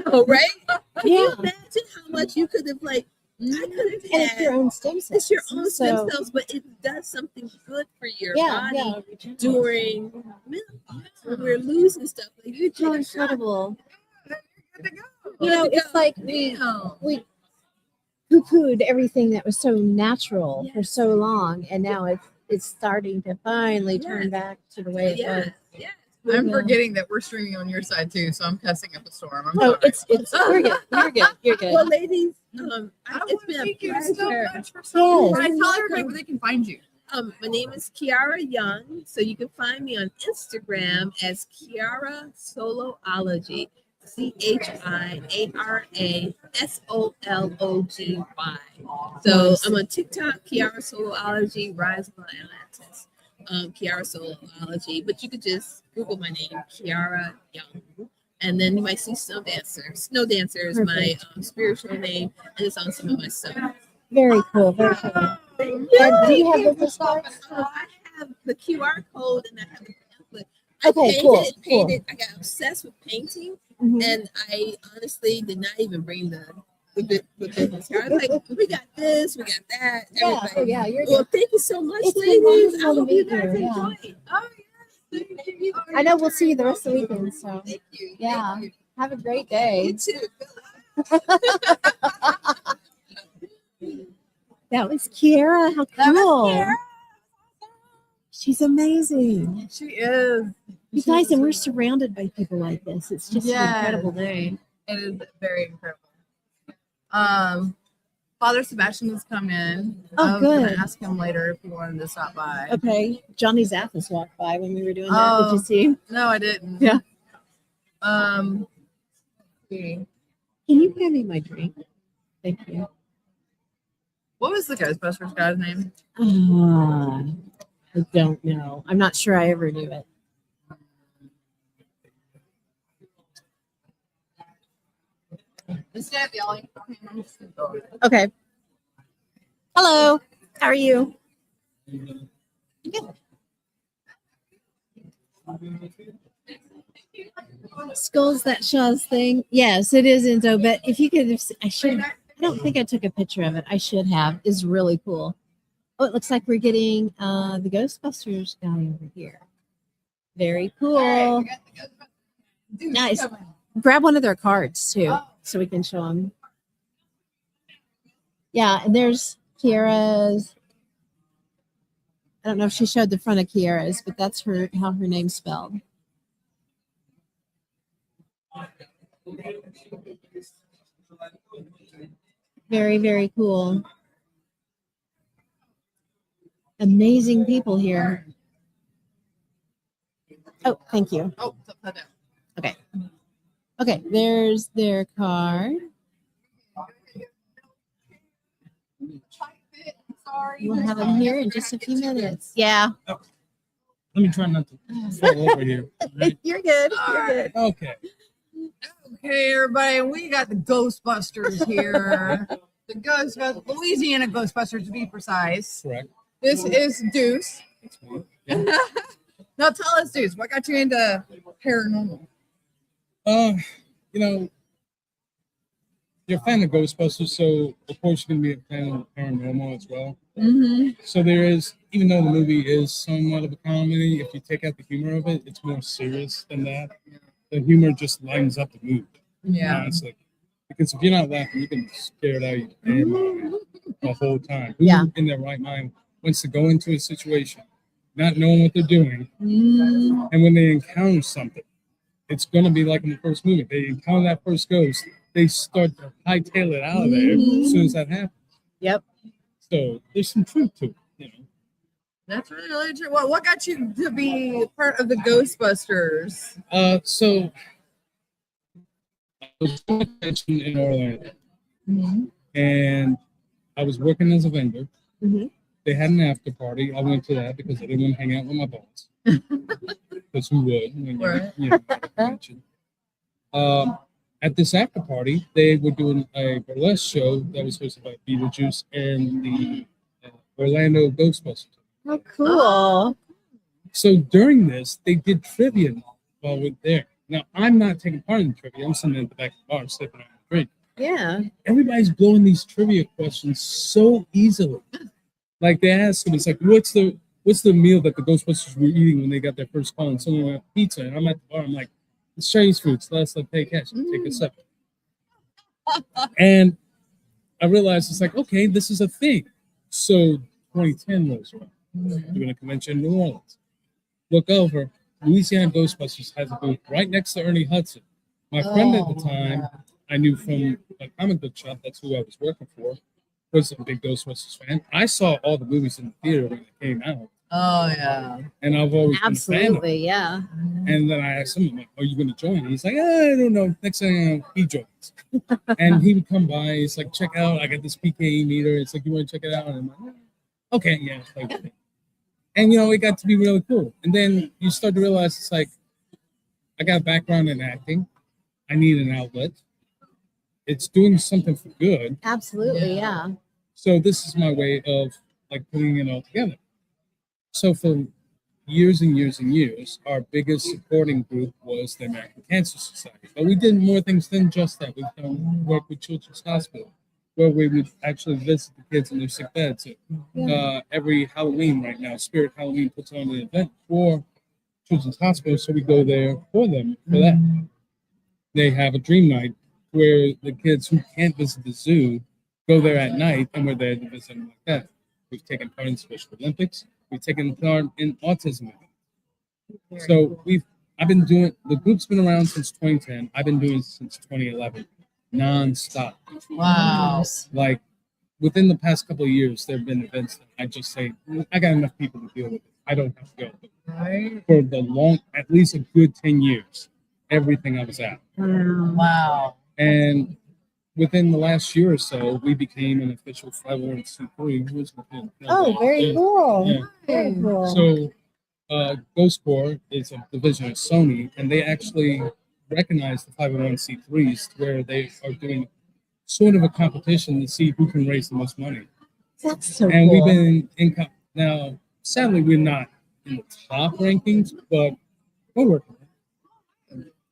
Oh, right? Can you Yeah. imagine how much you could have I could have And it's your had. own stem cells. It's your own stem So, cells, but it does something good for your yeah, body yeah. during menopause when we're losing stuff. Like you How take a shot. incredible. Good to go. You know, Good to it's go. like Damn. we poo-pooed everything that was so natural for so long, and now it's starting to finally turn Yes. back to the way it Yeah, was. yeah. I'm Yeah. forgetting that we're streaming on your side too, so I'm cussing up a storm. I'm Oh, sorry. it's you're good. You're good. You're good. Well, ladies, I it's want been to a thank you so pleasure. much for so Yes. much. Tell everybody where they can find you. My name is Kiara Young, so you can find me on Instagram as Kiara Soloology, ChiaraSology. So I'm on TikTok, Kiara Soloology, Rise of Atlantis, Kiara Soloology. But you could just Google my name, Kiara Young, and then you might see Snow Dancer. Snow Dancer is my spiritual name, and it's on some of my stuff. Very cool. Very cool. And do you have business cards? I have the QR code and I have the pamphlet. Okay, cool, Painted. I got obsessed with painting, Mhm. and I honestly did not even bring the business card. I was like, we got this, we got that. Yeah, Everybody. yeah, you're Well, good. thank you so much, It's been ladies. I wonderful to hope you meet guys you, yeah. enjoy it. Oh, yes. Thank you. Oh, I know we'll see you the rest of the weekend. So Thank you. yeah, Thank have a great you. day. You too. That was Kiara. How cool! She's amazing. She is. You guys, and we're surrounded by people like this. It's just an Yes. incredible day. It is very incredible. Father Sebastian is coming in. Oh, I was gonna good. ask him later if he wanted to stop by. Okay. Johnny Zappis walked by when we were doing that. Did you Oh. see? No, I didn't. Yeah. Um. See. Can you hand me my drink? Thank you. What was the Ghostbusters guy's name? I don't know. I'm not sure I ever knew it. Instead of yelling. Okay. Hello. How are you? Good. Skulls, that Shaw's thing. Yes, it is Enzo. But if you could, I should. I don't think I took a picture of it. I should have. It's really cool. Oh, it looks like we're getting the Ghostbusters guy over here. Very cool. Nice. Grab one of their cards too, so we can show them. Yeah, and there's Kiara's. I don't know if she showed the front of Kiara's, but that's how her name's spelled. Very, very cool. Amazing people here. Oh, thank you. Oh, it's upside down. Okay. Okay, there's their card. Sorry. We'll have them here in just a few minutes. Yeah. Let me try not to fall over here. All right? You're good. You're good. Okay. Okay, everybody, we got the Ghostbusters here. The Ghostbusters, Louisiana Ghostbusters to be precise. Correct. This is Deuce. Yeah. Now tell us, Deuce, what got you into paranormal? You know, you're a fan of Ghostbusters, so of course you're gonna be a fan of paranormal as well. Mm-hmm. So there is, even though the movie is somewhat of a comedy, if you take out the humor of it, it's more serious than that. The humor just lightens up the mood. Yeah. Honestly. Because if you're not laughing, you can scare it out of your damn mind the whole time. Who Yeah. in their right mind wants to go into a situation, not knowing what they're doing, Mm-hmm. and when they encounter something, it's going to be like in the first movie. They encounter that first ghost, they start to hightail it out of there as soon as that happens. Yep. So there's some truth to it, you know. That's really true. What got you to be part of the Ghostbusters? So I was doing a convention in Orlando, and I was working as a vendor. Mhm. They had an after party. I went to that because I didn't want to hang out with my boss. Because who would? When Right. you know, at a convention. At this after party, they were doing a burlesque show that was hosted by Beetlejuice and the Orlando Ghostbusters. Oh, cool. So during this, they did trivia while we're there. Now, I'm not taking part in the trivia. I'm sitting at the back of the bar, sipping on a drink. Yeah. Everybody's blowing these trivia questions so easily. Like they ask them, it's like, what's the meal that the Ghostbusters were eating when they got their first call? And someone went pizza, and I'm at the bar. I'm like, it's Chinese food. So let's pay cash. Take a sip. And I realized it's like, okay, this is a thing. So 2010 rolls around. Doing a convention in New Orleans. Look over, Louisiana Ghostbusters has a booth right next to Ernie Hudson. My friend at the time, I knew from a comic book shop, that's who I was working for, was a big Ghostbusters fan. I saw all the movies in the theater when they came out. Oh yeah. And I've always been a fan of them. Absolutely. Yeah. And then I asked him, I'm like, are you going to join? He's like, I don't know. Next thing I know, he joins. And he would come by. He's like, check out. I got this PKE meter. It's like, you want to check it out? And I'm like, okay, yeah. Like, and, you know, it got to be really cool. And then you start to realize it's like, I got a background in acting. I need an outlet. It's doing something for good. Absolutely. Yeah. So this is my way of like putting it all together. So for years and years and years, our biggest supporting group was the American Cancer Society. But we did more things than just that. We've done work with Children's Hospital, where we would actually visit the kids in their sick beds. Every Halloween right now, Spirit Halloween puts on an event for Children's Hospital, so we go there for them for that. They have a dream night where the kids who can't visit the zoo go there at night, and we're there to visit them like that. We've taken part in Special Olympics. We've taken part in autism. So I've been doing, the group's been around since 2010. I've been doing it since 2011, nonstop. Wow. Like within the past couple of years, there have been events that I just say, I got enough people to deal with it. I don't have to go. Right. For the at least a good 10 years, everything I was at. Wow. And within the last year or so, we became an official 501c3. Oh, very cool. Yeah. Very cool. So, Ghost Corps is a division of Sony, and they actually recognize the 501c3s where they are doing sort of a competition to see who can raise the most money. That's so And cool. we've been now, sadly, we're not in the top rankings, but we're working.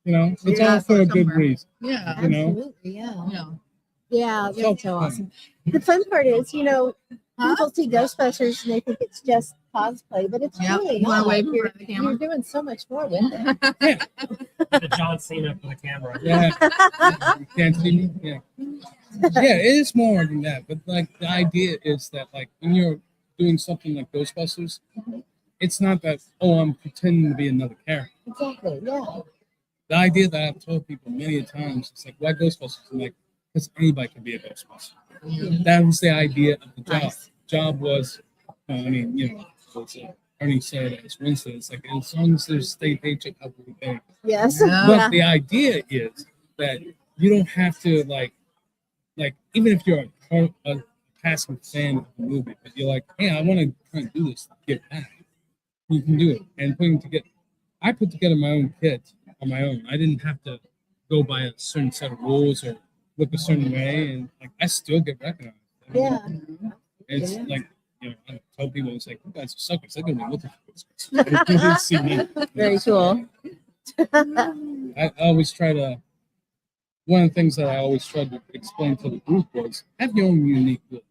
You know, it's Yeah, all for a good somewhere. reason. Yeah. You know, Absolutely, yeah. Yeah. Yeah, So that's so fun. awesome. The fun part is, you know, Huh? people see Ghostbusters and they think it's just cosplay, but it's Yeah. really You wanna not. wave in You're, front of the camera? you're doing so much more with it. The John Cena for the camera. Yeah, you can't see me. Yeah, yeah, it is more than that. But like the idea is that like when you're doing something like Ghostbusters, it's not that I'm pretending to be another character. Exactly, yeah. The idea that I've told people many times is like, why Ghostbusters? I'm like, because anybody can be a Ghostbuster. That was the idea of the job. Nice. Job was, Ernie said as Winston, it's like as long as there's state paycheck, how will we pay? Yes. Yeah. But the idea is that you don't have to like even if you're a passive fan of the movie, but you're like, hey, I want to try and do this, get back. You can do it. And I put together my own kit on my own. I didn't have to go by a certain set of rules or look a certain way, and like I still get recognized. Yeah. It's like, I tell people, it's like, you guys are suckers. They're gonna be looking for this. They didn't see me. Very cool. I always try to. One of the things that I always tried to explain to the group was have your own unique look.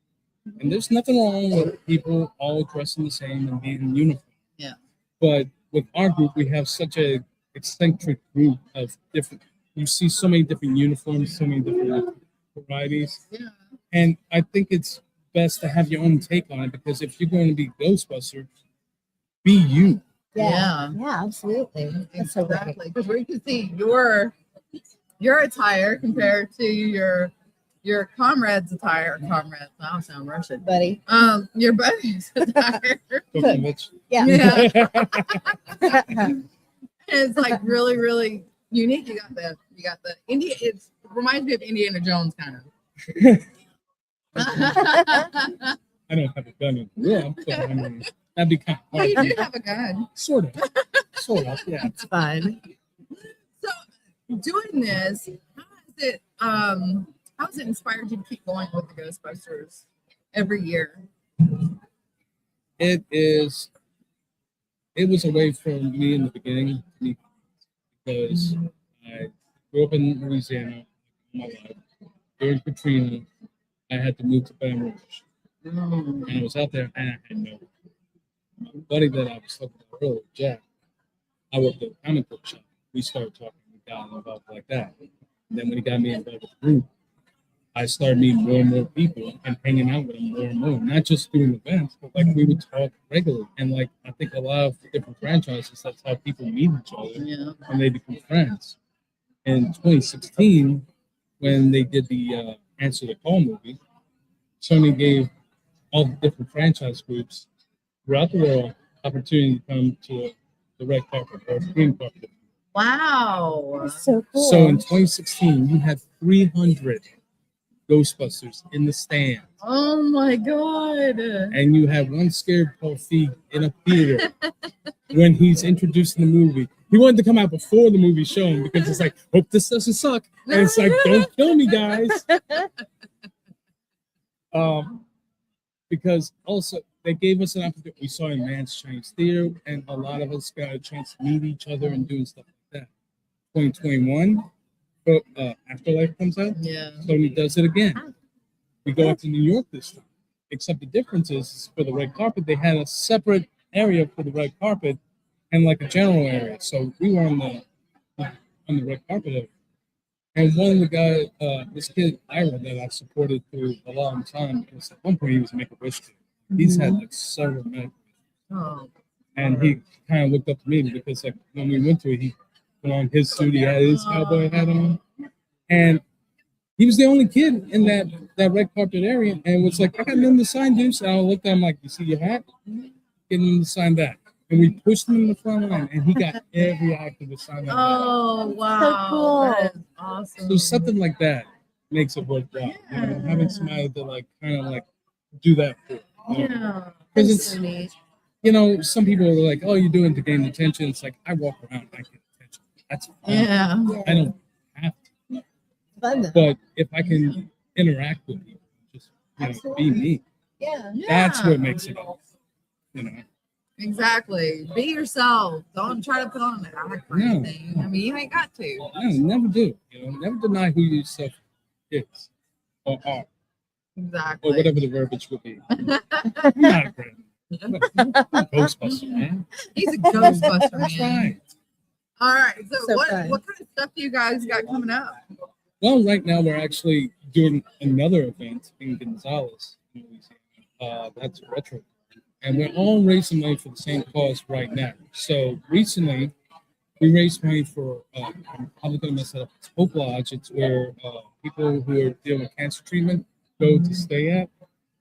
And there's nothing wrong with people all dressing the same and being in uniform. Yeah. But with our group, we have such a eccentric group of different. You see so many different uniforms, so many different varieties. Yeah. And I think it's best to have your own take on it because if you're going to be Ghostbuster, be you. Yeah. Yeah, absolutely. That's so great. Exactly. Because we can see your attire compared to your comrade's attire. Comrades, I don't sound Russian. Buddy. Your buddy's attire. Bitch. Yeah. Yeah. It's like really, really unique. You got the India. It reminds me of Indiana Jones kind of. I don't have a gun in the room, so I mean, that'd be kind of Well, hard. you do have a gun. Sort of, yeah. It's fun. So doing this, how has it inspired you to keep going with the Ghostbusters every year? It was a way for me in the beginning because I grew up in Louisiana all my life. During Katrina, I had to move to Pam Ernest. And I was out there and I had no. My buddy that I was talking about earlier, Jack, I worked at a comic book shop. We started talking, we got involved like that. And then when he got me involved with the group, I started meeting more and more people and hanging out with them more and more. Not just doing events, but like we would talk regularly. And like I think a lot of different franchises, that's how people meet each other and they become friends. In 2016, when they did the Answer the Call movie, Sony gave all the different franchise groups throughout the world opportunity to come to the red carpet or green carpet. Wow. That's so cool. So in 2016, you had 300 Ghostbusters in the stand, Oh my God. and you had one scared Paul Feig in a theater when he's introducing the movie. He wanted to come out before the movie shown because it's like, hope this doesn't suck. And it's like, don't kill me, guys. Because also they gave us an opportunity. We saw in Man's Chinese Theater, and a lot of us got a chance to meet each other and doing stuff like that. 2021, but Afterlife comes out. Yeah. Sony does it again. We go out to New York this time. Except the difference is for the red carpet, they had a separate area for the red carpet and like a general area. So we were on the red carpet area. And one of the guys, this kid Ira that I supported through a long time, because at one point he was a Make-A-Wish kid. He's had like several Make-A-Wish. Oh. And he kind of looked up to me because like when we went to it, he put on his suit, he had his cowboy hat on. And he was the only kid in that red carpet area, and was like, I got nothing to sign, dude. So I looked at him like, you see your hat? Get him to sign that. And we pushed him in the front line, and he got every actor to sign that. Oh, wow. cool. That is awesome. So something like that makes it worthwhile. You know, having somebody to like kind of like do that for. You know? Yeah. Because That's it's, so neat. you know, some people are like, oh, you're doing it to gain attention. It's like, I walk around, I get attention. That's fine. Yeah. I don't have to. Fun though. But if I can interact with people, just be me, Yeah. that's what makes it up. You know, Exactly. Be yourself. Don't try to put on an act or No. anything. I mean, you ain't got to. no, never do. You know, never deny who yourself is or are, Exactly. or whatever the verbiage would be. I'm not a friend. Ghostbuster, man. He's a Ghostbuster, That's man. right. All right. So, So what fun. kind of stuff do you guys got coming up? Well, right now we're actually doing another event in Gonzales, in Louisiana. That's retro, and we're all raising money for the same cause right now. So recently, we raised money for. I'm probably going to mess it up. It's Hope Lodge. It's where people who are dealing with cancer treatment go to stay at,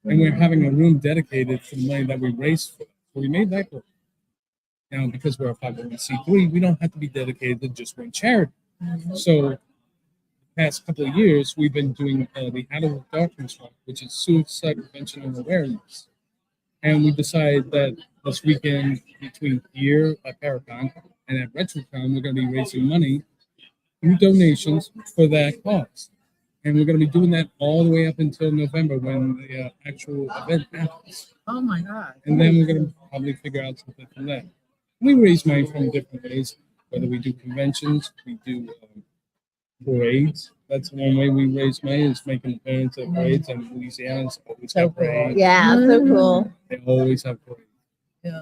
and we're having a room dedicated for the money that we raised for. So we made that work. Now, because we're a 501c3, we don't have to be dedicated to just one charity. So past couple of years, we've been doing the Out of the Darkness Month, which is suicide prevention and awareness. And we decided that this weekend between here at Paracon and at RetroCon, we're going to be raising money through donations for that cause. And we're going to be doing that all the way up until November when the actual event happens. Oh my God. And then we're going to probably figure out something from that. We raise money from different ways, whether we do conventions, we do parades. That's one way we raise money, is making appearances at parades. And Louisiana's always have parades. Yeah, so cool. They always have parades. Yeah.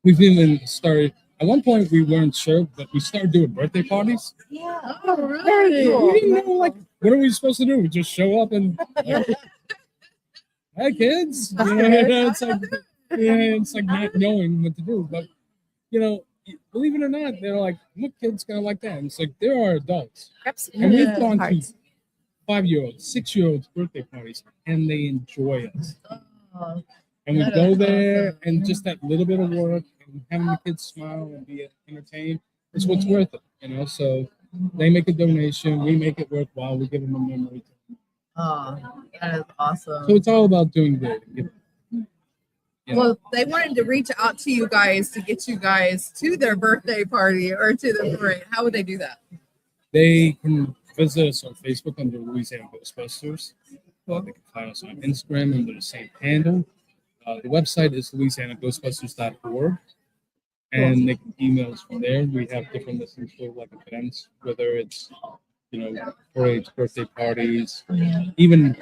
We've even started, at one point we weren't sure, but we started doing birthday parties. Yeah. Oh, really? We didn't know, like, what are we supposed to do? We just show up and, hi kids. You know, it's like not knowing what to do. But, you know, believe it or not, they're like, what kid's gonna like that? And it's like, there are adults. And we've gone to 5-year-olds, 6-year-olds birthday parties, and they enjoy us. Oh, And we That go is there, awesome. and just that little bit of work and having the kids smile and be entertained is what's worth it, you know. So they make a donation, we make it worthwhile, we give them a memory. oh, that is awesome. So it's all about doing good. You know. Well, they wanted to reach out to you guys to get you guys to their birthday party or to the parade. How would they do that? They can visit us on Facebook under Louisiana Ghostbusters. They can find us on Instagram under the same handle. The website is louisianaghostbusters.org. And they can email us from there. We have different listings for like events, whether it's, you know, parades, birthday parties, even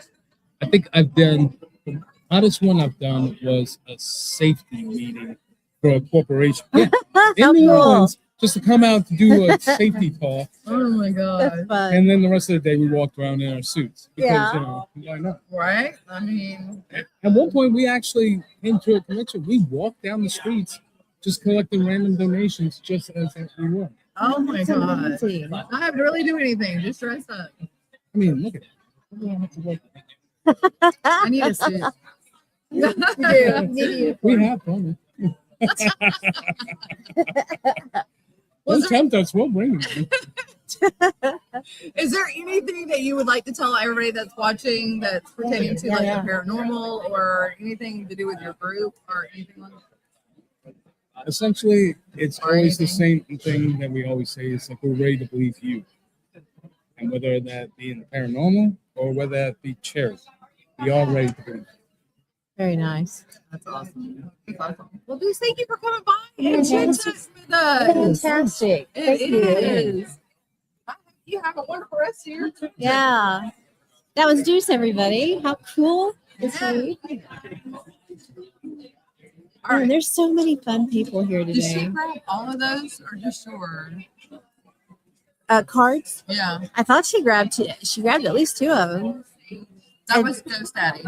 I think I've done the hottest one I've done was a safety meeting for a corporation. Yeah, How in New cool. Orleans, just to come out to do a safety talk. Oh my That's God. fun. And then the rest of the day we walked around in our suits. Because, Yeah. you know, why not? Right? I mean, At one point we actually came to a convention. We walked down the streets just collecting random donations just as we were. oh my That's God. amazing. Not have to really do anything. Just dress up. I mean, look at it. We don't have to work. I need a suit. We have fun. Was Don't tempt us, we'll bring them. Is there anything that you would like to tell everybody that's watching that's pertaining to like the paranormal or anything to do with your group or anything like that? Essentially, it's Or always the anything. same thing that we always say. It's like we're ready to believe you. And whether that be in the paranormal or whether that be charity, we are ready to believe. Very nice. That's awesome. That's awesome. Well, Deuce, thank you for coming by Yeah, and chit thank chat with us. Fantastic. Thank It you. is. You have a wonderful rest of your trip. Yeah. That was Deuce, everybody. How cool is Yeah. he? All Oh, right. and there's so many fun people here Did she today. grab all of those or just yours? Cards. Yeah, I thought she grabbed two. She grabbed at least two of them. that was Ghost Daddy.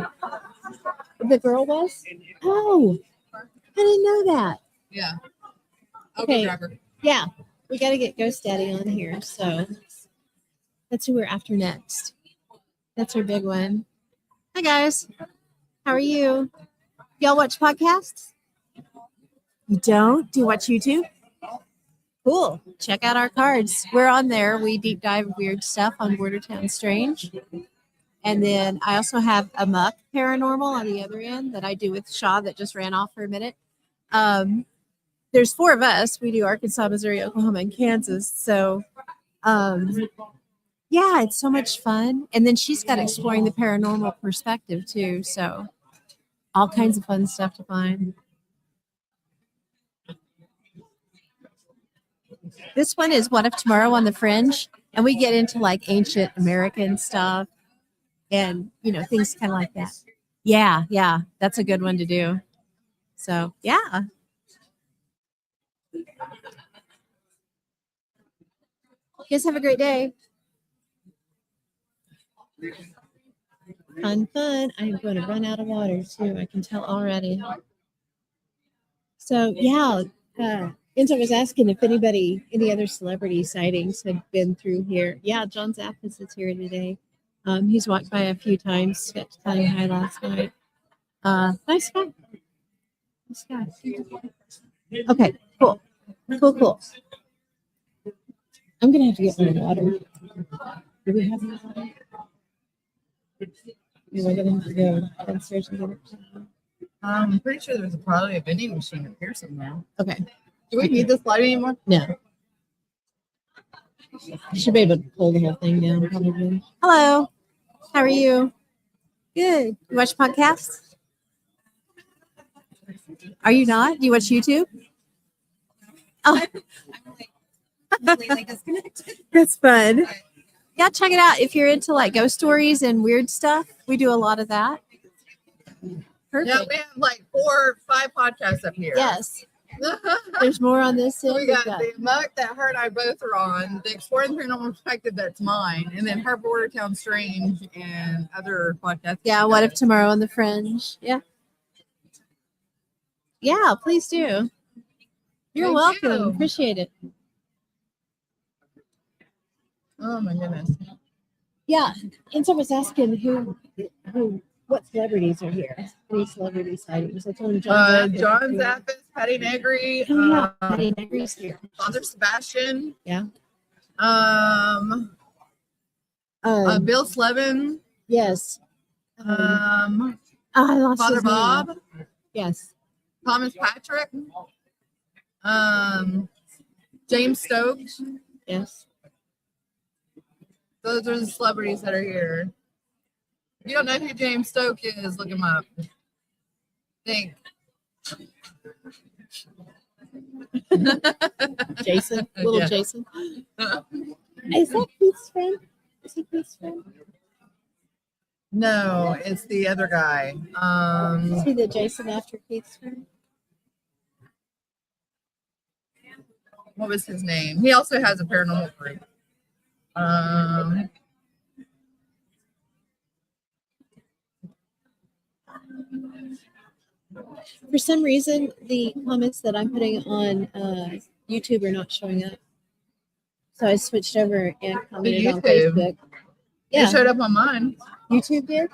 The girl was. Oh, I didn't know that. Yeah. I'll Okay. go grab her. Yeah, we got to get Ghost Daddy on here. So That's who we're after next. That's our big one. Hi guys. How are you? Y'all watch podcasts? You don't? Do you watch YouTube? Cool. Check out our cards. We're on there. We deep dive weird stuff on Bordertown Strange. And then I also have A.M.O.K Paranormal on the other end that I do with Shaw that just ran off for a minute. There's 4 of us. We do Arkansas, Missouri, Oklahoma, and Kansas. So, yeah, it's so much fun. And then she's got Exploring the Paranormal Perspective too. So all kinds of fun stuff to find. This one is What If Tomorrow on the Fringe. And we get into like ancient American stuff and, you know, things kind of like that. Yeah. That's a good one to do. So, yeah. You guys have a great day. Fun. I'm going to run out of water too. I can tell already. So, yeah. Enzo was asking if any other celebrity sightings had been through here. Yeah, John Zappis is here today. He's walked by a few times. Got to tell you hi last night. Nice guy. Okay, cool. I'm gonna have to get more water. Do we have any water? We're gonna have to go downstairs and get it. I'm pretty sure there's probably a vending machine up here somewhere. Okay. Do we need this light anymore? No. You should be able to pull the whole thing down, probably. Hello. How are you? Good. You watch podcasts? Are you not? Do you watch YouTube? Oh. That's fun. Yeah, check it out. If you're into like ghost stories and weird stuff, we do a lot of that. Perfect. Yeah, we have like 4 or 5 podcasts up here. Yes. There's more on this end. We got the A.M.O.K that her and I both are on, the Exploring the Paranormal Perspective that's mine, and then her Bordertown Strange and other podcasts. Yeah, What If Tomorrow on the Fringe? Yeah. Yeah, please do. You're Thank welcome. you. Appreciate it. Oh my goodness. Yeah. And so I was asking what celebrities are here? Any celebrity sightings? I told him John Zappis, Patty Negri, Patty Negri's here. Father Sebastian. Yeah. Bill Slevin. Yes. I lost Father his name. Bob. Yes. Thomas Patrick. James Stokes. Yes. Those are the celebrities that are here. If you don't know who James Stokes is, look him up. Think. Jason. Little Yeah. Jason. Is that Keith's friend? Is he Keith's friend? No, it's the other guy. Is he the Jason after Keith's friend? What was his name? He also has a paranormal group. For some reason, the comments that I'm putting on YouTube are not showing up. So I switched over and commented on YouTube. Facebook. It showed up on mine. YouTube did?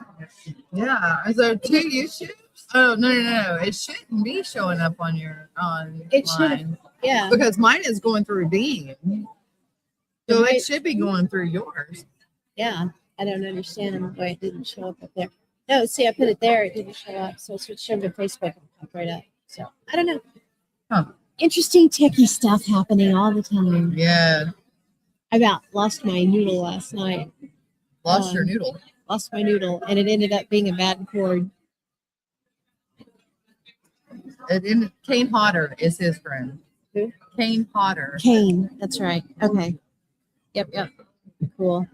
Yeah. Is there 2 YouTubes? Oh no. It shouldn't be showing up on your It should. mine. Yeah. Because mine is going through Beam. So it should be going through yours. Yeah. I don't understand why it didn't show up there. No, see, I put it there. It didn't show up. So I switched over to Facebook and it popped right up. So I don't know. Huh. Interesting techie stuff happening all the time. Yeah. I about lost my noodle last night. Lost your noodle. Lost my noodle, and it ended up being a bad cord. Kane Hodder is his friend. Who? Kane Hodder. Kane, that's right. Okay. Yep. Cool.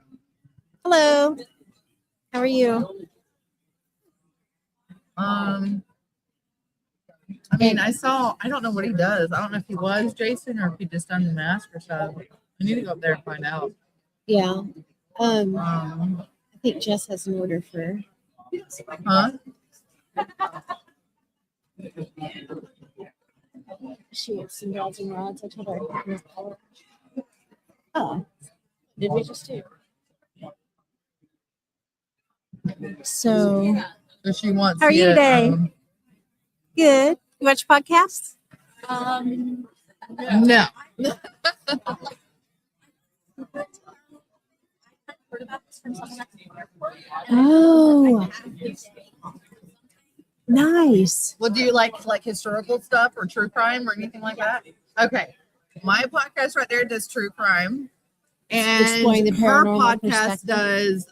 Hello. How are you? I mean, I don't know what he does. I don't know if he was Jason or if he just done the mask or something. I need to go up there and find out. Yeah. Um, I think Jess has an order for. huh? She wants some dowsing rods. I told her. Oh, did we just do? So If she wants How are you to, today? Good. You watch podcasts? no. Oh, nice. Well, do you like historical stuff or true crime or anything like that? Okay. My podcast right there does true crime. And Exploring the her Paranormal podcast Perspective. does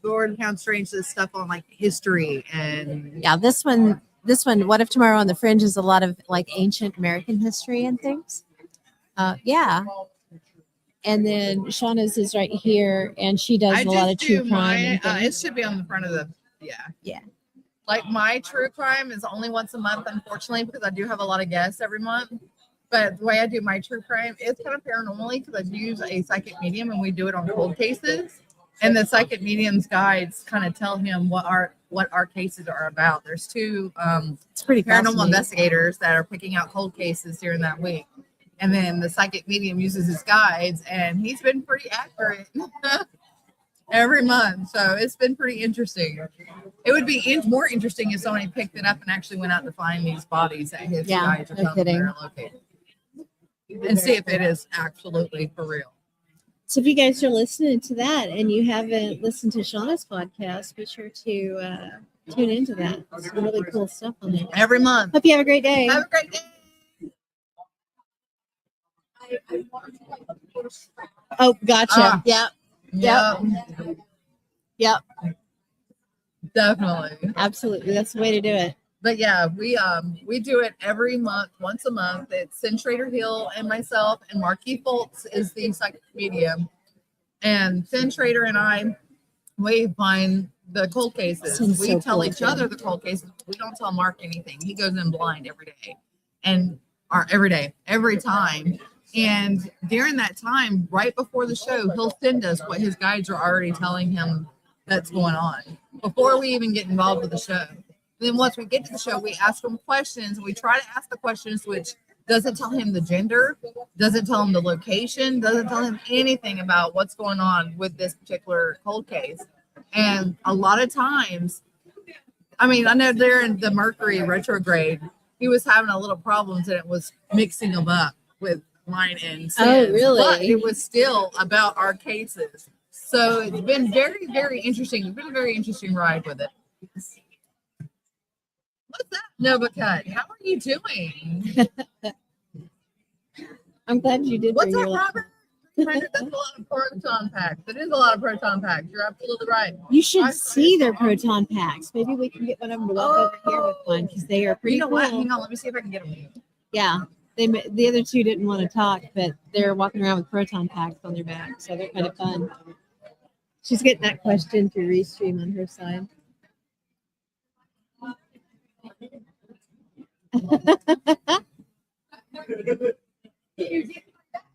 Bordertown Strange, does stuff on like history and Yeah, this one, What If Tomorrow on the Fringe is a lot of like ancient American history and things. Yeah. And then Shauna's is right here, and she does I a lot of just true do crime my and it things. should be on the front of the yeah. Yeah. Like my true crime is only once a month, unfortunately, because I do have a lot of guests every month. But the way I do my true crime is kind of paranormally because I use a psychic medium and we do it on cold cases. And the psychic medium's guides kind of tell him what our cases are about. There's two It's pretty paranormal fascinating. investigators that are picking out cold cases during that week. And then the psychic medium uses his guides, and he's been pretty accurate every month. So it's been pretty interesting. It would be more interesting if somebody picked it up and actually went out to find these bodies that his Yeah, guides are no telling them kidding. they're located. And see if it is absolutely for real. So if you guys are listening to that and you haven't listened to Shauna's podcast, be sure to tune into that. Some really cool stuff on there. Every month. Hope you have a great day. Have a great day. Oh, gotcha. Ah. Yep. Yep. Yep. Definitely. Absolutely. That's the way to do it. But yeah, we do it every month, once a month. It's Sin Trader Hill and myself, and Marquis Foltz is the psychic medium. And Sin Trader and I, we find the cold cases. Sin's We so tell cool, each too. other the cold cases. We don't tell Mark anything. He goes in blind every day. Every time. And during that time, right before the show, he'll send us what his guides are already telling him that's going on before we even get involved with the show. Then once we get to the show, we ask him questions, and we try to ask the questions which doesn't tell him the gender, doesn't tell him the location, doesn't tell him anything about what's going on with this particular cold case. And a lot of times, I mean, I know during the Mercury retrograde, he was having a little problems, and it was mixing them up with mine and Sin's. Oh, really? But it was still about our cases. So it's been very, very interesting. It's been a very interesting ride with it. What's that, Nova Cut? How are you doing? I'm glad you did. What's bring up, your- Robert? That's a lot of proton packs. It is a lot of proton packs. You're absolutely right. You should see their proton packs. Maybe we can get one of them to walk over here with one because they are pretty You know cool. what? Hang on. Let me see if I can get them. Yeah. The other two didn't want to talk, but they're walking around with proton packs on their back, so they're kind of fun. She's getting that question through Restream on her side.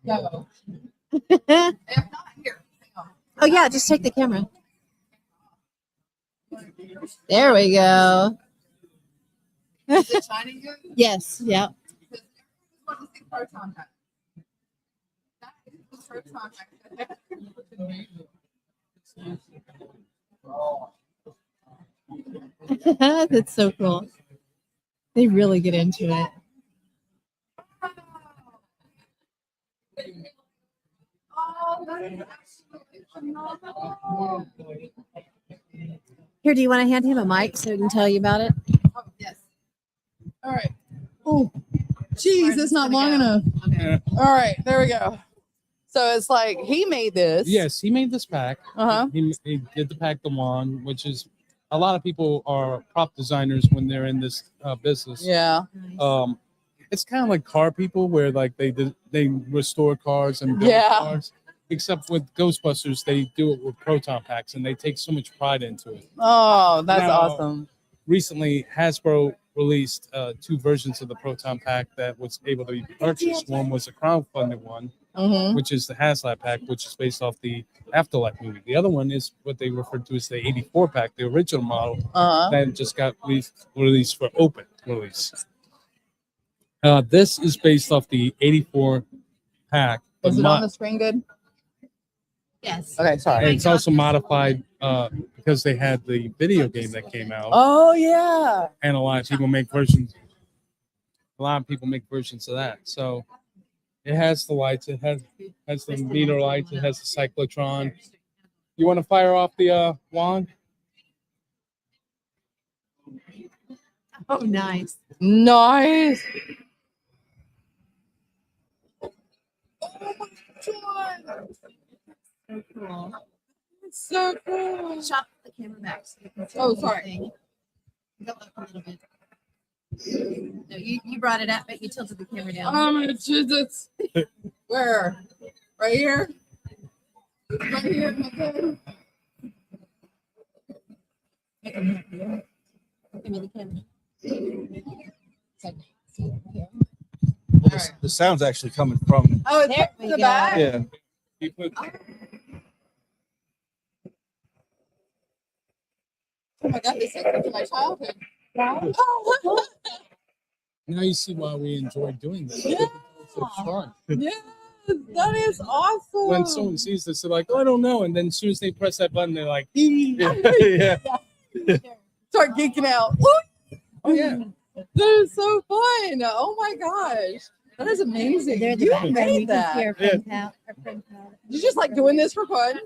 No. If not, here. Hang on. Oh yeah, just take the camera. There we go. Is it shining good? Yes. Yep. Because everyone wants to see proton pack. That is the proton pack. That's so cool. They really get into it. Here, do you want to hand him a mic so he can tell you about it? Oh, yes. All right. Oh, geez, it's not long enough. Yeah. All right, there we go. So it's like he made this. Yes, he made this pack. Uh-huh. He did the pack the wand, which is a lot of people are prop designers when they're in this business. Yeah. It's kind of like car people where like they restore cars and build Yeah. cars. Except with Ghostbusters, they do it with proton packs, and they take so much pride into it. Oh, that's Now, awesome. Recently, Hasbro released 2 versions of the proton pack that was able to be purchased. One was a crowdfunded one, Mm-hmm. which is the Hazlight pack, which is based off the Afterlife movie. The other one is what they refer to as the 84 pack, the original model Uh-huh. that just got released for open release. This is based off the 84 pack. but Is it on the screen good? Yes. Okay, sorry. and it's also modified because they had the video game that came out, Oh yeah. and a lot of people make versions. A lot of people make versions of that. So it has the lights. It has the meter lights. It has the cyclotron. You want to fire off the wand? Oh, nice. Nice. So cool. It's so cool. Shop the camera back so you can see Oh, the sorry. thing. Go up a little bit. No, you brought it up, but you tilted the camera down. Oh my Jesus. Where? Right here? Right here. Okay. Give me the camera. Well, the sound's actually coming from. Oh, it's There up we to the go. back. Yeah. You put, Oh my God, this is like my childhood. now you see why we enjoy doing this. Yeah. It's so fun. Yes, that is awesome. When someone sees this, they're like, "Oh, I don't know," and then as soon as they press that button, they're like, Yeah. Start geeking out. "Oh yeah." That is so fun. Oh my gosh. That is amazing. They're the You background. You made can that. see our print out. Our print out. You just like doing this for fun?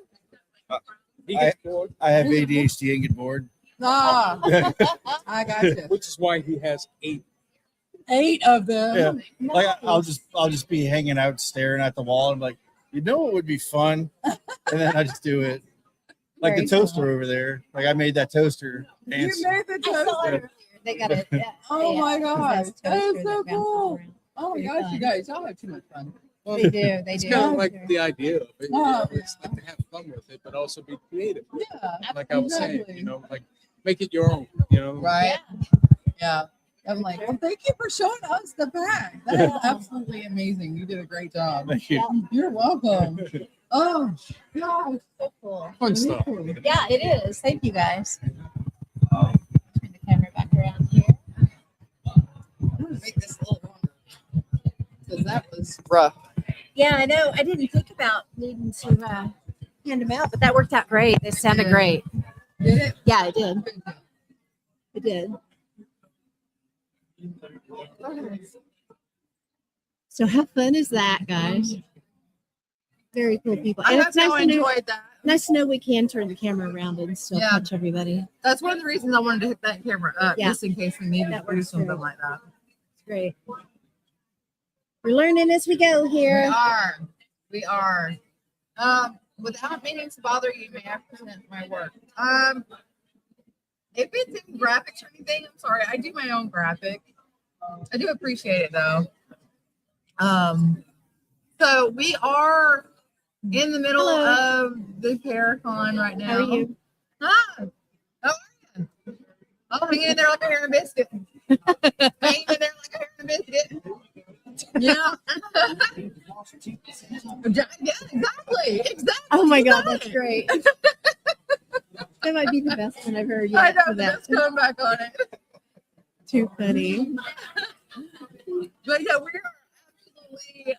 He gets bored, I have ADHD and get bored. Nah, I got you. which is why he has 8. 8 of them. Yeah. Like I'll just be hanging out staring at the wall and like, you know what would be fun? And then I just do it. Like Very the toaster cool. over there. Like I made that toaster. You Dance. made the I saw it toaster. earlier. They got it. Yeah. Oh Yeah, my 'cause gosh. that's a That is toaster so that bounces cool. around. Oh my Pretty gosh, fun. you guys, y'all have too much fun. They do. They It's do. kind of like the idea of it. Oh, It's like to have fun with it, but also be creative. Yeah. Like I was saying, Exactly. like make it your own. Right? Yeah. I'm like, well, thank you for showing us the bag. That is absolutely amazing. You did a great job. Thank you. You're welcome. Oh, gosh. So cool. Fun stuff. Yeah, it is. Thank you guys. Turn the camera back around here. I'm going to make this a little longer because that was rough. Yeah, I know. I didn't think about needing to hand them out, but that worked out great. They sounded Yeah. great. Did it? Yeah, it did. It did. So how fun is that, guys? Very cool people. I And hope it's nice y'all to know, enjoyed that. nice to know we can turn the camera around and still Yeah. touch everybody. That's one of the reasons I wanted to hit that camera up, Yeah. just in case we needed That to do works something great. like that. It's great. We're learning as we go here. We are. Without meaning to bother you, may I present my work? If it's in graphics or anything, I'm sorry. I do my own graphic. I do appreciate it though. So we are in the middle Hello. of the Paracon right now. How are you? Hi. How are you? Oh, hanging in there like a hair and biscuit. Hanging in there like a hair and biscuit. Yeah. Yeah, exactly. Exactly. Oh my You God, got that's it. great. That might be the best one I've heard I yet. know for that. that's coming back on it. Too funny. But yeah, we're absolutely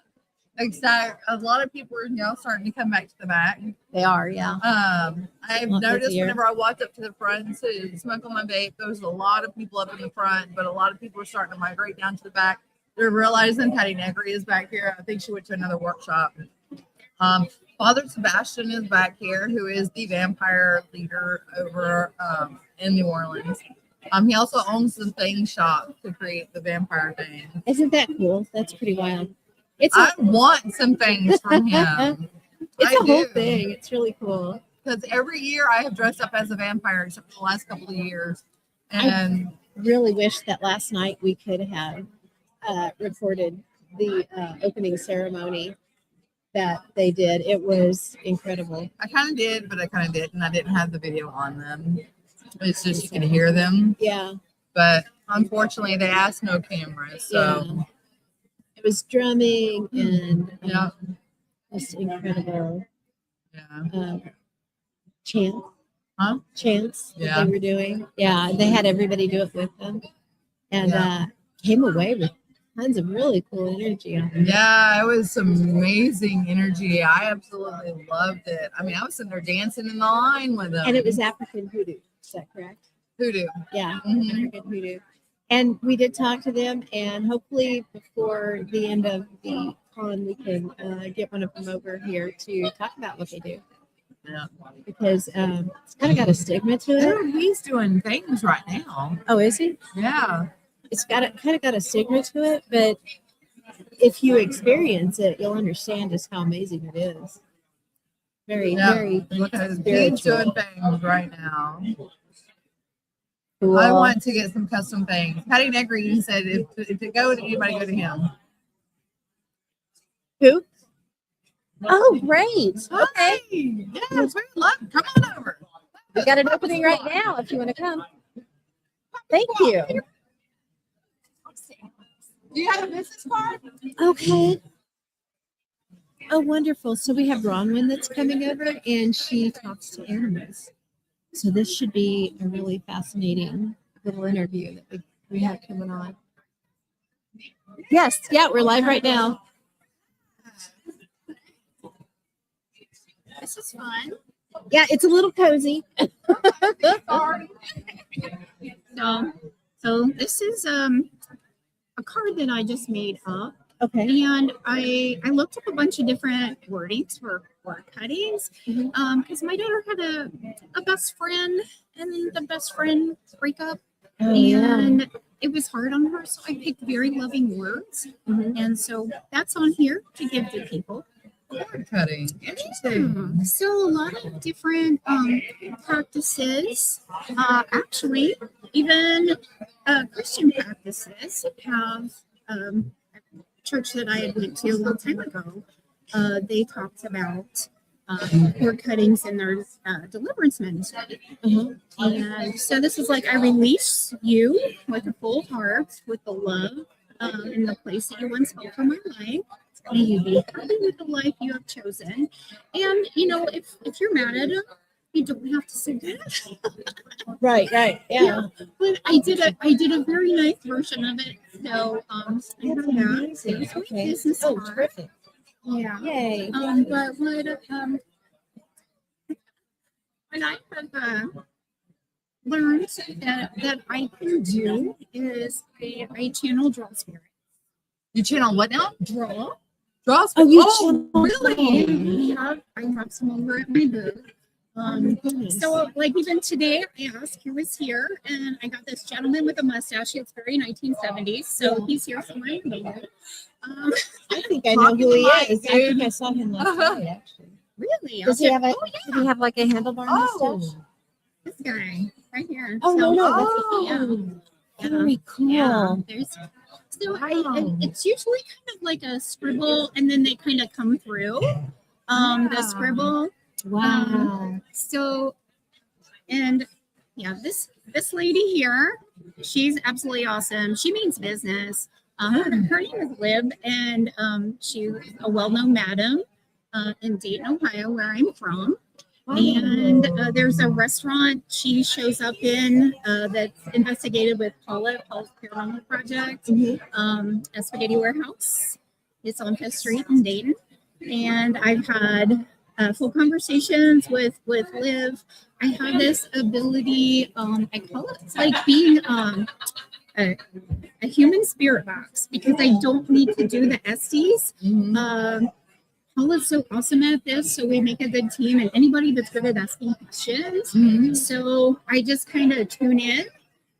excited. A lot of people are now starting to come back to the back. They are, yeah. I've Lot noticed busier. whenever I walked up to the front to smoke on my vape, there was a lot of people up in the front, but a lot of people are starting to migrate down to the back. They're realizing Patty Negri is back here. I think she went to another workshop. Father Sebastian is back here, who is the vampire leader over in New Orleans. He also owns the thing shop to create the vampire thing. Isn't that cool? That's pretty wild. It's I want some things from him. it's I a whole do. thing. It's really cool. Because every year I have dressed up as a vampire, except for the last couple of years. And Really wish that last night we could have recorded the opening ceremony that they did. It was incredible. I kind of did, but I kind of didn't. I didn't have the video on them. It's just you can hear them. Yeah. But unfortunately, they asked no cameras. So, Yeah. It was drumming and yeah. just incredible Yeah. chant. Huh? Chants that Yeah. they were doing. Yeah, they had everybody do it with them, and Yeah. came away with Tons of really cool energy on there. Yeah, it was some amazing energy. I absolutely loved it. I mean, I was sitting there dancing in the line with them. And it was African hoodoo. Is that correct? Hoodoo. Yeah, Mhm. African hoodoo. And we did talk to them, and hopefully before the end of the con, we can get one of them over here to talk about what they do. Yeah. Because it's kind of got a stigma to it. He's doing things right now. Oh, is he? Yeah. It's got kind of got a stigma to it, but if you experience it, you'll understand just how amazing it is. Very, Yeah. very Look at his he's spiritual. doing things right now. Cool. I want to get some custom things. Patty Negri, he said, if to go to anybody, go to him. Who? Oh, great. Okay. Yes, we love. Come on over. We got an opening right now if you want to come. Thank you. Do you have a business card? Okay. Oh, wonderful. So we have Bronwyn that's coming over, and she talks to animals. So this should be a really fascinating little interview that we have coming on. Yes, yeah, we're live right now. This is fun. Yeah, it's a little cozy. So this is a card that I just made up. Okay. And I looked up a bunch of different wordings for word cuttings because my daughter had a best friend and the best friend breakup. Oh, yeah. And it was hard on her. So I picked very loving words. Mhm. And so that's on here to give to people. Cord cutting. Interesting. So a lot of different practices, actually, even Christian practices have a church that I had went to a long time ago. They talked about cord cuttings in their deliverance ministry. And so this is like, I release you with a full heart, with the love in the place that you once held for my life. May you be happy with the life you have chosen. And, you know, if you're mad at them, you don't have to say that. Right, yeah. But I did a very nice version of it. So I have that. Amazing. It's my Okay. business Oh, card. terrific. Yeah. Yay. But what I have learned that I can do is I channel draw spirit. You channel what now? Draw. Draw. Oh, you really? I have some over at my booth. So like even today I asked who was here, and I got this gentleman with a mustache. It's very 1970s, so he's here for my meeting. I think I know who he is. I think I saw him last night, actually. Really? Does he have a? Oh, Does he have like a handlebar mustache? this guy right here. Oh, So- no, yeah. Very cool. Yeah, so and it's usually kind of like a scribble, and then they kind of come through the scribble. Wow. So, and yeah, this lady here, she's absolutely awesome. She means business. Her name is Lib, and she's a well-known madam in Dayton, Ohio, where I'm from. And there's a restaurant she shows up in that's investigated with Paula's Paranormal Project, a spaghetti warehouse. It's on 5th Street in Dayton. And I've had full conversations with Liv. I have this ability, I call it, it's like being a human spirit box, because I don't need to do the SDs. Paula's so awesome at this, so we make a good team, and anybody that's good at asking questions. So I just kind of tune in,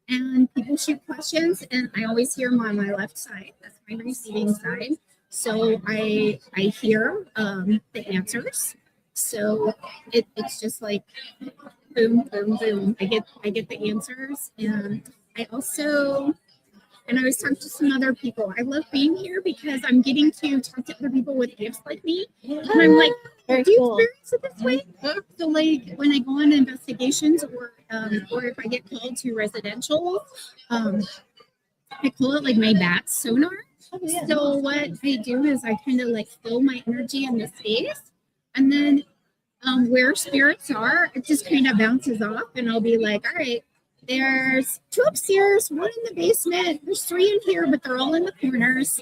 and people shoot questions, and I always hear them on my left side. That's my receiving side. So I hear the answers. So it's just like boom, boom, boom. I get the answers, and I also. And I was talking to some other people. I love being here because I'm getting to talk to other people with gifts like me. And I'm like, Very do you cool. experience it this way? So like when I go on investigations or if I get called to residential, I call it like my bat sonar. So what I do is I kind of like fill my energy in the space, and then where spirits are, it just kind of bounces off, and I'll be like, all right, There's 2 upstairs, 1 in the basement. There's 3 in here, but they're all in the corners.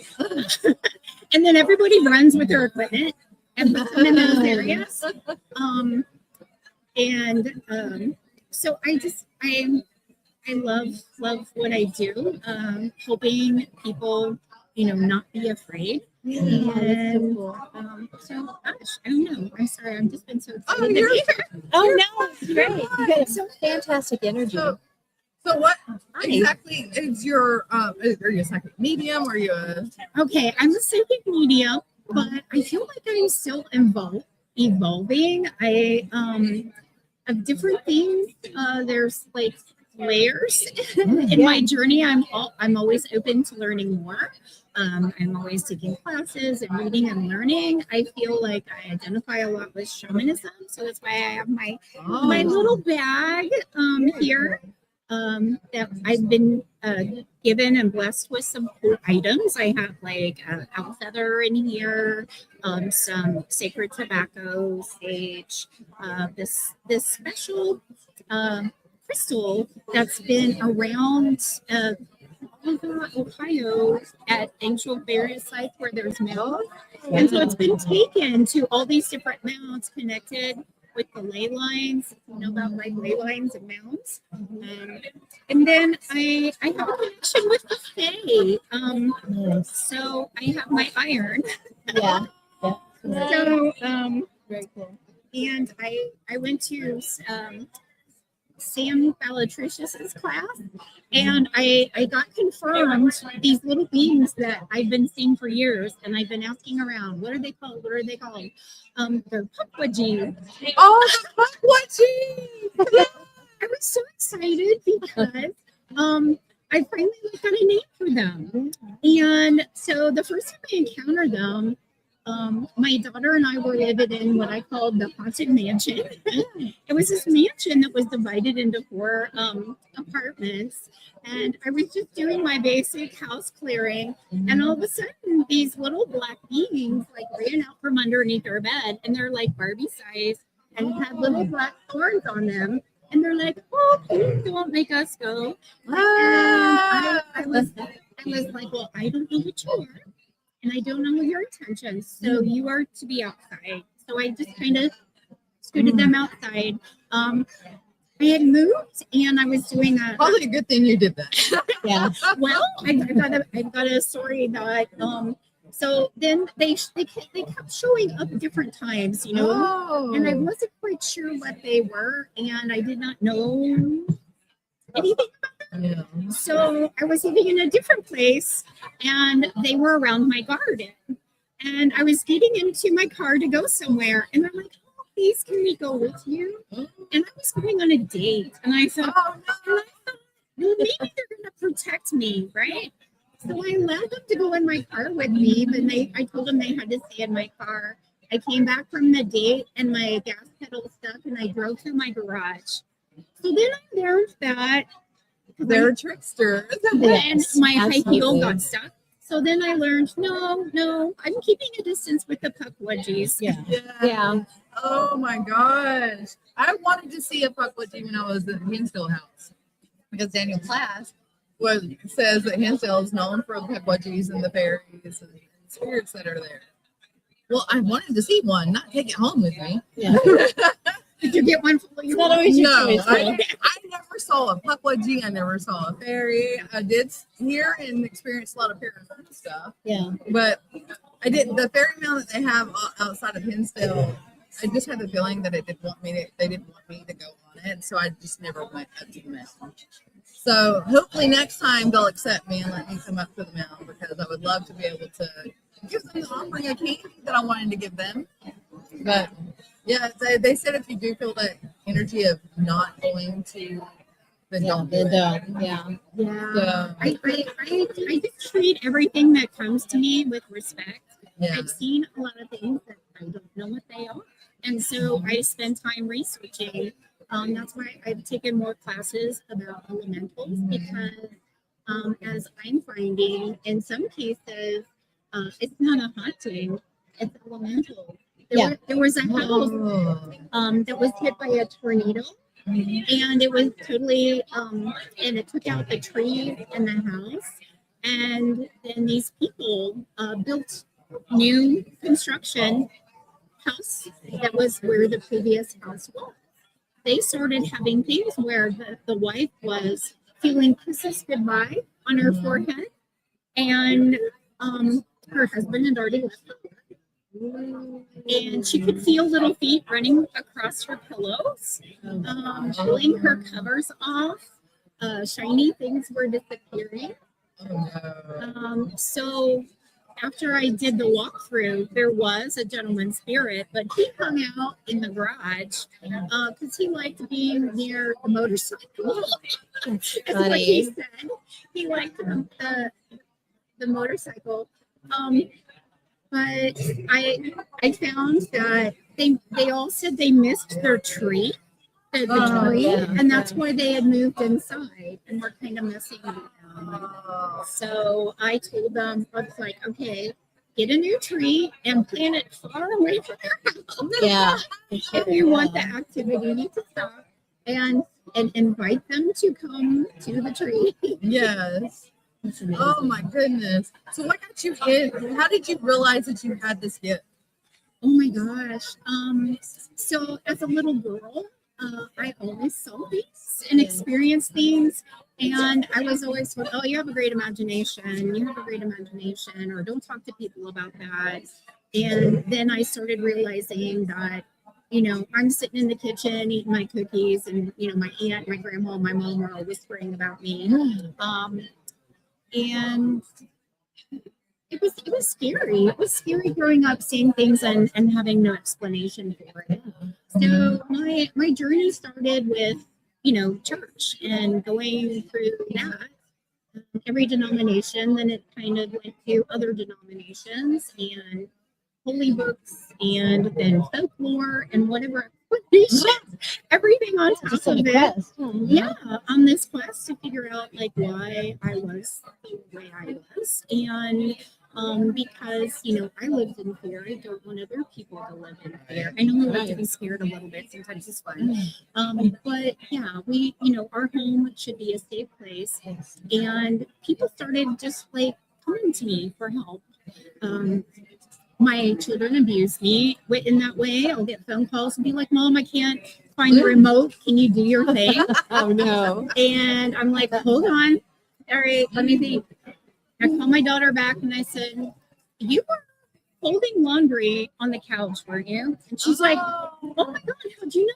And then everybody runs with their equipment and puts them in those areas. So I love what I do. Helping people, not be afraid. And so gosh, I don't know. I'm sorry. I've just been so excited to be here. Oh no, it's great. You got so fantastic energy. So what exactly is your are you a psychic medium? Or are you Okay, I'm a psychic medium, but I feel like I'm still evolving. I of different things. There's like layers in my journey. I'm always open to learning more. I'm always taking classes and reading and learning. I feel like I identify a lot with shamanism, so that's why I have my little bag here. That I've been given and blessed with some cool items. I have like owl feather in here, some sacred tobacco, sage, this special crystal that's been around all over Ohio at ancient burial sites where there's mounds. And so it's been taken to all these different mounds connected with the ley lines, about like ley lines and mounds. And then I have a connection with the Fae. So I have my iron. Yeah. So Very cool. and I went to Sam Balatricius's class, and I got confirmed these little beings that I've been seeing for years, and I've been asking around, what are they called? What are they called? They're Pukwudgie. Oh, the Pukwudgie! I was so excited because I finally got a name for them. And so the first time I encountered them, my daughter and I were living in what I called the haunted mansion. It was this mansion that was divided into 4 apartments. And I was just doing my basic house clearing. And all of a sudden, these little black beings like ran out from underneath our bed. And they're like Barbie size and had little black thorns on them. And they're like, oh, please don't make us go. And I was like, well, I don't know what you are. And I don't know your intentions. So you are to be outside. So I just kind of scooted them outside. I had moved and I was doing a Probably a good thing you did that. Yeah. well, I've got a story that so then they kept showing up different times, and I wasn't quite sure what they were, and I did not know anything about them. Yeah. So I was living in a different place, and they were around my garden, and I was getting into my car to go somewhere, and they're like, "Oh, please, can we go with you?" And I was going on a date, and I thought, well, maybe they're going to protect me, right? So I allowed them to go in my car with me, but I told them they had to stay in my car. I came back from the date, and my gas pedal stuck, and I drove through my garage. So then I learned that They're tricksters. and my high heel absolutely. got stuck. So then I learned, no, I'm keeping a distance with the Pukwudgies. Yeah. Yeah. Oh my gosh. I wanted to see a Pukwudgie when I was at Hinsdale House because Daniel Class says that Hinsdale is known for the Pukwudgies and the fairies and spirits that are there. Well, I wanted to see one, not take it home with me. Yeah. Did you get one for your Not always your No, choice, I never saw a Pukwudgie. I never saw a fairy. I did hear and experience a lot of paranormal stuff, Yeah. but I didn't. The fairy mound that they have outside of Hinsdale, I just had the feeling that they didn't want me to go on it, so I just never went up to the mound. So hopefully next time they'll accept me and let me come up to the mound because I would love to be able to give them the offering of candy that I wanted to give them. But yeah, they said if you do feel that energy of not going to, then don't do it. Yeah. Yeah. So, I just treat everything that comes to me with respect. yeah. I've seen a lot of things that I don't know what they are. And so I spend time researching. That's why I've taken more classes about elementals because as I'm finding, in some cases, it's not a haunting, it's elemental. There was a house Oh. that was hit by a tornado And it was totally and it took out the tree in the house. And then these people built new construction house that was where the previous house was. They started having things where the wife was feeling kisses goodbye on her forehead, and her husband had already left her. And she could feel little feet running across her pillows, pulling her covers off. Shiny things were disappearing. So after I did the walkthrough, there was a gentleman spirit, but he hung out in the garage because he liked being near the motorcycle. That's what he said. He liked the motorcycle. But I found that they all said they missed their tree, the tree, and that's why they had moved inside and were kind of missing it. So I told them, I was like, okay, get a new tree and plant it far away from your house. Yeah. If you want the activity to stop, and invite them to come to the tree. Yes. Oh my goodness. So what got you in? How did you realize that you had this gift? Oh my gosh. So as a little girl, I always saw things and experienced things. And I was always told, oh, you have a great imagination. You have a great imagination, or don't talk to people about that. And then I started realizing that, you know, I'm sitting in the kitchen eating my cookies, and, you know, my aunt, my grandma, my mom are all whispering about me. And it was scary. It was scary growing up, seeing things and having no explanation for it. So my journey started with, you know, church and going through that, every denomination. Then it kind of went to other denominations and holy books, and then folklore and whatever everything on top of it. Yeah, on this quest to figure out like why I was the way I was. And because, you know, I lived in fear. I don't want other people to live in fear. I know we like to be scared a little bit. Sometimes it's fun. But yeah, we, you know, our home should be a safe place. And people started just like coming to me for help. My children abuse me in that way. I'll get phone calls and be like, Mom, I can't find the remote. Can you do your thing? Oh no. And I'm like, hold on. All right, let me think. I called my daughter back and I said, you were folding laundry on the couch, weren't you? And she's like, oh my God, how'd you know?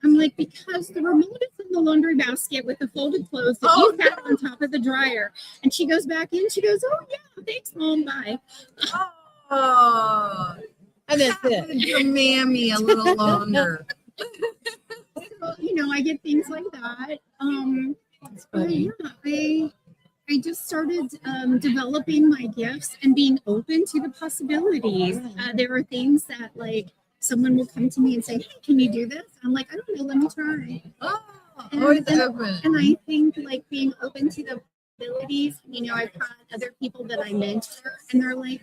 I'm like, because the remote is in the laundry basket with the folded clothes that you had on top of the dryer. And she goes back in. She goes, oh yeah, thanks, Mom. Bye. Oh, And that's it. your mammy a little longer. So, you know, I get things like that. But yeah, I just started developing my gifts and being open to the possibilities. There are things that like someone will come to me and say, hey, can you do this? I'm like, I don't know, let me try. Always open. And I think like being open to the abilities, you know, I've had other people that I mentor and they're like,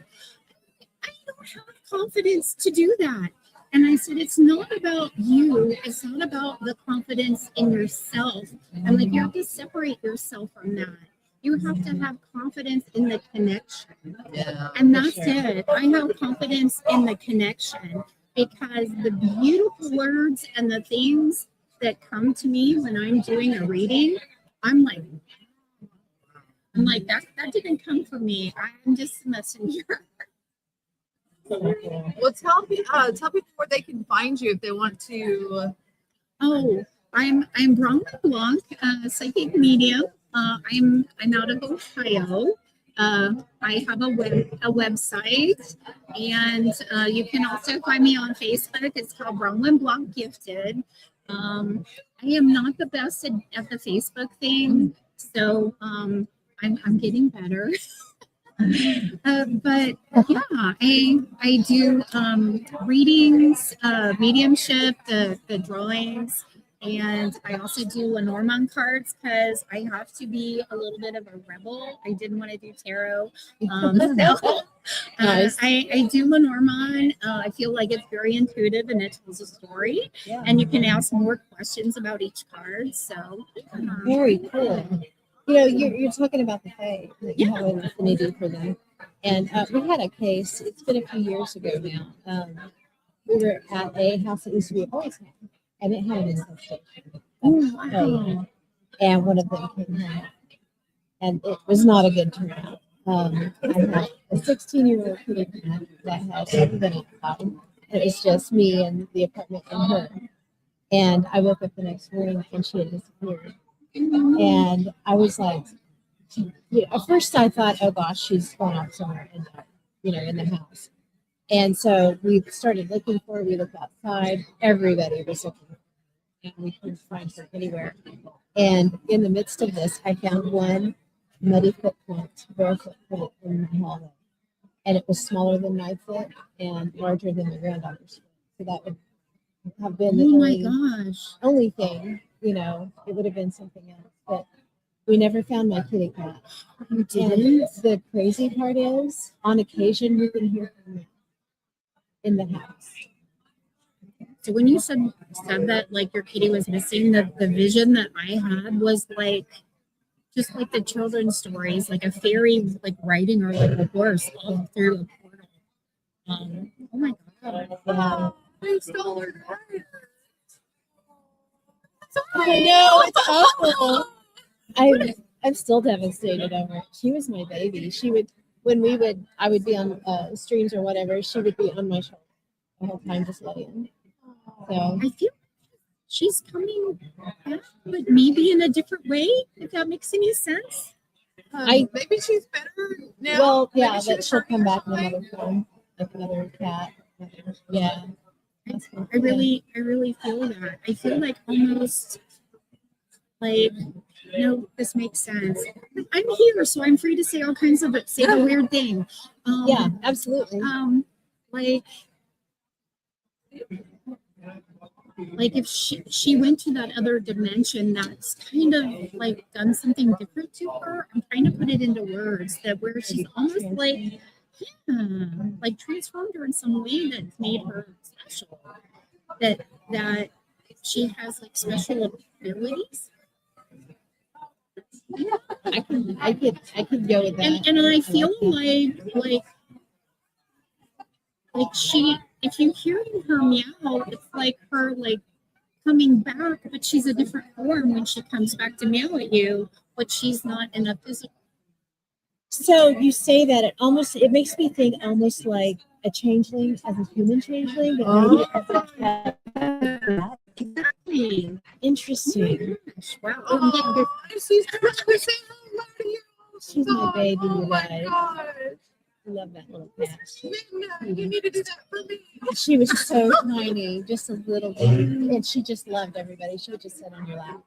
I don't have confidence to do that. And I said, it's not about you. It's not about the confidence in yourself. And like, you have to separate yourself from that. You have to have confidence in the connection. Yeah, And that's it. I have confidence in the connection because the beautiful words and the things that come to me when I'm doing a reading, I'm like, that didn't come from me. I'm just a messenger. Well, tell people where they can find you if they want to. Oh, I'm Bronwyn Blanc, psychic medium. I'm out of Ohio. I have a website, and you can also find me on Facebook. It's called Bronwyn Blanc Gifted. I am not the best at the Facebook thing, so I'm getting better. But yeah, I do readings, mediumship, the drawings, And I also do Lenormand cards because I have to be a little bit of a rebel. I didn't want to do tarot. Nice. I do Lenormand. I feel like it's very intuitive and it tells a story. Yeah. And you can ask more questions about each card. So Very cool. You know, you're talking about the Fae, that you have an affinity for them. And we had a case, it's been a few years ago now. We were at a house that used to be a boys' home, and it had an infestation. And one of them came home. And it was not a good turnout. I had a 16-year-old kitty cat that had never been outside. It was just me and the apartment and her. And I woke up the next morning and she had disappeared. And I was like, at first I thought, oh gosh, she's gone off somewhere in the house. And so we started looking for her. We looked outside. Everybody was looking for her. And we couldn't find her anywhere. And in the midst of this, I found one muddy footprint, barefoot foot in the hallway. And it was smaller than my foot and larger than my granddaughter's foot. So that would have been the only thing, it would have been something else. But we never found my kitty cat. And the crazy part is, on occasion, we can hear from them in the house. So when you said that, like, your kitty was missing, the vision that I had was like, just like the children's stories, like a fairy, like riding or like a horse all through a portal. Oh my God. Yeah. I stole her card. I know, it's awful. I'm still devastated over it. She was my baby. I would be on streams or whatever, she would be on my shoulder the whole time, just letting. So I feel she's coming back, but maybe in a different way, if that makes any sense. Maybe she's better now. Well, yeah, Maybe that she'll come back in another form, like another cat. Yeah. I really feel that. I feel like almost like, this makes sense. I'm here, so I'm free to say all kinds of say the weird thing. Yeah, absolutely. Like if she went to that other dimension that's kind of like done something different to her. I'm trying to put it into words where she's almost like transformed her in some way that's made her special. That she has like special abilities. I could go with that. And I feel like she, if you hear her meow, it's like her like coming back, but she's a different form when she comes back to meow at you, but she's not in a physical. So you say that it makes me think almost like a changeling as a human changeling, but maybe as a cat. Exactly. Interesting. Wow. She's trying to say hello to you. She's my baby, you guys. God. I love that little cat. You need to do that for me. She was so tiny, just a little bit, and she just loved everybody. She would just sit on your lap.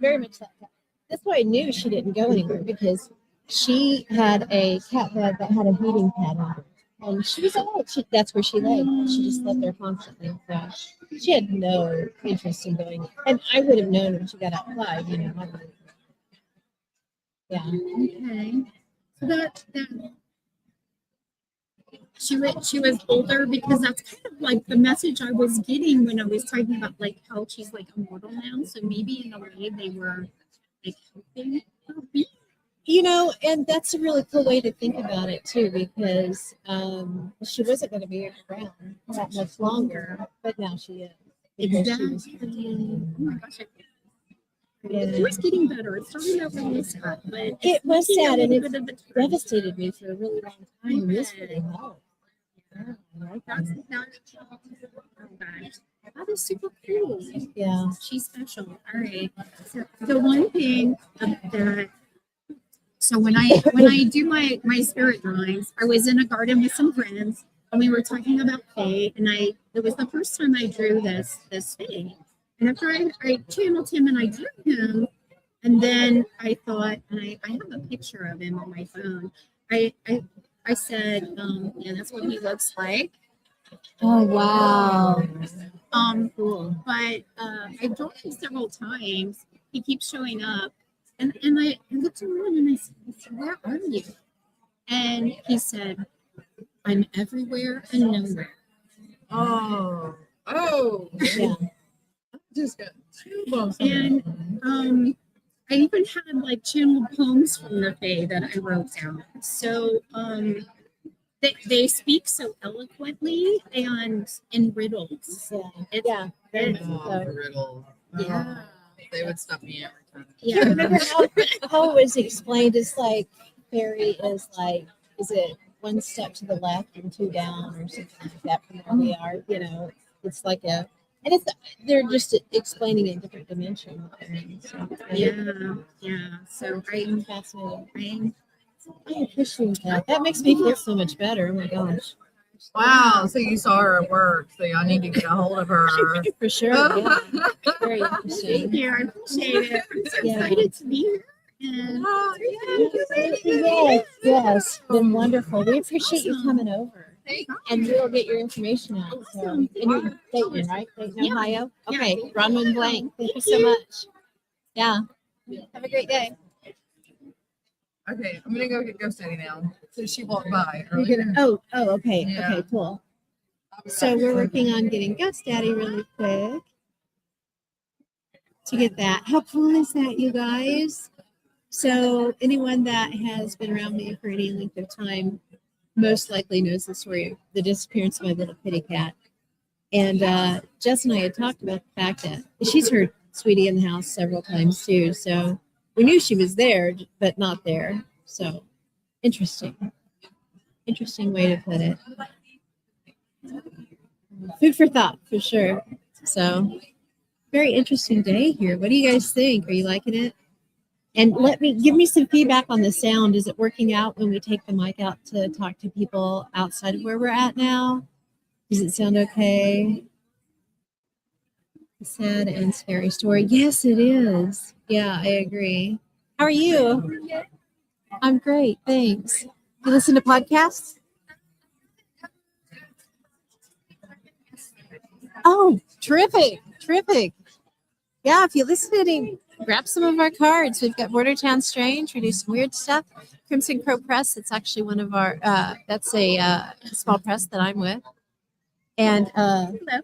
Very much that cat. That's why I knew she didn't go anywhere, because she had a cat bed that had a heating pad on it. And she was old. That's where she laid. She just slept there constantly. So she had no interest in going. And I would have known when she got outside, Yeah. Okay. So that she was older, because that's kind of like the message I was getting when I was talking about like how she's like immortal now. So maybe in a way they were like helping her be. And that's a really cool way to think about it too, because she wasn't going to be around that much longer, but now she is. Exactly. Oh my gosh. It was getting better. It started out really sad, but it was sad, and it devastated me for a really long time. And this really helped. Yeah, I like that. That is super cool. Yeah, she's special. All right. So the one thing that. So when I do my spirit drawings, I was in a garden with some friends, and we were talking about Faye, and it was the first time I drew this Faye. And after I channeled him and I drew him, and then I thought, and I have a picture of him on my phone. I said, that's what he looks like. Oh, wow. Cool. But I've drawn him several times. He keeps showing up. And I looked around and I said, where are you? And he said, I'm everywhere and nowhere. Oh, Yeah. just got two bumps. And I even had like channeled poems from the Fae that I wrote down. So they speak so eloquently and in riddles. Yeah. It's, Riddle. Yeah. They would stop me every time. Yeah, remember how it was explained as like fairy is like, is it one step to the left and two down or something like that from where we are? You know, it's like and it's they're just explaining a different dimension. So, yeah. So I'm fascinated. I appreciate that. That makes me feel so much better. Oh my gosh. Wow. So you saw her at work. So y'all need to get a hold of her. For sure. Yeah. Very interesting. thank you. I appreciate it. I'm so Yeah. excited to be here. And Yes. Been wonderful. We appreciate you coming over. And we'll get your information out. So, and you're Dayton, right? Dayton, Yeah. Ohio? Yeah. Okay. Bronwyn Blank. Thank you so much. Yeah. Have a great day. Okay, I'm gonna go get Ghost Daddy now. So she walked by. You're earlier. gonna, okay. Yeah. Okay, cool. So we're working on getting Ghost Daddy really quick to get that. How cool is that, you guys? So anyone that has been around me for any length of time most likely knows the story of the disappearance of my little kitty cat. And Jess and I had talked about the fact that she's heard Sweetie in the house several times too. So we knew she was there, but not there. So interesting. Interesting way to put it. Food for thought, for sure. So very interesting day here. What do you guys think? Are you liking it? And give me some feedback on the sound. Is it working out when we take the mic out to talk to people outside of where we're at now? Does it sound okay? A sad and scary story. Yes, it is. Yeah, I agree. How are you? I'm great, thanks. You listen to podcasts? Oh, terrific. Yeah, if you listen to any, grab some of our cards. We've got Bordertown Strange. We do some weird stuff. Crimson Crow Press. It's actually one of our, that's a small press that I'm with. And, hello. hey,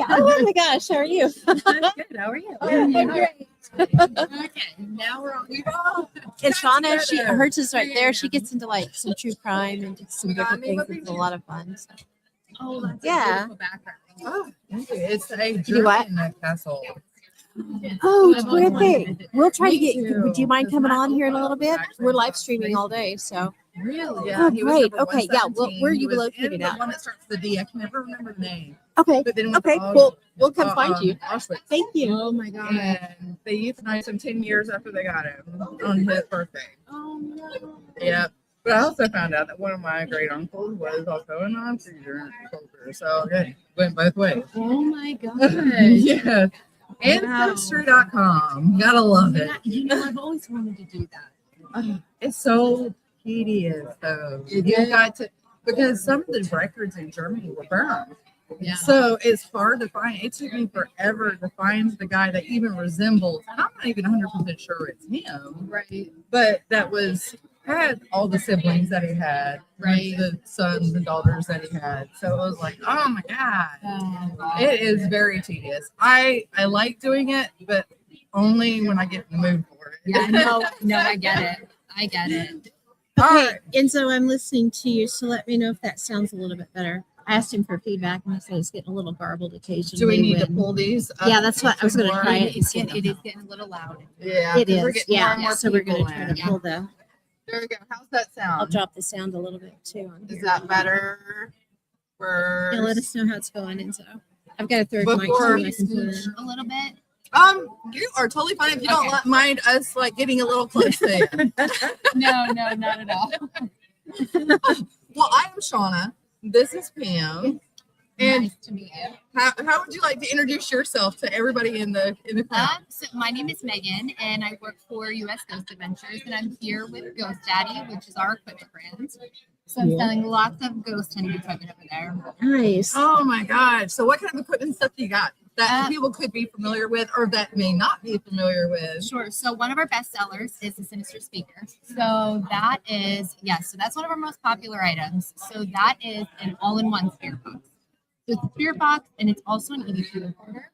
oh my gosh, how are you? I'm good. How are you? I'm great. Okay, now we're on. And Shauna, hers is right there. She gets into like some true crime and some different things. It's a lot of fun. So. Oh, that's Yeah. a beautiful background. Oh, thank you. It's a do what? German castle. Oh, terrific. We'll try to get, too. do you mind coming on here in a little bit? We're live streaming all day, so. Really? Oh, he was great. number Okay, yeah, 117. where are He you was located in at? The one that starts with the D. I can never remember the name. Okay, But then with okay, the cool. We'll come find you. Auschwitz. Thank you. Oh my god. And they euthanized him 10 years after they got him on his birthday. Oh no. Yeah. But I also found out that one of my great uncles was also a Nazi soldier. So it went both ways. Oh my god. Yeah. Ancestry.com. Gotta love it. You know, I've always wanted to do that. It's so tedious though. You got to, because some of the records in Germany were burned. Yeah. So it's hard to find. It took me forever to find the guy that even resembles, and I'm not even 100% sure it's him, Right. but that had all the siblings that he had, Right. The sons and daughters that he had. So it was like, oh my God. It is very tedious. I like doing it, but only when I get in the mood for it. Yeah, no, I get it. I get it. All Okay, right. and so I'm listening to you, so let me know if that sounds a little bit better. I asked him for feedback, and he said it's getting a little garbled occasionally. Do we need to when- pull these up? Yeah, that's what I was going to more? try it. It is getting a little loud. Yeah, It 'cause we're is, getting more and yeah. more So we're going people to try in. to pull the. There we go. How's that I'll sound? drop the sound a little bit too on Is here. that better? For Yeah, let us know how it's going. And so I've got a third mic Before- too. I can put it in. A little bit. you are totally fine if you don't mind us like getting a little close to you. No, not at all. Well, I am Shauna. This is Pam, And Nice to meet you. how would you like to introduce yourself to everybody in the crowd? So my name is Megan, and I work for U.S. Ghost Adventures, and I'm here with Ghost Daddy, which is our equipment brand. So I'm selling lots of ghost hunting equipment over there. Nice. Oh my God. So what kind of equipment stuff do you got that people could be familiar with or that may not be familiar with? Sure. So one of our best sellers is the Sinister Speaker. So that is, so that's one of our most popular items. So that is an all-in-one spirit box. So it's a spirit box, and it's also an EVP recorder.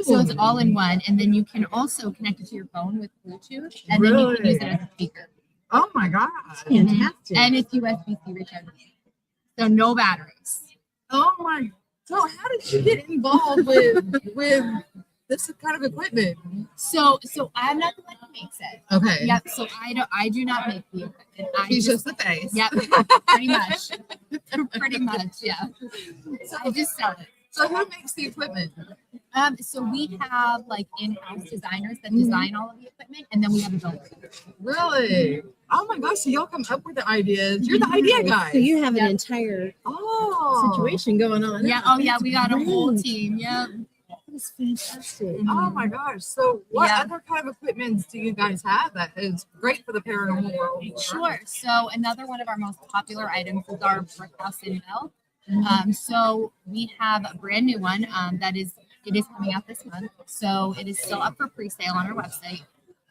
So it's all in one, and then you can also connect it to your phone with Bluetooth, and then you can use it as a speaker. Oh my God. Fantastic. And it's USB-C rechargeable. So no batteries. Oh my. So how did you get involved with this kind of equipment? So I'm not the one who makes it. Okay. Yep. So I do not make the equipment. He's just the face. Yep. Pretty much. Pretty much. Yeah. So I just sell it. So who makes the equipment? So we have like in-house designers that design all of the equipment, and then we have a builder. Really? Oh my gosh! So y'all come up with the ideas. You're the idea guy. So you have an entire situation going on. Yeah. Oh yeah. We got a whole team. Yeah. That's fantastic. Oh my gosh! So what Yeah. other kind of equipment do you guys have that is great for the paranormal world? Sure. So another one of our most popular items is our brick house in bell. So we have a brand new one it is coming out this month. So it is still up for pre-sale on our website.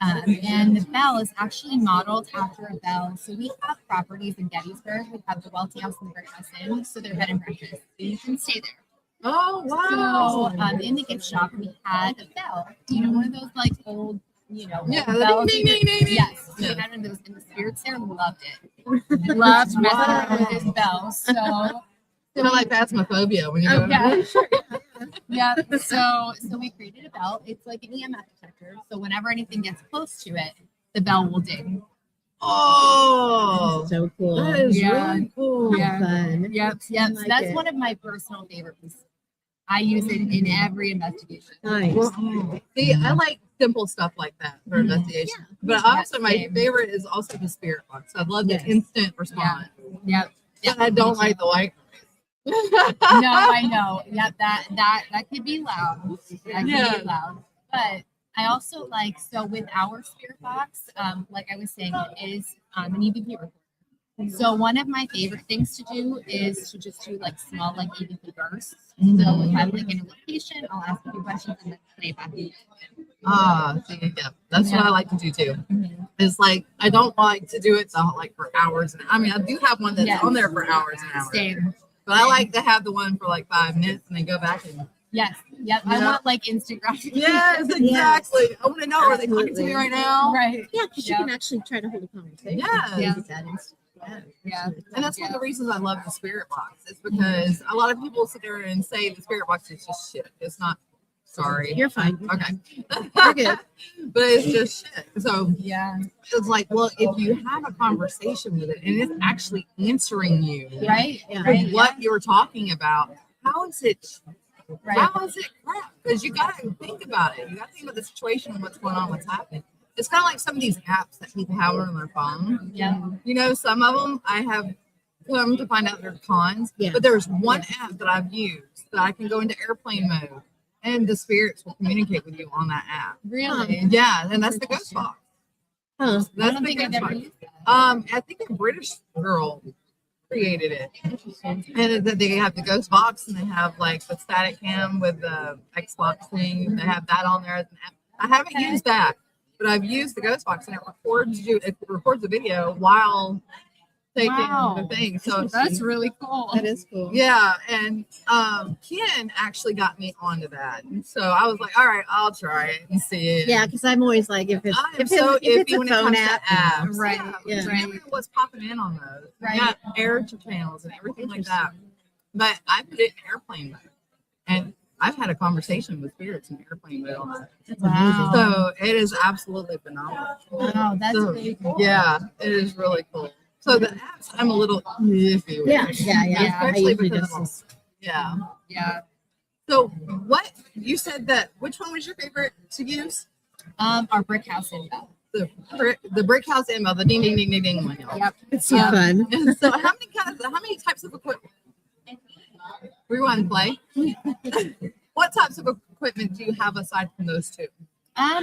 And the bell is actually modeled after a bell. So we have properties in Gettysburg. We have the Welty House and the Brick House Inn. So they're bed and breakfast. So you can stay there. Oh wow! So in the gift shop, we had a bell. You know, one of those like old, Yeah, bells. ding, ding, ding, ding. Yes. So Yeah. we had one of those, and the spirits there loved it. Loved messing around with this bell. So Kind of like phasmophobia when you go. yeah. So we created a bell. It's like an EMF detector. So whenever anything gets close to it, the bell will ding. Oh, So cool. that is Yeah. really cool. Yeah. Fun. Yep. I So like that's it. one of my personal favorites. I use it in every investigation. Nice. Well, see, I like simple stuff like that for investigation. But also, my same. favorite is also the spirit box. I love Yes. the instant response. Yep. But I don't like the white. No, I know. Yeah, that could be loud. That could Yeah. be loud. But I also like, so with our spirit box, like I was saying, it is an EVP recorder. So one of my favorite things to do is to just do like small like EVP bursts. So if I'm like in a location, I'll ask a few questions and then play back. See, yeah, that's what I like to do too. It's like I don't like to do it like for hours, and I mean I do have one that's Yes. on there for hours and hours. Same. But I like to have the one for like 5 minutes and then go back and. Yes. Yep. I Yeah. want like instant gratification. Yes, exactly. I want to know, are they talking to Absolutely. me right now? Right. Yeah, because you Yeah. can actually try to hold a conversation. Yes. Yeah. With that instant. Yeah. And that's one of the reasons I love the spirit box. Is because a lot of people sit there and say the spirit box is just shit. It's not. Sorry. You're fine. Okay. You're good. But it's just shit. So Yeah. it's like, well, if you have a conversation with it and it's actually answering you Right. Yeah. with what you're talking about, how is it? Right. How is it crap? Because you got to think about it. You got to think about the situation and what's going on, what's happening. It's kind of like some of these apps that people have on their phone. Yeah. You know, some of them I have come to find out they're cons. Yeah. But there's one app that I've used that I can go into airplane mode and the spirits will communicate with you on that app. Really? Yeah, and that's the Ghost Box. Huh. I That's don't the think I've Ghost ever Box. used that. I think a British girl created it. And that they have the Ghost Box and they have like the static cam with the Xbox thing. They have that on there as an app. I haven't used that, but I've used the Ghost Box and it records the video while taking the thing. So That's really cool. That is cool. yeah, and Ken actually got me onto that. And so I was like, all right, I'll try it and see it. Yeah, because I'm always like, if it's I am if so it's iffy a when it phone comes app, to apps. Right, Yeah. yeah. You never know what's popping in on those. Right. You got air channels and everything like that. But I put it in airplane mode. And I've had a conversation with spirits in airplane mode on that. Wow. So it is absolutely phenomenal. Wow, that's So, really cool. yeah, it is really cool. So the apps I'm a little iffy with. Yeah. I Especially usually because just of, yeah. Yeah. So what you said that which one was your favorite to use? Our brick house in Bell. The brick house email, the ding ding ding ding ding one. Yep. it's so Yeah. fun. And so how many types of equipment? Rewind play. What types of equipment do you have aside from those two?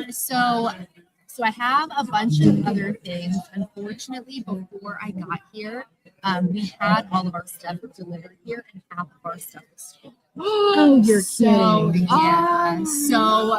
So I have a bunch of other things. Unfortunately, before I got here, we had all of our stuff delivered here, and half of our stuff was stolen. Oh, you're kidding. So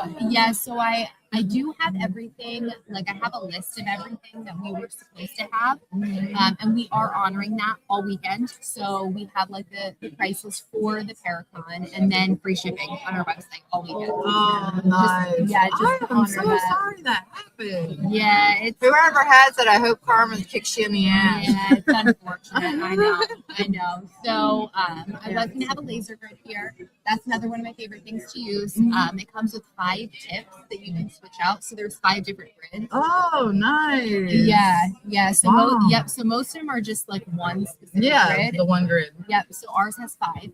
I do have everything. Like I have a list of everything that we were supposed to have, and we are honoring that all weekend. So we have like the prices for the Paracon, and then free shipping on our website all weekend. Oh, nice. To I'm honor so that. sorry that happened. Yeah, it's Whoever has it, I hope Carmen kicks you in the ass. yeah, it's unfortunate. I know. So I was gonna have a laser grid here. That's another one of my favorite things to use. It comes with 5 tips that you can switch out. So there's 5 different grids. Oh, nice. Yeah. So Wow. so most of them are just like one specific grid. The one grid. Yep. So ours has 5.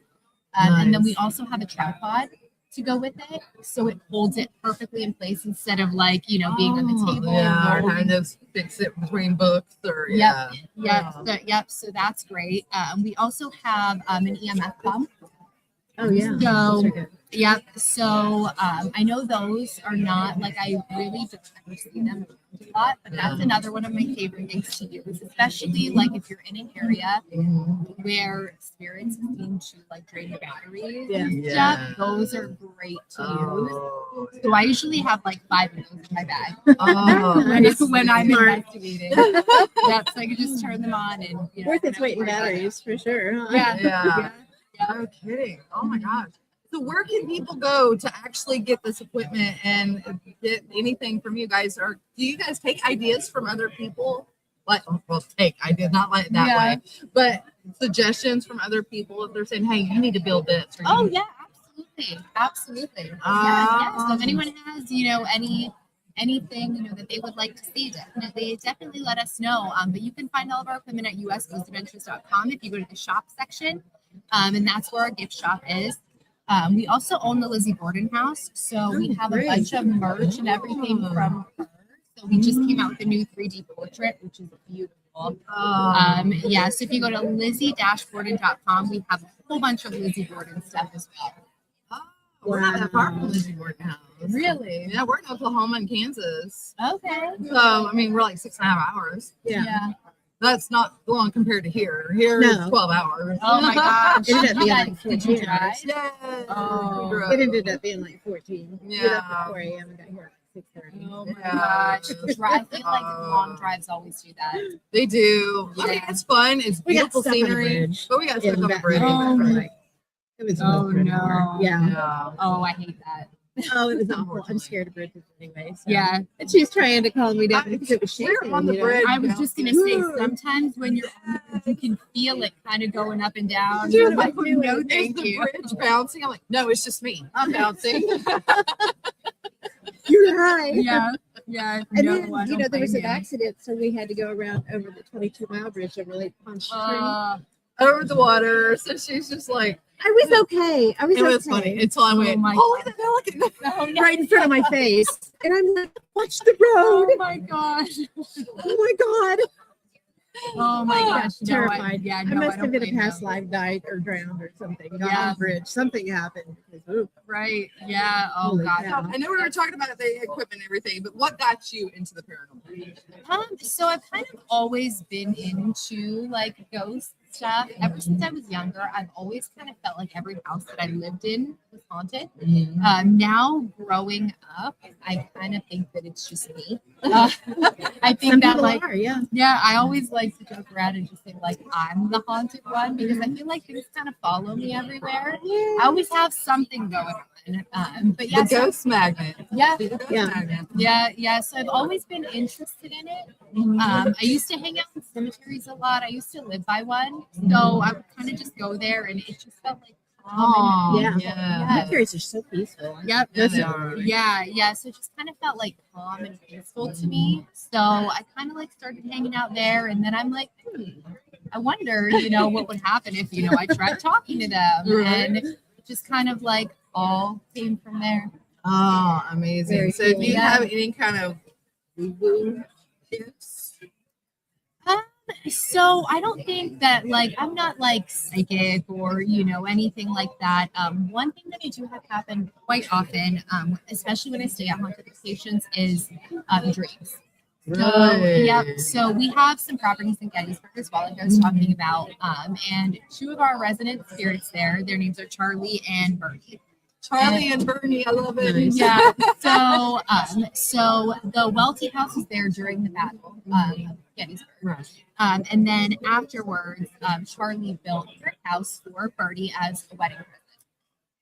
And then we Nice. also have a tripod to go with it, so it holds it perfectly in place instead of like being on the table. Yeah, and kind of fix it between books or Yep. yeah. So that's great. We also have an EMF pump. Oh yeah. So So I know those are not like I really don't ever see them a lot, but that's another one of my favorite things to use, especially like if you're in an area where spirits seem to like drain your batteries and stuff. Those are great to use. So I usually have like 5 of those in my bag. When I'm investigating. So I can just turn them on and Worth its weight in batteries for sure. Huh? Yeah. No kidding. Oh my gosh. So where can people go to actually get this equipment and get anything from you guys? Or do you guys take ideas from other people? Like, well, I did not like it that way, but suggestions from other people if they're saying, "Hey, you need to build this." Or Oh you yeah, absolutely. Yeah. So if anyone has, anything that they would like to see, definitely let us know. But you can find all of our equipment at usghostadventures.com if you go to the shop section, and that's where our gift shop is. We also own the Lizzie Borden house, so we have a bunch of merch and everything from her. So we just came out with a new 3D portrait, which is beautiful. So if you go to lizzie-borden.com, we have a whole bunch of Lizzie Borden stuff as well. We're not that far from Lizzie Borden house. Really? Yeah, we're in Oklahoma and Kansas. Okay. So I mean, we're like 6.5 hours. Yeah. That's not long compared to here. Here No. is 12 hours. Oh my gosh. It ended up being Yeah, like did you 14 drive? hours. Yeah. Oh. We drove. It ended up being like 14. We left Yeah. at 4 a.m. and got here at 6:30. Oh my Yeah. gosh. I feel like long drives always do that. They do. I mean, Yeah. it's fun. It's We got beautiful stuck on the scenery. bridge. But we got stuck In on the Baton bridge. Rouge for, like, it was Oh, over an no. hour. Yeah. Yeah. Oh, I hate that. Oh, it was awful. I'm scared of bridges anyway. So. Yeah. And she's trying to calm me down because it was shaking. We're on the bridge. I was just gonna say sometimes when you're on the bridge, you can feel it kind of going up and down. Dude, I'm like, no, is thank the you. bridge bouncing? I'm like, no, it's just me. I'm bouncing. You're right. Yeah. And no, then, I don't there was blame an you. accident, so we had to go around over the 22-mile bridge over Lake Pontchartrain. Over the water. So she's just like, I was okay. I was it was okay. funny until I went, my holy the pelican. Oh, no. Right in front of my face. And I'm like, watch the Oh road. my gosh. Oh my God. Oh my gosh. No, Terrified. I I must don't have been a blame past you. life, died or drowned or something. Got Yeah. on the bridge. Something happened. Ooh, Right. Yeah. Oh Holy God. cow. I know we were talking about the equipment and everything, but what got you into the paranormal? So I've kind of always been into like ghost stuff. Ever since I was younger, I've always kind of felt like every house that I lived in was haunted. Now growing up, I kind of think that it's just me. I think Some that people like are, yeah. yeah, I always like to joke around and just say like I'm the haunted one because I feel like things kind of follow me everywhere. I always have something going on. But yeah, The ghost magnet. yeah, The ghost Yeah. magnet. yeah. So I've always been interested in it. I used to hang out in cemeteries a lot. I used to live by one, so I would kind of just go there, and it just felt like calm. Oh, Yeah. yeah. Cemeteries are so peaceful. Yep. Yeah, they are. Yeah. So it just kind of felt like calm and peaceful to me. So I kind of like started hanging out there, and then I'm like, I wonder, what would happen if I tried talking to them, Right. and it just kind of like all came from there. Oh, amazing. Very So do cool. you Yeah. have any kind of woo-woo tips? So I don't think that like I'm not like psychic or anything like that. One thing that I do have happen quite often, especially when I stay at haunted locations, is dreams. So, yep. So we have some properties in Gettysburg as well, like I was talking about. And two of our resident spirits there, their names are Charlie and Bernie. Charlie and Bernie, I love it. Yeah. So the Welty house was there during the battle of Gettysburg. Right. And then afterwards, Charlie built a brick house for Bertie as a wedding present.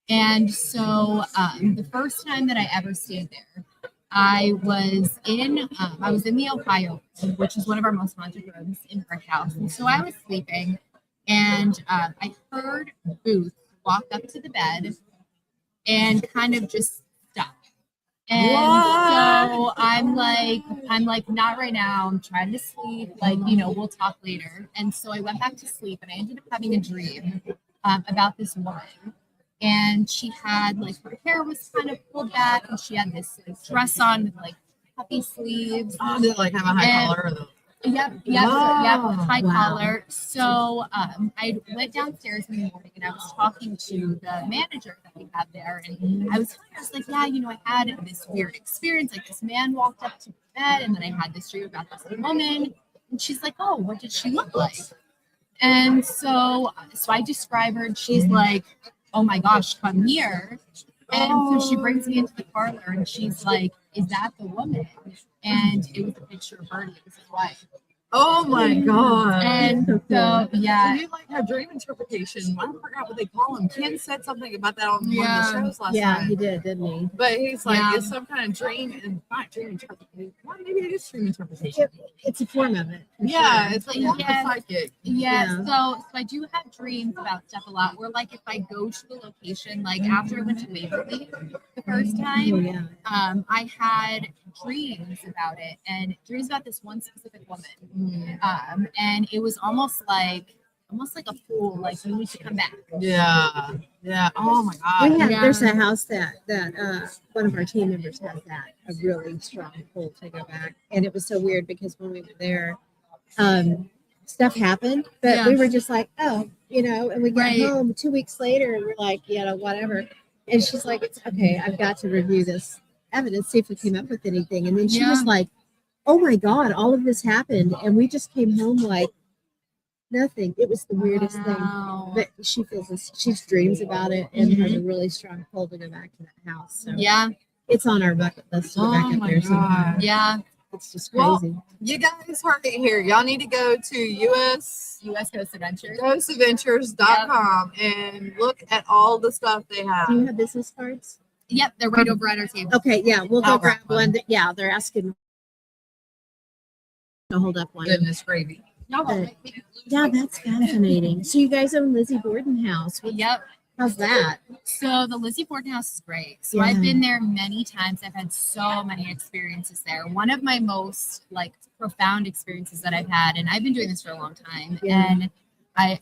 And so the first time that I ever stayed there, I was in the Ohio, which is one of our most haunted rooms in brick house. And so I was sleeping, and I heard Booth walk up to the bed and kind of just stop. And so I'm like, not right now. I'm trying to sleep. Like, we'll talk later. And so I went back to sleep, and I ended up having a dream about this woman. And she had like her hair was kind of pulled back, and she had this like, dress on with like puffy sleeves. Oh, did it like have a high collar? Or the... Yep, high collar. So I went downstairs in the morning, and I was talking to the manager that we have there, and I was like, yeah, I had this weird experience. Like this man walked up to my bed, and then I had this dream about this woman, and she's like, oh, what did she look like? And so I describe her, and she's like, oh my gosh, come here. And so she brings me into the parlor, and she's like, is that the woman? And it was a picture of Bertie. It was his wife. Oh my god. And so, yeah. So you like have dream interpretation. I forgot what they call them. Ken said something about that on one of the shows last night. he did, didn't he? But he's like, it's some kind of dream, and not dream interpretation. Well, maybe it is dream interpretation. It's a form of it. Yeah, it's like more psychic. Yeah. So I do have dreams about stuff a lot. Where like if I go to the location, like after I went to Waverly the first time, I had dreams about it, and dreams about this one specific woman. And it was almost like a fool, like you need to come back. Yeah. Oh my god. There's a house that one of our team members has that a really strong pull to go back, and it was so weird because when we were there, stuff happened, but we were just like, oh, and we got home 2 weeks later, and we're like, whatever. And she's like, it's okay. I've got to review this evidence, see if we came up with anything. And then she was like, oh my god, all of this happened, and we just came home like nothing. It was the weirdest thing. But she feels this, she dreams about it, and has a really strong pull to go back to that house. So it's on our bucket list to go back up there sometime. Yeah, it's just crazy. Well, you guys heard it here. Y'all need to go to US Ghost Adventures, ghostadventures.com and look at all the stuff they have. Do you have business cards? Yep, they're right over at our table. Okay, yeah, we'll go grab one. They're asking to hold up one. Goodness gravy. Yeah, that's fascinating. So you guys own Lizzie Borden House. Yep. How's that? So the Lizzie Borden House is great. So I've been there many times. I've had so many experiences there. One of my most like profound experiences that I've had, and I've been doing this for a long time, and I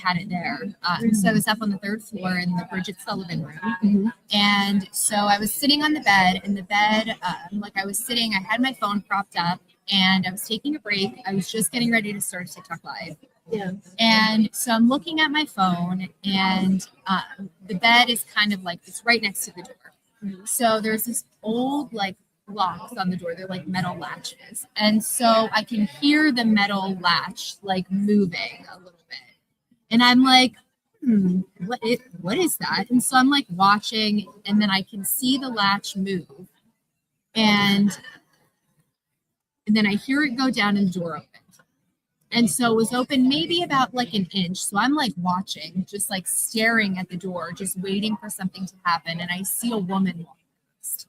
had it there. So I was up on the third floor in the Bridget Sullivan room. And so I was sitting on the bed, and the bed, like I was sitting, I had my phone propped up, and I was taking a break. I was just getting ready to start TikTok Live. Yeah. And so I'm looking at my phone, and the bed is kind of like, it's right next to the door. So there's this old like locks on the door. They're like metal latches. And so I can hear the metal latch like moving a little bit. And I'm like, what is that? And so I'm like watching, and then I can see the latch move. And then I hear it go down, and the door opened. And so it was open maybe about like an inch. So I'm like watching, just like staring at the door, just waiting for something to happen. And I see a woman walk past.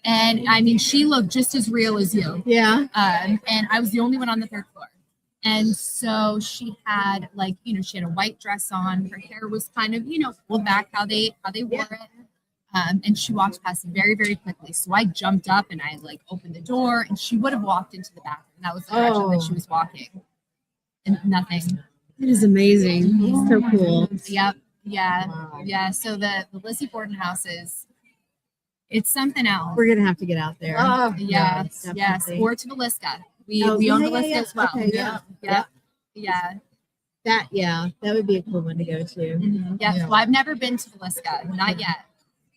And I mean, she looked just as real as you. Yeah. And I was the only one on the third floor. And so she had like, she had a white dress on. Her hair was kind of, pulled back how they wore it. And she walked past very, very quickly. So I jumped up and I like opened the door, and she would have walked into the bathroom. That was the direction that she was walking. And nothing. It is amazing. So cool. Yep. Yeah. Wow. Yeah. So the Lizzie Borden House it's something else. We're gonna have to get out there. Yes. Or to Villisca. We Oh, we own the yeah, list yeah, as well. okay, yeah. Yeah. That would be a cool one to go to. Yeah. Yeah. Well, I've never been to Villisca.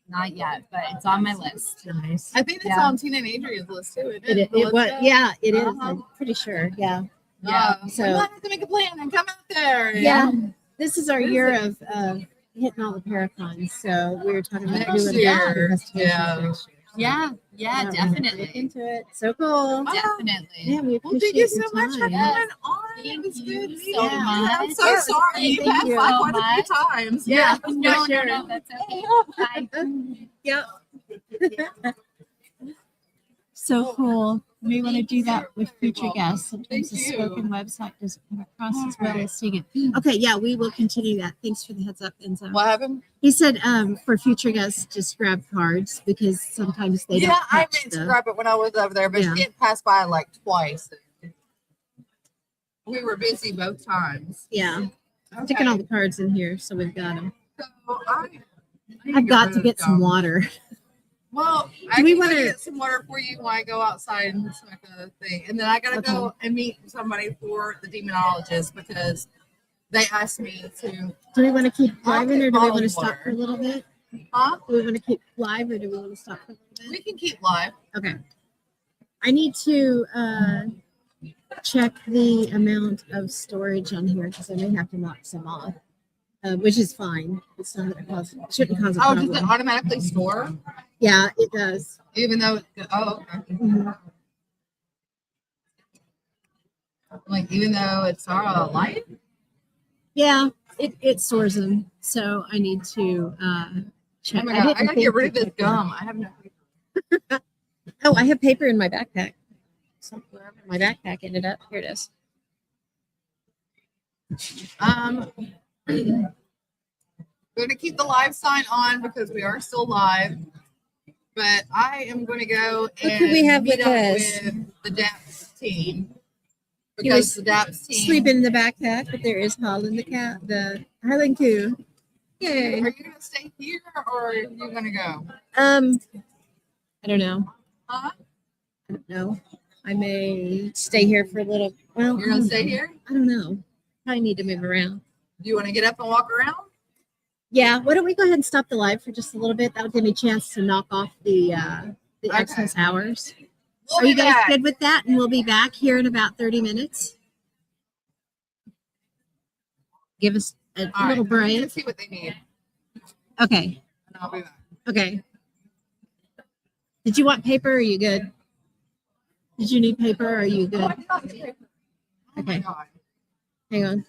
Not yet, but it's on my list. Nice. I think it's Yeah. on Tina and Adrian's list too. Isn't It was, Melissa? yeah, it is. Uh-huh. I'm pretty sure. Yeah. Yeah. So- we might have to make a plan and come out there. Yeah. This is our year of hitting all the Paracons. So we were talking about Next doing year. investigations Yeah. next year. Yeah, we're gonna definitely. look into it. So cool. Definitely. Yeah, we Well, appreciate thank you your so much for time. coming on. Thank It was you good meeting so you. much. I'm so Yeah, sorry. You thank passed you by so quite a much. few times. Yeah. No, sure. no, that's okay. Bye. Yep. So cool. We want to do that with future guests. Sometimes the Thank you. spoken website doesn't come across as well as seeing it. Okay, yeah, we will continue that. Thanks for the heads up, Enzo. What happened? He said for future guests, just grab cards because sometimes they Yeah, don't I catch meant to the. grab it when I was over there, but Yeah. it passed by like twice. We were busy both times. Yeah, sticking all the cards in here, so we've got them. So I've got to get some water. Well, Do I we can wanna- get some water for you when I go outside and smoke a thing. And then I gotta go and meet somebody for the demonologist because they asked me to. Do we want to keep driving or do we want to bottled stop for a little bit? Huh? Do we want to keep live or do we want to stop for a little We bit? can keep live. Okay. I need to check the amount of storage on here because I may have to knock some off, which is fine. It's not gonna cause, shouldn't cause a Oh, problem. does it automatically store? Yeah, it does. Even though okay. Mhm. Like even though it's light? Yeah, it stores them. So I need to check. Oh my God, I didn't gotta get think rid of to this check gum. I have no Oh, I have paper in my backpack. Somewhere my backpack ended up. Here it is. Going to keep the live sign on because we are still live. But I am going to go Who and could we have meet with up us? with the DAPS team. He was Because the DAPS team. Sleeping in the backpack, but there is Holland the cat, the Harlan Coo. Yay. Are you going to stay here or are you going to go? I don't know. Huh? I don't know. I may stay here for a little. Well, You're going to stay here? I don't know. I need to move around. Do you want to get up and walk around? Yeah. Why don't we go ahead and stop the live for just a little bit? That'll give me a chance to knock off the Okay. excess hours. We'll Are be you guys back. good with that? And we'll be back here in about 30 minutes. Give us a All right. little I'm going break. to see what they need. Okay. And I'll be back. Okay. Did you want paper? Or are you good? Did you need paper? Or are you Oh, I good? did not see it. Oh my Okay. God. Hang on.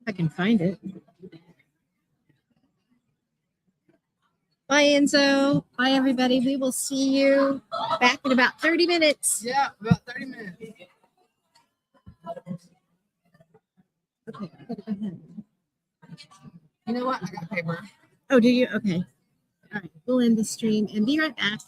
I can find it. Bye, Enzo. Bye, everybody. We will see you back in about 30 minutes. Yeah, about 30 minutes. Okay. I gotta go ahead. You know what? I got paper. Oh, do you? Okay. All right. We'll end the stream and be right back.